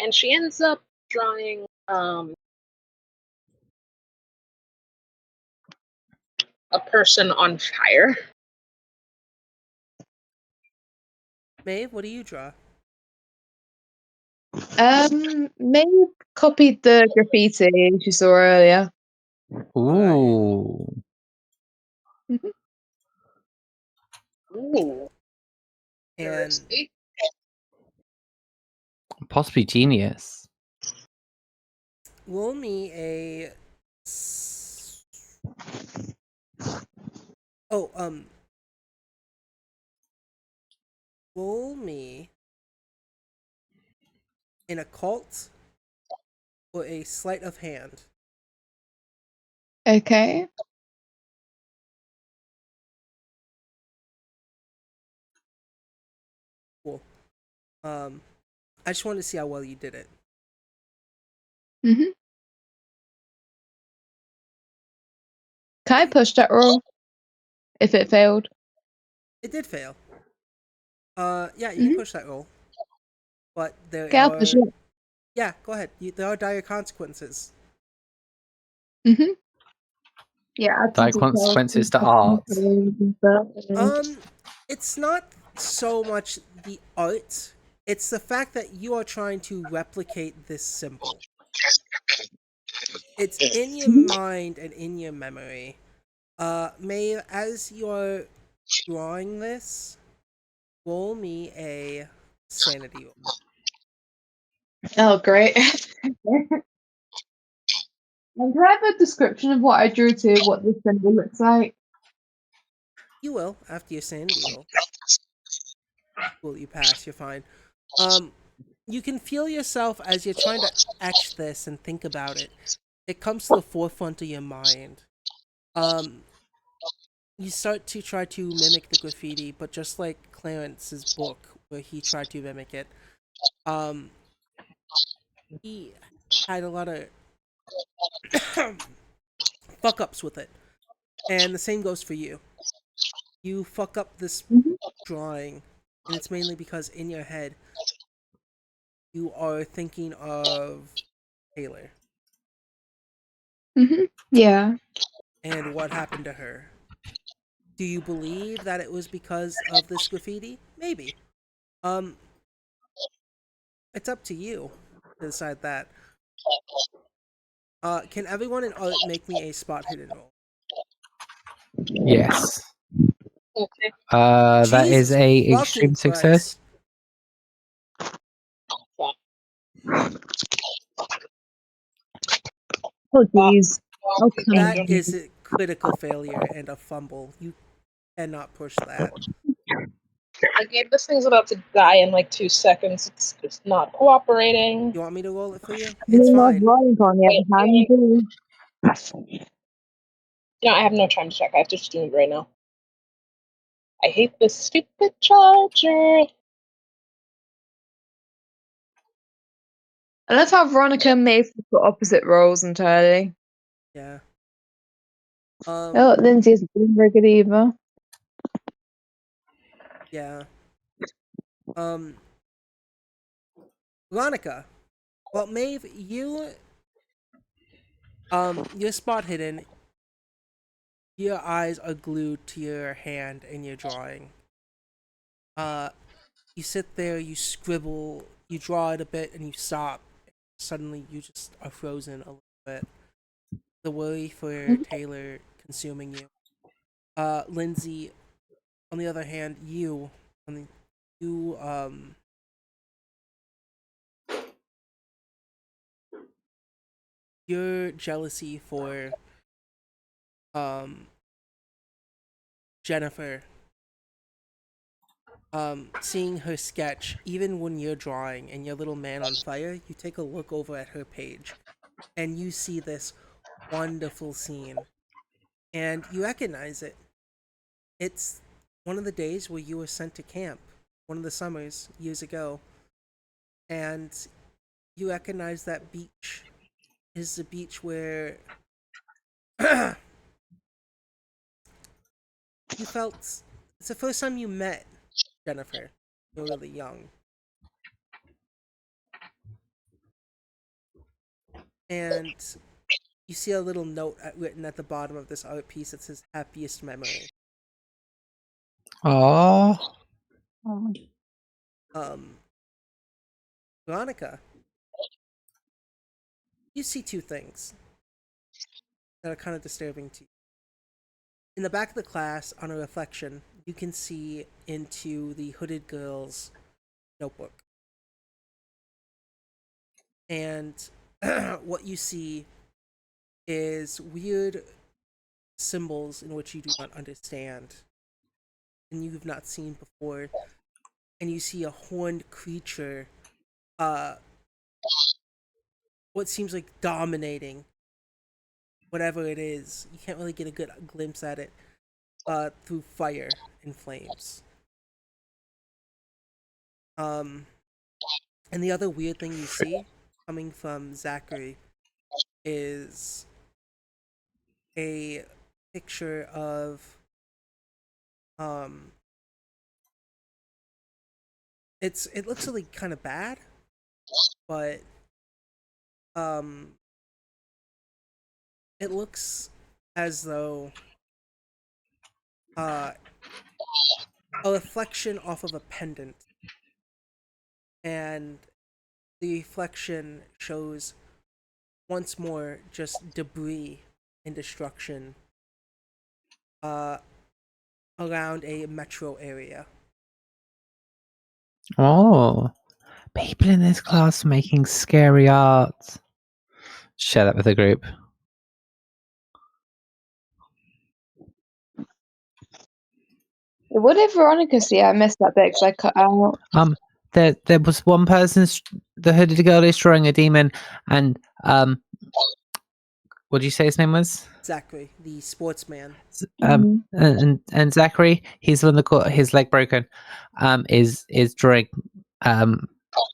And she ends up drawing a person on fire. Maeve, what do you draw? May copied the graffiti she saw earlier. Ooh. Ooh. And Possibly genius. roll me a. Oh, roll me an occult or a sleight of hand. Okay. Cool. I just wanted to see how well you did it. Mm-hmm. Can I push that roll if it failed? It did fail. Yeah, you can Mhm. push that roll. But there Okay, I'll push are. it. Yeah, go ahead. There are dire consequences. Mm-hmm. Yeah, add some Dire details consequences to and art. stuff, It's not so much the art, it's the fact that you are trying to replicate this symbol. It's in your mind and in your memory. May, as you're drawing this, roll me a sanity roll. Oh, great. And can I have a description of what I drew to what this symbol looks like? You will, after your sanity roll. Will you pass? You're fine. You can feel yourself as you're trying to etch this and think about it. It comes to the forefront of your mind. You start to try to mimic the graffiti, but just like Clarence's book, where he tried to mimic it, um, he had a lot of fuck ups with it. And the same goes for you. You fuck up this Mhm. drawing, and it's mainly because in your head, you are thinking of Taylor Yeah. and what happened to her. Do you believe that it was because of this graffiti? Maybe. Um, it's up to you to decide that. Can everyone in art make me a spot hidden roll? Yes. Okay. That is Jesus a fucking extreme success. Christ. Oh, jeez. Oh, come That on. is a critical failure and a fumble. You cannot push that. I gave this thing's about to die in like 2 seconds. It's just not cooperating. You want me to roll it for you? It's You have fine. rolling on the other hand, too. No, I have no time to check. I have to just do it right now. I hate this stupid charger. And that's how Veronica and Maeve got opposite roles entirely. Yeah. Oh, Lindsay isn't doing very good either. Yeah. Veronica. Well, Maeve, your spot hidden. Your eyes are glued to your hand and your drawing. You sit there, you scribble, you draw it a bit, and you stop. Suddenly, you just are frozen a little bit. The worry for Taylor consuming you. Lindsay, on the other hand, you, your jealousy for, um, Jennifer, seeing her sketch, even when you're drawing and your little man on fire, you take a look over at her page and you see this wonderful scene and you recognize it. It's one of the days where you were sent to camp one of the summers years ago, and you recognize that beach is the beach where you felt it's the first time you met Jennifer. You were really young. And you see a little note written at the bottom of this art piece that says happiest memory. Oh, Veronica, you see two things that are kind of disturbing to you. In the back of the class, on a reflection, you can see into the hooded girl's notebook. And what you see is weird symbols in which you do not understand and you've not seen before. And you see a horned creature, what seems like dominating whatever it is. You can't really get a good glimpse at it through fire and flames. And the other weird thing you see coming from Zachary is a picture of it looks really kind of bad, but it looks as though a reflection off of a pendant, and the reflection shows once more just debris and destruction around a metro area. oh, people in this class making scary art. Share that with the group. What did Veronica see? I missed that bit because I cut out. There was one person, the hooded girl is drawing a demon, and what did you say his name was? Zachary, the sportsman. And Zachary, he's the one that got his leg broken. Is drawing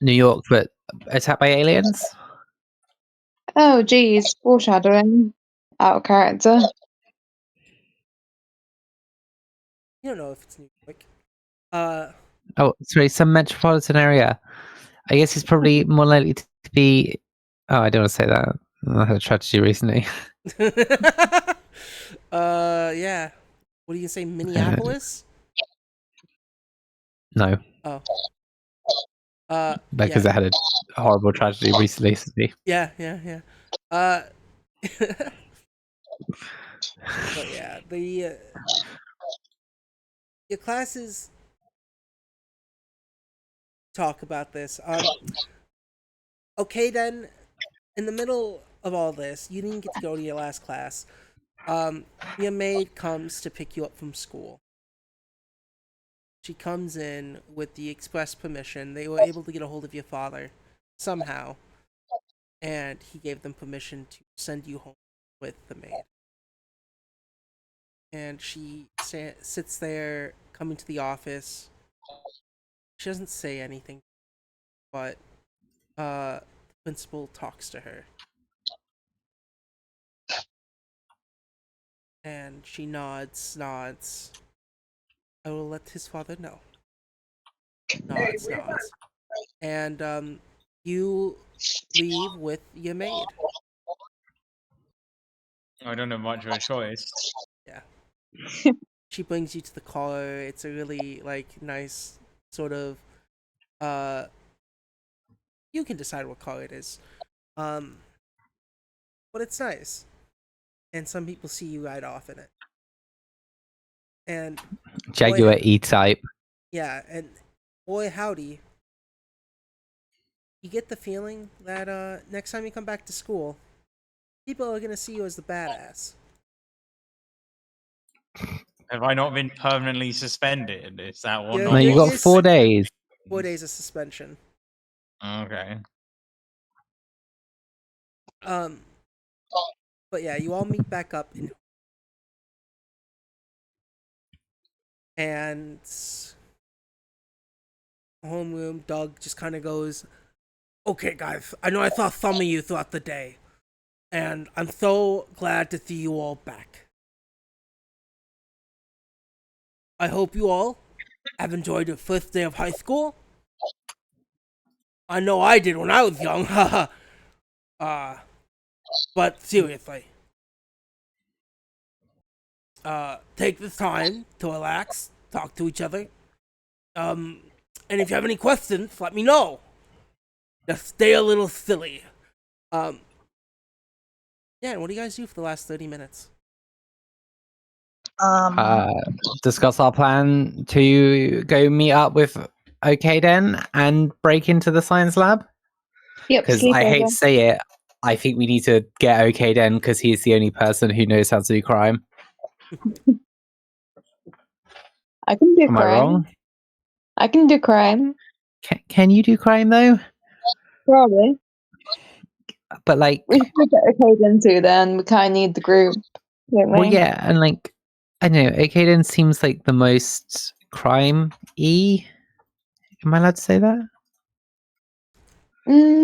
New York, but attacked by aliens. Oh, geez, foreshadowing. Out of character. You don't know if it's New York. Oh, sorry, some metropolitan area. I guess he's probably more likely to be. Oh, I don't want to say that. I had a tragedy recently. Yeah. What do you say, Minneapolis? No. Oh. Because yeah. I had a horrible tragedy recently. Yeah. But yeah, the your classes talk about this. Okay, then, in the middle of all this, you didn't get to go to your last class. Your maid comes to pick you up from school. She comes in with the express permission. They were able to get a hold of your father somehow, and he gave them permission to send you home with the maid. And she sits there, coming to the office. She doesn't say anything, but the principal talks to her. And she nods. I will let his father know. Nods. And you leave with your maid. I don't have much of a choice. Yeah. She brings you to the car. It's a really nice sort of you can decide what car it is. But it's nice. And some people see you ride off in it. And Jaguar E-Type. Yeah, and boy howdy, you get the feeling that next time you come back to school, people are gonna see you as the badass. Have I not been permanently suspended? Is that one? No, you got 4 days. 4 days of suspension. Okay. But yeah, you all meet back up and homeroom, Doug just kind of goes, "Okay, guys, I know I saw some of you throughout the day, and I'm so glad to see you all back. I hope you all have enjoyed your first day of high school. I know I did when I was young, haha. But seriously, take this time to relax, talk to each other. And if you have any questions, let me know. Just stay a little silly. Um, yeah, and what do you guys do for the last 30 minutes? Discuss our plan to go meet up with Okaden and break into the science lab. Yep, Because I hate to say it, I think we need to get Okaden because he's the only person who knows how to do crime. I can do Am crime. I wrong? I can do crime. Can you do crime though? Probably. But like, We should get a code into then. We kind of need the group. Don't well, we? yeah, and like, I don't know, Okaden seems like the most crime-y. Am I allowed to say that?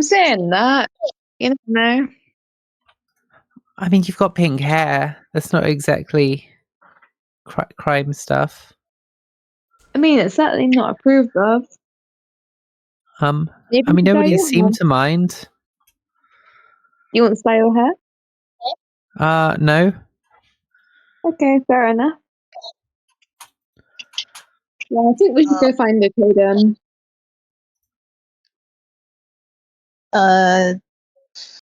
Saying that, you know. I mean, you've got pink hair. That's not exactly crime stuff. I mean, it's certainly not approved of. I Maybe mean, dye nobody your seemed hair. to mind. You want to dye your hair? No. Okay, fair enough. Yeah, I think we should go find the code.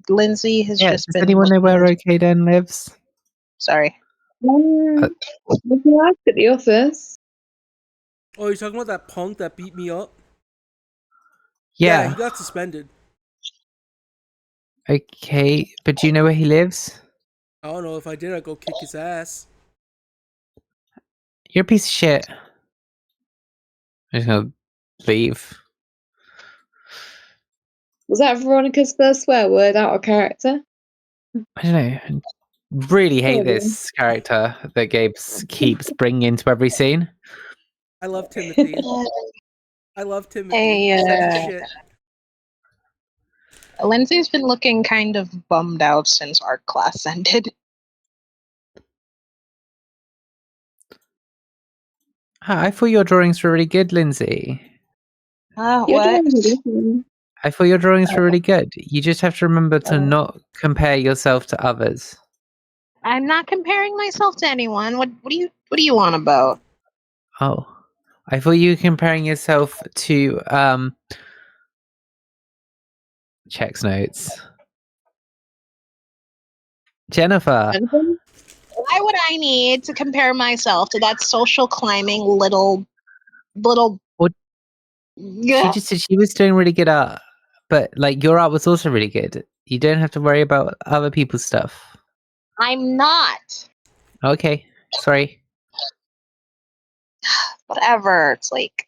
Lindsay has Yeah, just does been anyone know looking where into- Okaden lives? Sorry. We can ask at the office. Oh, you're talking about that punk that beat me up? Yeah. he got suspended. Okay, but do you know where he lives? I don't know. If I did, I'd go kick his ass. You're a piece of shit. I'm just gonna leave. Was that Veronica's first swear word out of character? I don't know. Really hate Maybe. this character that Gabe keeps bringing into every scene. I love Timothy. I love Timothy. Hey, He says his shit. Lindsay's been looking kind of bummed out since art class ended. I thought your drawings were really good, Lindsay. What? I thought your drawings were really good. You just have to remember to not compare yourself to others. I'm not comparing myself to anyone. What do you want about? Oh. I thought you were comparing yourself to checks notes. Jennifer. Why would I need to compare myself to that social climbing little What? She just said she was doing really good art, but like your art was also really good. You don't have to worry about other people's stuff. I'm not. Okay, sorry. Whatever. It's like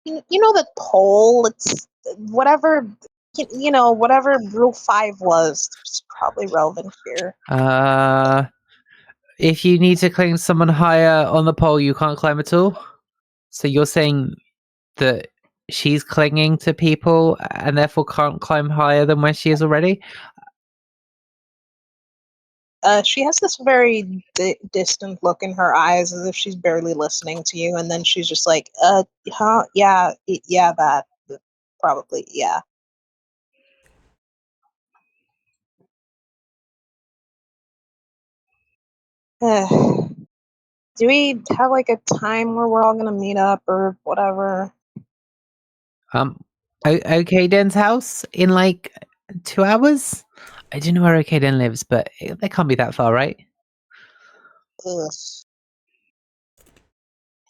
you know the poll. It's whatever whatever Rule 5 was. It's probably relevant here. If you need to climb someone higher on the pole, you can't climb at all. So you're saying that she's clinging to people and therefore can't climb higher than where she is already? She has this very distant look in her eyes, as if she's barely listening to you, and then she's just like, huh? Yeah, that probably, yeah. Do we have like a time where we're all gonna meet up or whatever? Okaden's house in like 2 hours? I don't know where Okaden lives, but they can't be that far, right? Ugh.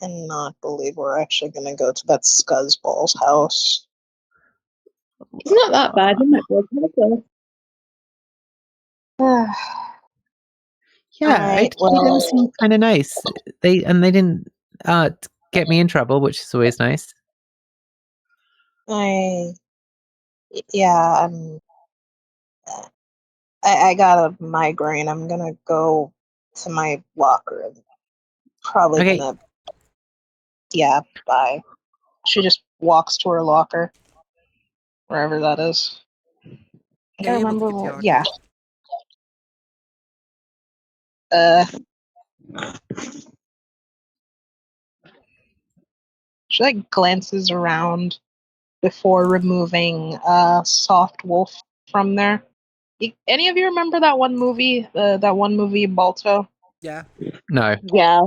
Cannot believe we're actually gonna go to that scuzzball's house. It's not that bad, isn't it? Yeah, Okaden seemed kind of nice. They didn't get me in trouble, which is always nice. I got a migraine. I'm gonna go to my locker and probably gonna bye. She just walks to her locker, wherever that is. I Yeah, don't you're able to remember. get to your Yeah. arcade. She like glances around before removing Soft Wolf from there. Any of you remember that one movie? That one movie, Balto? Yeah. No. Yeah.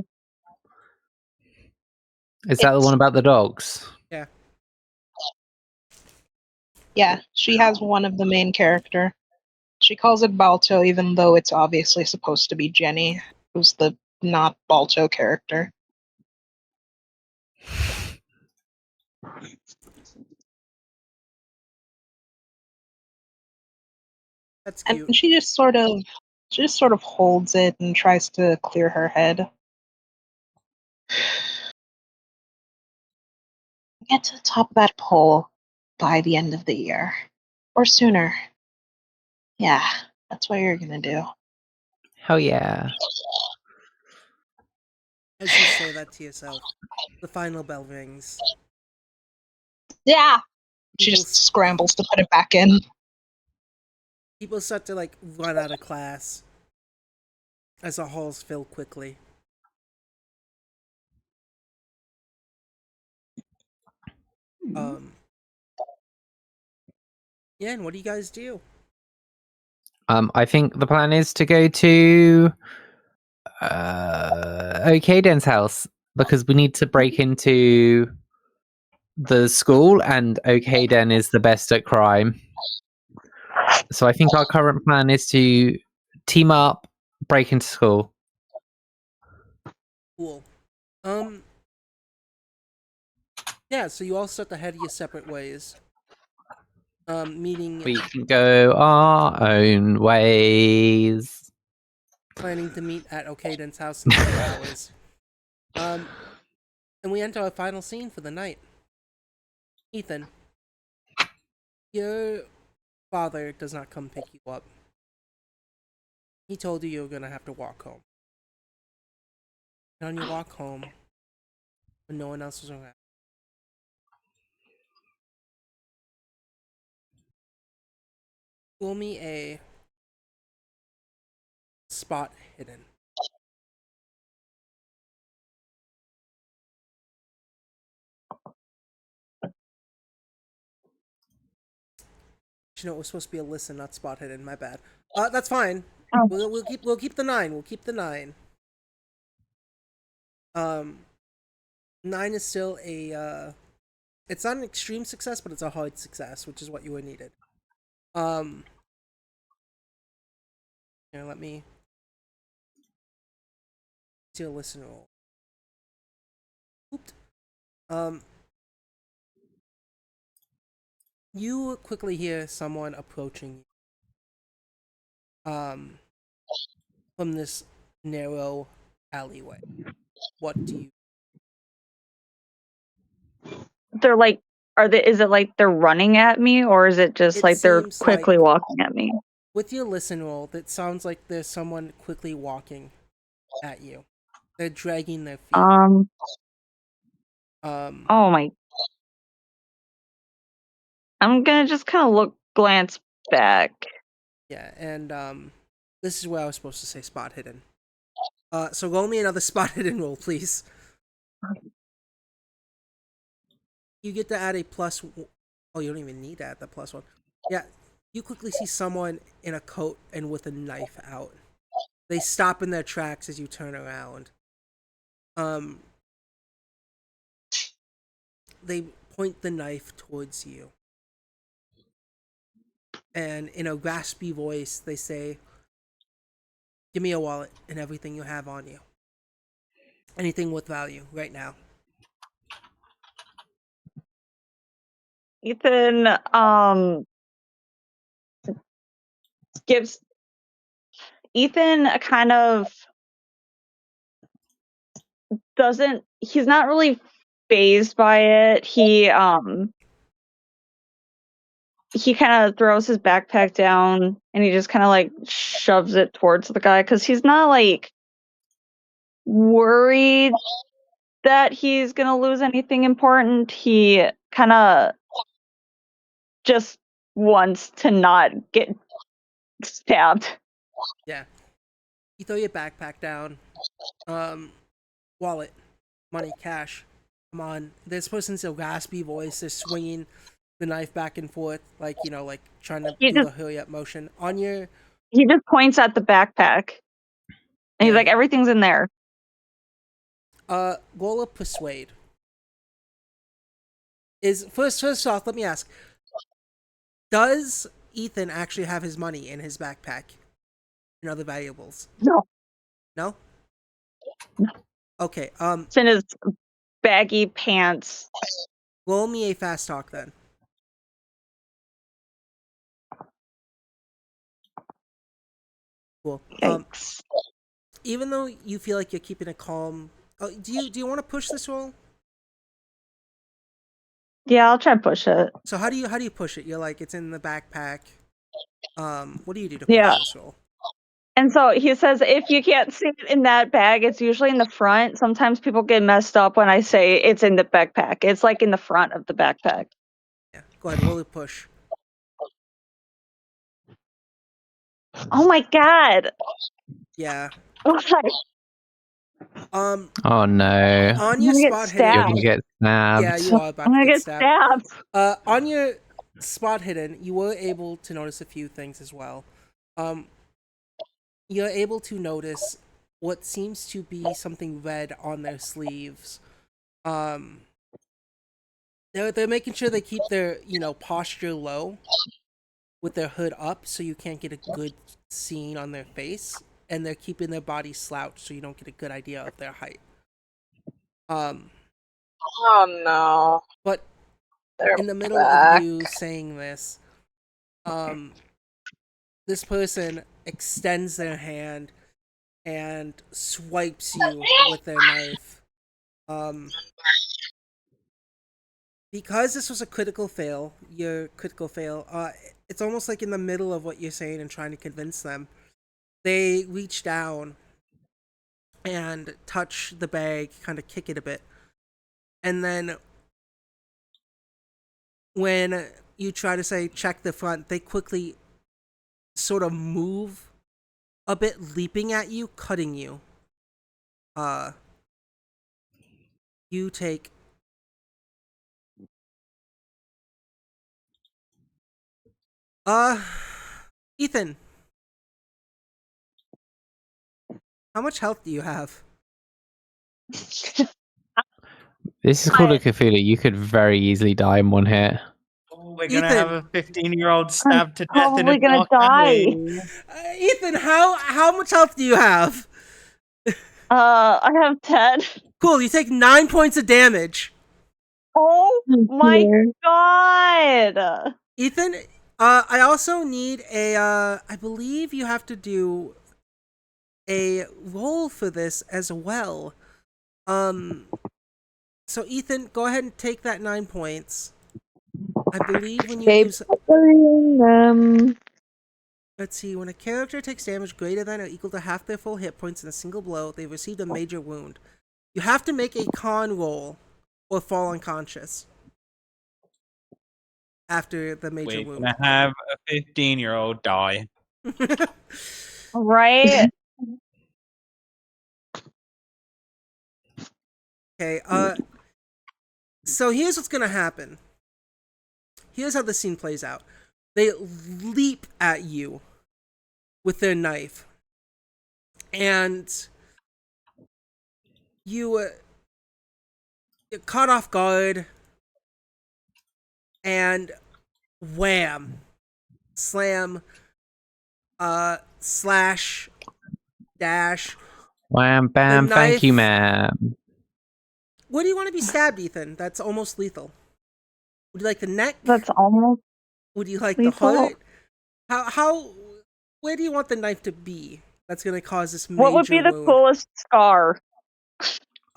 Is that the one about the dogs? Yeah. Yeah, she has one of the main character. She calls it Balto, even though it's obviously supposed to be Jenny, who's the not Balto character. That's And cute. she just sort of holds it and tries to clear her head. Get to the top of that pole by the end of the year. Or sooner. Yeah, that's what you're gonna do. Hell yeah. As you say that to yourself, the final bell rings. Yeah! She People, just scrambles to put it back in. people start to like run out of class as the halls fill quickly. Yeah, and what do you guys do? I think the plan is to go to Okaden's house because we need to break into the school, and Okaden is the best at crime. So I think our current plan is to team up, break into school. Cool. Yeah, so you all start to head your separate ways. Meeting, We can go our own ways. planning to meet at Okaden's house in a few hours. And we enter our final scene for the night. Ethan, your father does not come pick you up. He told you were gonna have to walk home. And on your walk home, when no one else was around, roll me a spot hidden. You know, it was supposed to be a listen, not spot hidden. My bad. That's fine. Oh. We'll keep the 9. We'll keep the 9. 9 is still a it's not an extreme success, but it's a hard success, which is what you were needed. Here, let me do a listen roll. Oops. You quickly hear someone approaching you. From this narrow alleyway. What do you? They're like, is it like they're running at me, or is it just It like they're seems quickly like walking at me? with your listen roll, that sounds like there's someone quickly walking at you. They're dragging their feet. Oh my. I'm gonna just kind of glance back. Yeah, and this is where I was supposed to say spot hidden. So roll me another spot hidden roll, please. You get to add a plus. Oh, you don't even need to add the +1. Yeah, you quickly see someone in a coat and with a knife out. They stop in their tracks as you turn around. They point the knife towards you. And in a raspy voice, they say, "Give me a wallet and everything you have on you. Anything with value right now." Ethan gives Ethan a kind of he's not really phased by it. He kind of throws his backpack down and he just kind of like shoves it towards the guy because he's not like worried that he's gonna lose anything important. He kind of just wants to not get stabbed. Yeah. You throw your backpack down. Wallet, money, cash. Come on. This person's a raspy voice. They're swinging the knife back and forth, like like trying to He do just- the hurry up motion. On your He just points at the backpack. And he's Yeah. like, everything's in there. roll a persuade. Is first off, let me ask: does Ethan actually have his money in his backpack and other valuables? No. No. No. Okay. It's in his baggy pants. Roll me a fast talk then. Cool. Yikes. Even though you feel like you're keeping it calm, do you want to push this roll? Yeah, I'll try and push it. So how do you push it? You're like, it's in the backpack. What do you do to push Yeah. this roll? And so he says, if you can't see it in that bag, it's usually in the front. Sometimes people get messed up when I say it's in the backpack. It's like in the front of the backpack. Yeah. Go ahead, roll a push. Oh my god. Yeah. Okay. Oh no. On your I'm gonna get spot You're hidden. gonna get snapped. Yeah, you are about I'm to gonna get get stabbed. stabbed. On your spot hidden, you were able to notice a few things as well. You're able to notice what seems to be something red on their sleeves. They're making sure they keep their posture low with their hood up, so you can't get a good scene on their face, and they're keeping their body slouched so you don't get a good idea of their height. Oh no. But They're in the middle back. of you saying this, this person extends their hand and swipes you with their knife. Because this was a critical fail, it's almost like in the middle of what you're saying and trying to convince them. They reach down and touch the bag, kind of kick it a bit. And then when you try to say check the front, they quickly sort of move a bit, leaping at you, cutting you. You take Ethan, how much health do you have? This is called a Cthulhu. You could very easily die in one hit. Oh, we're gonna have a 15-year-old stabbed to death in Probably a gonna dark die. alley. Ethan, how much health do you have? I have 10. Cool, you take 9 points of damage. Oh my dear. god. Ethan, I also need I believe you have to do a roll for this as well. So Ethan, go ahead and take that 9 points. I believe when you use... Let's see, when a character takes damage greater than or equal to half their full hit points in a single blow, they've received a major wound. You have to make a con roll or fall unconscious after the major We're wound. gonna have a 15-year-old die. Right? Okay, so here's what's gonna happen. Here's how the scene plays out. They leap at you with their knife, and you're caught off guard, and wham, slam, slash, dash. Wham bam, thank you, ma'am. Where do you want to be stabbed, Ethan? That's almost lethal. Would you like the neck? That's almost Would you like lethal. the heart? How? Where do you want the knife to be? That's gonna cause this major What would be the wound? coolest scar?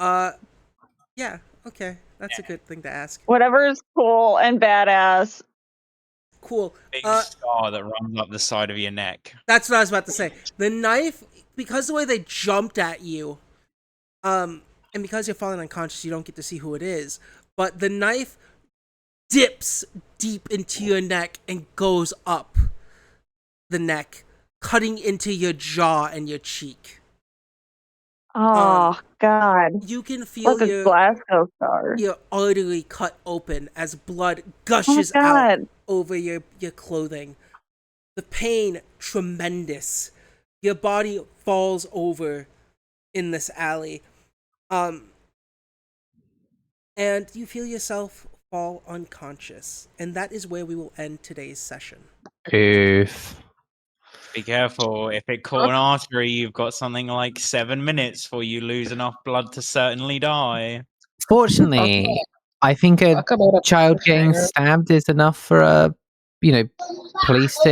Yeah. Okay, that's a good thing to ask. Whatever is cool and badass. Cool. Big scar that runs up the side of your neck. That's what I was about to say. The knife, because the way they jumped at you, and because you're falling unconscious, you don't get to see who it is. But the knife dips deep into your neck and goes up the neck, cutting into your jaw and your cheek. Oh God! You can feel Like a Glasgow star. your artery cut open as blood Oh my gushes out God! over your clothing. The pain, tremendous. Your body falls over in this alley. And you feel yourself fall unconscious. And that is where we will end today's session. Oof. Be careful. If it caught an artery, you've got something like 7 minutes before you lose enough blood to certainly die. Fortunately, I think a Talk about a child getting cliffhanger. stabbed is enough for a, police to